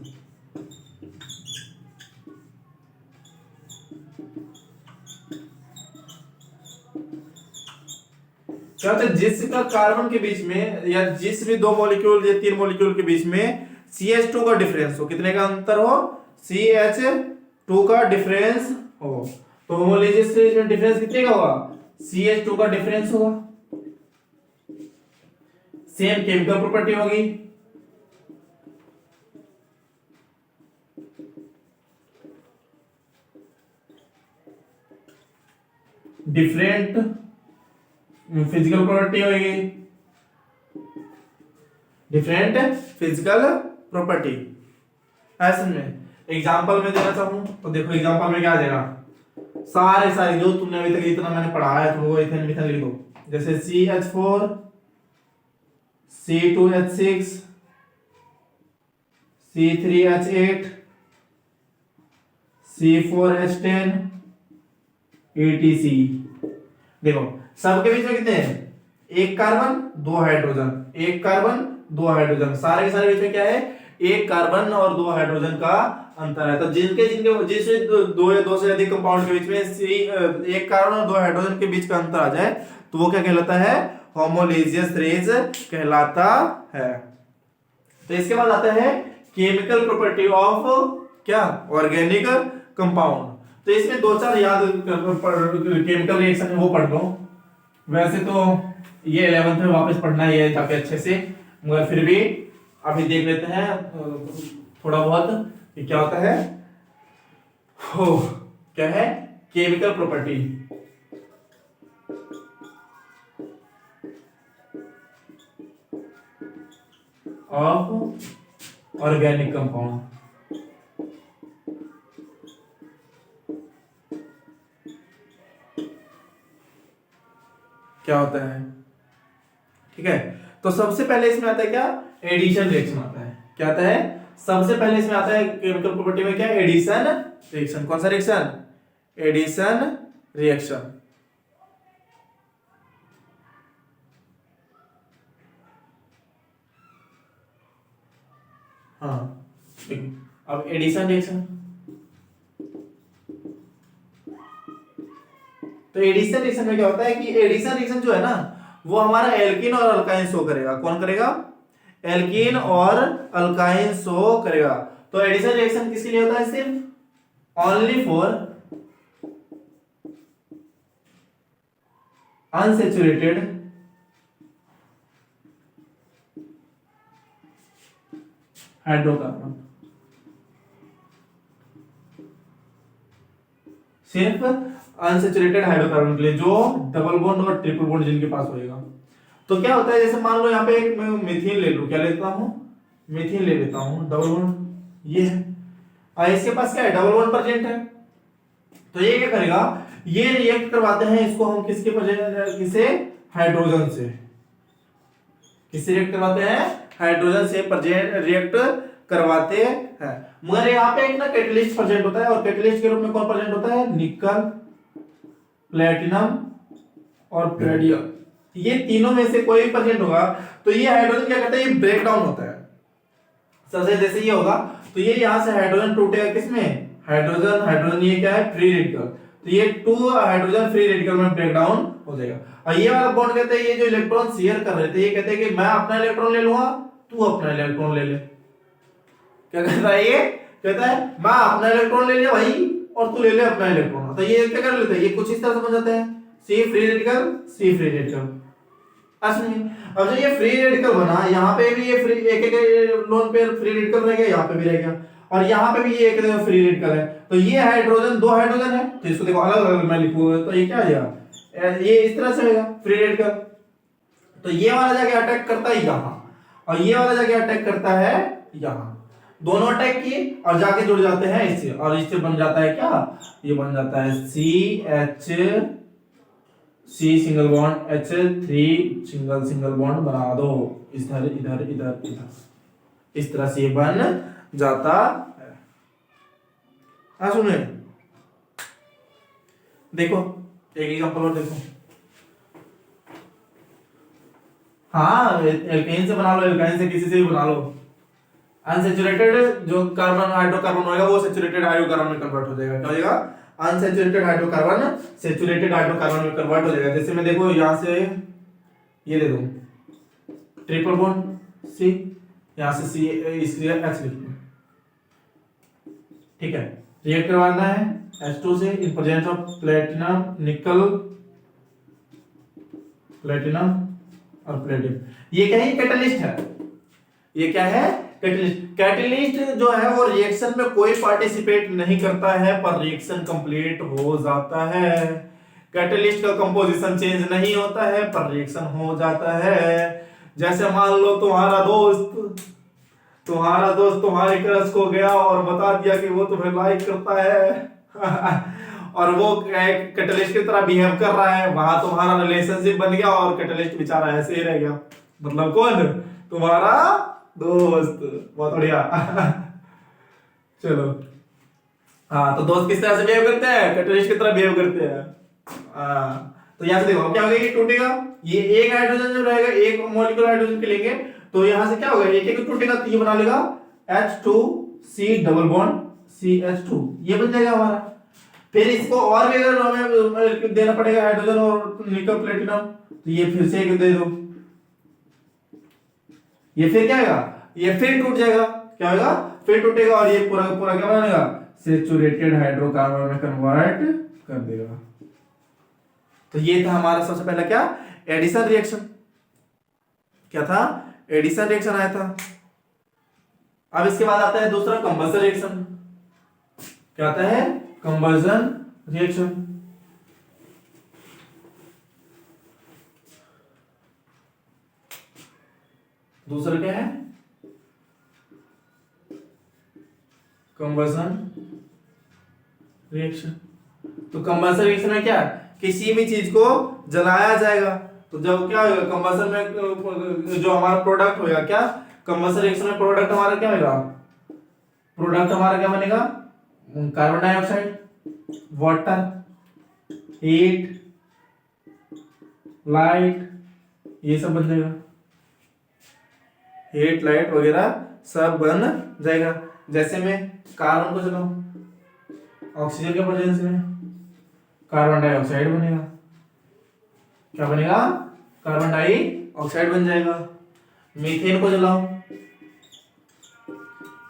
A: क्या होता है जिसका कार्बन के बीच में या जिस भी दो मॉलिक्यूल या तीन मॉलिक्यूल के बीच में CH2 का डिफरेंस हो, कितने का अंतर हो, CH2 का डिफरेंस हो, तो होमोलोजियस सीरीज में डिफरेंस कितने का होगा, CH2 का डिफरेंस होगा। सेम केमिकल प्रॉपर्टी होगी, डिफरेंट फिजिकल प्रॉपर्टी होगी, डिफरेंट फिजिकल प्रॉपर्टी। ऐसे में एग्जांपल में देना चाहूं तो देखो एग्जांपल में क्या आ जाएगा, सारे जो तुमने अभी तक इतना मैंने पढ़ाया है तो वो इथेन मिथेन लिख दो, जैसे CH4 C2H6 C3H8 C4H10 etc। देखो सबके बीच में कितने हैं, एक कार्बन दो हाइड्रोजन, एक कार्बन दो हाइड्रोजन, सारे के सारे बीच में क्या है, एक कार्बन और दो हाइड्रोजन का अंतर है। तो जिनके जिनके जिस दो या दो से अधिक कंपाउंड के बीच में एक कार्बन और दो हाइड्रोजन के बीच का अंतर आ जाए तो वो क्या कहलाता है, होमोलोजियस सीरीज कहलाता है। तो इसके बाद आता है केमिकल प्रॉपर्टी ऑफ क्या, ऑर्गेनिक कंपाउंड। तो इसमें दो चार याद केमिकल रिएक्शन वो पढ़ लो, वैसे तो ये 11th में वापस पढ़ना ही है काफी अच्छे से, मगर फिर भी अभी देख लेते हैं थोड़ा बहुत कि क्या होता है। हो क्या है, chemical property of organic compound. क्या होता है, ठीक है। तो सबसे पहले इसमें आता है क्या, एडिशन रिएक्शन आता है। क्या आता है, सबसे पहले इसमें आता है केमिकल प्रॉपर्टी में क्या, एडिशन रिएक्शन। कौन सा रिएक्शन, एडिशन रिएक्शन। हाँ, अब एडिशन रिएक्शन, तो एडिशन रिएक्शन में क्या होता है कि एडिशन रिएक्शन जो है ना वो हमारा एल्कीन और अल्काइन शो करेगा। कौन करेगा, एल्कीन और अल्काइन शो करेगा। तो एडिशन रिएक्शन किसके लिए होता है, सिर्फ ओनली फॉर अनसैचुरेटेड हाइड्रोकार्बन, सिर्फ अनसैचुरेटेड हाइड्रोकार्बन के लिए जो डबल बॉन्ड और ट्रिपल बॉन्ड जिनके पास होएगा। तो क्या होता है, जैसे मान लो यहाँ पे एक मैं मीथेन ले लूं, क्या लेता हूं, मीथेन ले लेता हूं, डबल बॉन्ड ये है और इसके पास क्या है, डबल बॉन्ड प्रेजेंट है। तो ये क्या करेगा, ये रिएक्ट करवाते हैं इसको हम किसके किसे, हाइड्रोजन से, किससे रिएक्ट करवाते हैं, हाइड्रोजन से रिएक्ट करवाते हैं। मगर यहाँ पे एक ना कैटलिस्ट प्रेजेंट होता है और कैटलिस्ट के रूप में कौन प्रेजेंट होता है, निकल, प्लेटिनम और पेरिडियम। ये तीनों में से कोई भी प्रेजेंट होगा तो ये हाइड्रोजन क्या करता है, ये ब्रेक डाउन होता है। सबसे जैसे ये होगा तो ये यहां से हाइड्रोजन टूटेगा किसमें, हाइड्रोजन, हाइड्रोजन ये क्या है, फ्री रेडिकल, तो ये 2 हाइड्रोजन फ्री रेडिकल में ब्रेक डाउन हो जाएगा। और ये वाला बॉन्ड कहते हैं ये जो इलेक्ट्रॉन शेयर कर रहे थे ये कहते हैं कि मैं अपना इलेक्ट्रॉन ले लूंगा, तू अपना इलेक्ट्रॉन ले ले। क्या कहता है, ये कहता है मैं अपना इलेक्ट्रॉन ले लिया भाई और तू ले ले अपना इलेक्ट्रॉन। तो ये क्या कर लेते हैं, ये कुछ इस तरह से बन जाता है, सी फ्री रेडिकल, सी फ्री रेडिकल। अब जो ये फ्री रेडिकल बना, यहाँ पे भी ये फ्री एक एक लोन पेयर फ्री रेडिकल रहेगा, यहाँ पे भी रहेगा और यहाँ पे भी ये एक फ्री रेडिकल है। तो ये हाइड्रोजन, दो हाइड्रोजन है तो इसको देखो अलग अलग मैं लिखूंगा तो ये क्या आ जाएगा, ये इस तरह से होगा फ्री रेडिकल। तो ये वाला जाके अटैक करता है यहाँ और ये वाला जाके अटैक करता है यहाँ, दोनों अटैक किए और जाके जुड़ जाते हैं इससे और इससे बन जाता है क्या, ये बन जाता है CH C single bond H3 single single bond बना दो, इधर इधर इधर इधर, इस तरह से बन जाता है। हाँ सुनिए, देखो एक एग्जांपल और देखो। हाँ एल्केन से बना लो, एल्काइन से किसी से भी बना लो। अनसैचुरेटेड जो कार्बन हाइड्रोकार्बन होगा वो सैचुरेटेड हाइड्रोकार्बन में कन्वर्ट हो जाएगा। क्या हो जाएगा? अनसैचुरेटेड हाइड्रोकार्बन सैचुरेटेड हाइड्रोकार्बन में कन्वर्ट हो जाएगा। जैसे मैं देखो यहाँ से ये दे दूं ट्रिपल बॉन्ड सी, यहाँ से सी इसलिए H लिख दूं, ठीक है। रिएक्ट करवाना है H2 से इन प्रेजेंस ऑफ प्लेटिनम निकल, प्लेटिनम और प्लेटिनम। ये क्या है? कैटलिस्ट है। ये क्या है? कैटलिस्ट। कैटलिस्ट जो है वो रिएक्शन में कोई पार्टिसिपेट नहीं करता है पर रिएक्शन कंप्लीट हो जाता है। कैटलिस्ट का कंपोजिशन चेंज नहीं होता है पर रिएक्शन हो जाता है। जैसे मान लो तुम्हारा दोस्त तुम्हारे क्रश को गया और बता दिया कि वो तुम्हें लाइक करता है और वो कैटलिस्ट की तरह बिहेव कर रहा है, वहां तुम्हारा रिलेशनशिप बन गया और कैटलिस्ट बेचारा ऐसे ही रह गया। मतलब कौन? तुम्हारा दोस्त। बहुत बढ़िया चलो, हाँ तो दोस्त किस तरह से बिहेव करते हैं? कैटलिस्ट की तरह बिहेव करते हैं। तो यहाँ से देखो क्या होगा, ये टूटेगा, ये एक हाइड्रोजन जो रहेगा, एक मॉलिक्यूल हाइड्रोजन के लेंगे तो यहाँ से क्या होगा, एक एक टूटेगा तो ये बना लेगा H2C डबल बॉन्ड CH2, ये बन जाएगा हमारा। फिर इसको और भी अगर हमें देना पड़ेगा हाइड्रोजन और निकल प्लेटिनम, तो ये फिर से एक दे दो, ये फिर क्या होगा, ये फिर टूट जाएगा। क्या होगा? फिर टूटेगा और ये पूरा पूरा क्या बनेगा? सैचुरेटेड हाइड्रोकार्बन में कन्वर्ट कर देगा। तो ये था हमारा सबसे पहला क्या? Addition reaction. क्या था? एडिशन रिएक्शन आया था। अब इसके बाद आता है दूसरा कंबसन रिएक्शन। क्या आता है? Combustion reaction. दूसरा क्या है? Combustion reaction. तो कंबसन रिएक्शन में क्या, किसी भी चीज को जलाया जाएगा तो जब क्या होगा कंबसन में जो हमारा प्रोडक्ट होगा, क्या कंबसन रिएक्शन में प्रोडक्ट हमारा क्या होगा? प्रोडक्ट हमारा क्या बनेगा? Carbon dioxide, water, heat, light, ये सब बन जाएगा। हीट लाइट वगैरह सब बन जाएगा। जैसे मैं कार्बन को जलाऊं ऑक्सीजन के प्रेजेंस में, कार्बन डाइऑक्साइड बनेगा। क्या बनेगा? कार्बन डाइऑक्साइड बन जाएगा। मीथेन को जलाओ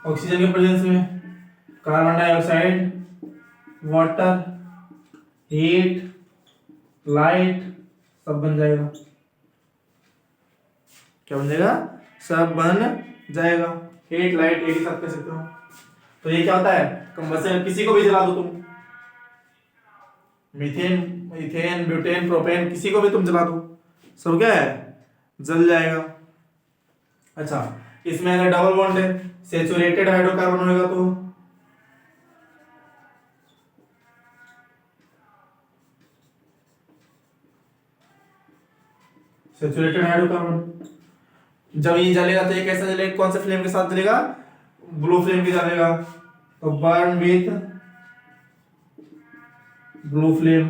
A: ऑक्सीजन के प्रेजेंस में, carbon dioxide, water, heat, light सब बन जाएगा। क्या बन जाएगा? सब बन जाएगा। हीट लाइट एक ही साथ कर सकते हो। तो ये क्या होता है? कंबसन। किसी को भी जला दो तुम, मीथेन, इथेन, ब्यूटेन, प्रोपेन, किसी को भी तुम जला दो, सब क्या है? जल जाएगा। अच्छा, इसमें अगर डबल बॉन्ड है, सैचुरेटेड हाइड्रोकार्बन होगा तो सैचुरेटेड हाइड्रोकार्बन जब ये जलेगा तो ये कैसा जलेगा? कौन से फ्लेम के साथ जलेगा? ब्लू फ्लेम के जलेगा। तो बर्न विथ ब्लू फ्लेम।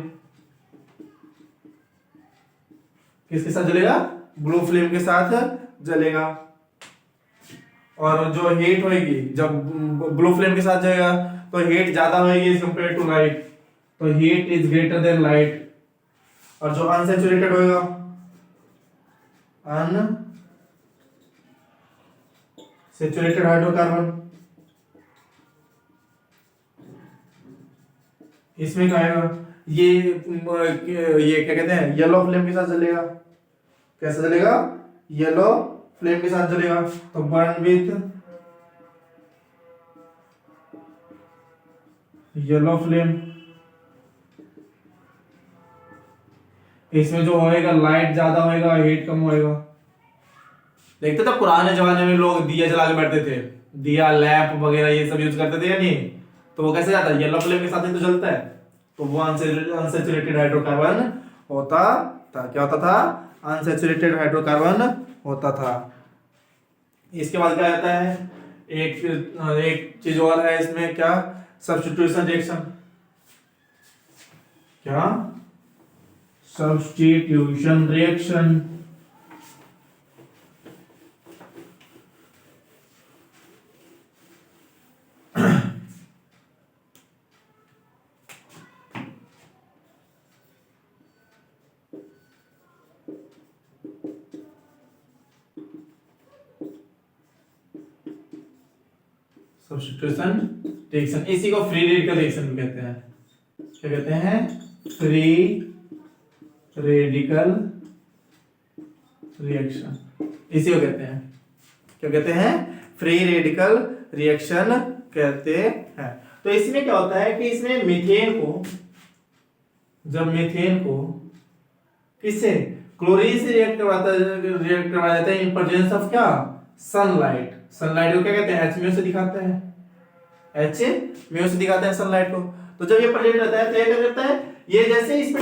A: किसके साथ जलेगा? ब्लू फ्लेम के साथ जलेगा। और जो हीट होगी जब ब्लू फ्लेम के साथ जाएगा तो हीट ज्यादा होगी एज कंपेयर टू लाइट, तो heat is greater than light. और जो अनसैचुरेटेड होगा, अनसैचुरेटेड हाइड्रोकार्बन, इसमें क्या आएगा? ये क्या कहते हैं? येलो फ्लेम के साथ जलेगा। कैसे जलेगा? येलो फ्लेम के साथ जलेगा। तो बर्न विथ येलो फ्लेम। इसमें जो होएगा लाइट ज्यादा होएगा, हीट कम होएगा। देखते थे पुराने जमाने में लोग दिया जला के बैठते थे, दिया लैंप वगैरह ये सब यूज करते थे या नहीं? तो वो कैसे जाता है? येलो फ्लेम के साथ ही तो जलता है, तो वो अनसैचुरेटेड हाइड्रोकार्बन होता था। क्या होता था? अनसैचुरेटेड हाइड्रोकार्बन होता था। इसके बाद क्या आता है? एक चीज और है इसमें, क्या? Substitution reaction. क्या? Substitution reaction. सब्स्टिट्यूशन रिएक्शन, इसी को फ्री रेडिकल रिएक्शन भी कहते हैं। क्या कहते हैं? फ्री रेडिकल रिएक्शन, इसी को कहते हैं। क्या कहते हैं? फ्री रेडिकल रिएक्शन कहते हैं। तो इसमें क्या होता है कि इसमें मीथेन को, जब मीथेन को किससे? क्लोरीन से रिएक्ट करवाया जाता है इन प्रेजेंस ऑफ क्या? सनलाइट। सनलाइट को क्या कहते हैं? एच म्यू से दिखाते हैं। एच म्यू से दिखाते हैं सनलाइट को। तो जब ये प्रेजेंट रहता है तो ये क्या करता है? ये जैसे इस पे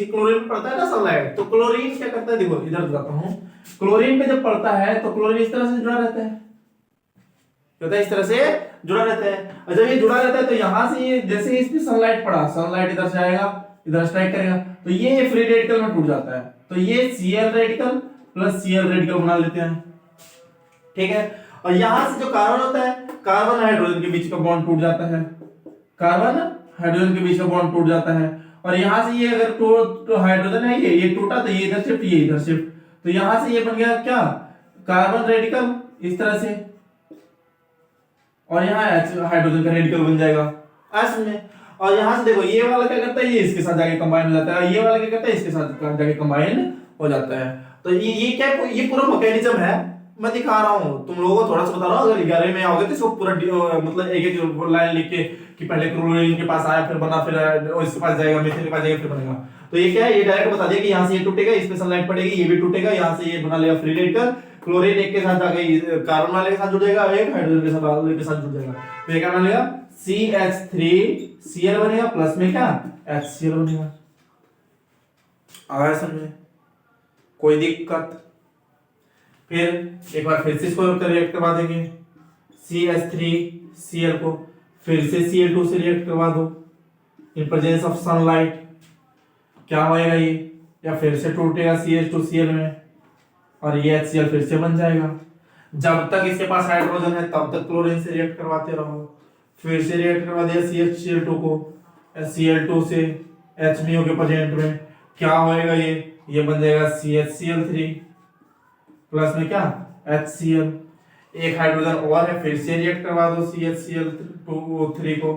A: क्लोरीन पड़ता है ना सनलाइट, तो क्लोरीन क्या करता है? देखो इधर बताता हूं। क्लोरीन पे जब पड़ता है तो क्लोरीन इस तरह से जुड़ा रहता है, होता है इस तरह से जुड़ा रहता है। और जब ये जुड़ा रहता है तो यहां से ये जैसे इस पे सनलाइट पड़ा, सनलाइट इधर से आएगा, इधर स्ट्राइक करेगा, तो ये फ्री रेडिकल में टूट जाता है। तो ये Cl radical plus Cl radical बना लेते हैं। ठीक है। और यहां से जो कार्बन होता है, कार्बन हाइड्रोजन के बीच का बॉन्ड टूट जाता है। कार्बन हाइड्रोजन के बीच का बॉन्ड टूट जाता है। और यहां से ये अगर तो हाइड्रोजन है, ये टूटा तो ये इधर शिफ्ट, ये इधर शिफ्ट, तो यहां से ये बन गया क्या? कार्बन रेडिकल इस तरह से, और यहाँ हाइड्रोजन का रेडिकल बन जाएगा एस में। और यहाँ से देखो ये वाला क्या करता है? ये इसके साथ जाके कंबाइन हो जाता है, और ये वाला क्या करता है? इसके साथ जाके कंबाइन हो जाता है। तो ये क्या, ये पूरा मैकेनिज्म है, मैं दिखा रहा हूँ तुम लोगों को, थोड़ा सा बता रहा हूँ। अगर 11 में आओगे तो इसको पूरा मतलब एक एक लाइन लिख के कि पहले क्लोरीन के पास आया, फिर बना, फिर इसके पास जाएगा, मीथेन के पास जाएगा, फिर बनेगा। तो ये क्या है? ये डायरेक्ट बता दिया कि यहाँ से ये टूटेगा, इस पे सनलाइट पड़ेगी, ये भी टूटेगा, यहाँ से ये बना लेगा फ्री रेडिकल। क्लोरीन एक के साथ जाके कार्बन वाले के साथ जुड़ जाएगा, एक हाइड्रोजन के साथ वाले के साथ जुड़ जाएगा, तो ये क्या बनेगा? CH3Cl बनेगा, प्लस में क्या? HCl बनेगा। आया समझ में? कोई दिक्कत? फिर एक बार फिर से इसको रिएक्ट करवा देंगे। CH3Cl को फिर से Cl2 से रिएक्ट करवा दो इन प्रेजेंस ऑफ सनलाइट। क्या होएगा ये? या फिर से टूटेगा CH2Cl में, और ये HCl फिर से बन जाएगा। जब तक इसके पास हाइड्रोजन है तब तक क्लोरीन से रिएक्ट करवाते रहो। फिर से रिएक्ट करवा दिया CHCl2 को Cl2 से HMO के प्रेजेंट में, क्या होएगा? ये बन जाएगा CHCl3 प्लस में क्या? HCl। एक हाइड्रोजन और है, फिर से रिएक्ट करवा दो CHCl3 को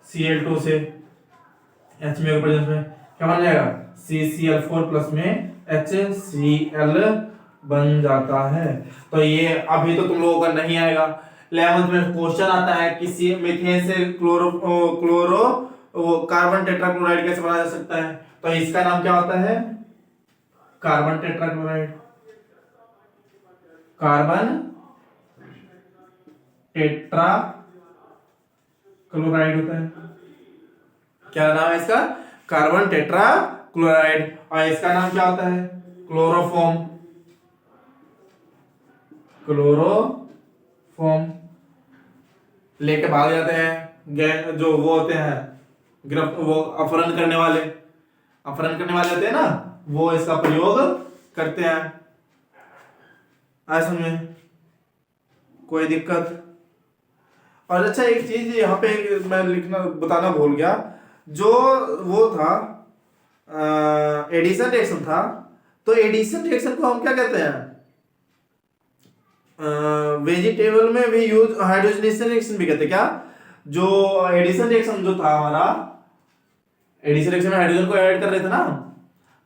A: Cl2 से HMO के प्रेजेंस में, क्या बन जाएगा? CCl4 प्लस में HCl बन जाता है। तो ये अभी तो तुम लोगों का नहीं आएगा। 11th में क्वेश्चन आता है कि मीथेन से क्लोरो कार्बन टेट्राक्लोराइड कैसे बनाया जा सकता है? तो इसका नाम क्या होता है? Carbon tetrachloride. Carbon tetra chloride होता है। क्या नाम है इसका? Carbon tetra chloride. और इसका नाम क्या होता है? क्लोरोफॉर्म। क्लोरोफॉर्म लेके भाग जाते हैं जो वो होते हैं वो अपहरण करने वाले होते हैं ना, वो इसका प्रयोग करते हैं। ऐसा में कोई दिक्कत? और अच्छा एक चीज यहाँ पे मैं बताना भूल गया, जो वो था एडिशन रिएक्शन था, तो एडिशन रिएक्शन को हम क्या कहते हैं? वेजिटेबल में भी यूज हाइड्रोजनेशन रिएक्शन भी कहते हैं। क्या? जो एडिशन रिएक्शन जो था हमारा, एडिशन रिएक्शन में हाइड्रोजन को ऐड कर रहे थे ना,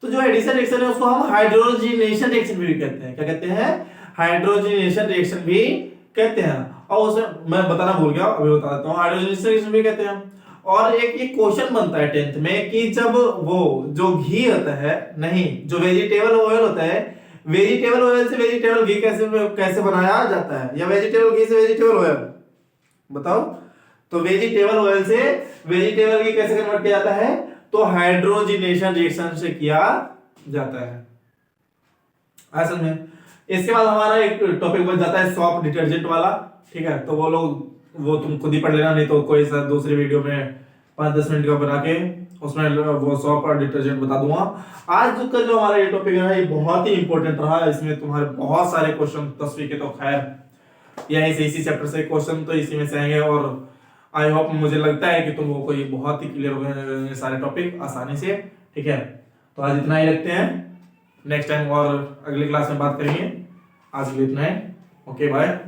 A: तो जो एडिशन रिएक्शन है उसको हम हाइड्रोजनेशन रिएक्शन भी कहते हैं। क्या कहते हैं? हाइड्रोजनेशन रिएक्शन भी कहते हैं। और उसमें मैं बताना भूल गया, अभी बता देता हूँ, हाइड्रोजनेशन रिएक्शन भी कहते हैं। और एक ये क्वेश्चन बनता है 10th में कि जब वो जो घी होता है, नहीं, जो वेजिटेबल ऑयल होता है, वेजिटेबल ऑयल से वेजिटेबल घी कैसे बनाया जाता है? या वेजिटेबल घी से वेजिटेबल ऑयल, बताओ। तो वेजिटेबल ऑयल से वेजिटेबल घी कैसे कन्वर्ट किया जाता है? तो हाइड्रोजिनेशन रिएक्शन से किया जाता है। ऐसा में इसके बाद हमारा एक टॉपिक बच जाता है सॉप डिटर्जेंट वाला, ठीक है। तो वो तुम खुद ही पढ़ लेना, नहीं तो कोई सा दूसरी वीडियो में 5-10 मिनट का बना के उसमें वो सॉप और डिटर्जेंट बता दूंगा। आज का जो हमारा ये टॉपिक है ये बहुत ही इंपॉर्टेंट रहा, इसमें तुम्हारे बहुत सारे क्वेश्चन 10वीं के तो खैर यही से इसी चैप्टर से क्वेश्चन तो इसी में से आएंगे, और आई होप मुझे लगता है कि तुम लोगों को ये बहुत ही क्लियर हो गए सारे टॉपिक आसानी से, ठीक है। तो आज इतना ही रखते हैं, नेक्स्ट टाइम और अगली क्लास में बात करेंगे। आज के लिए इतना है, ओके बाय।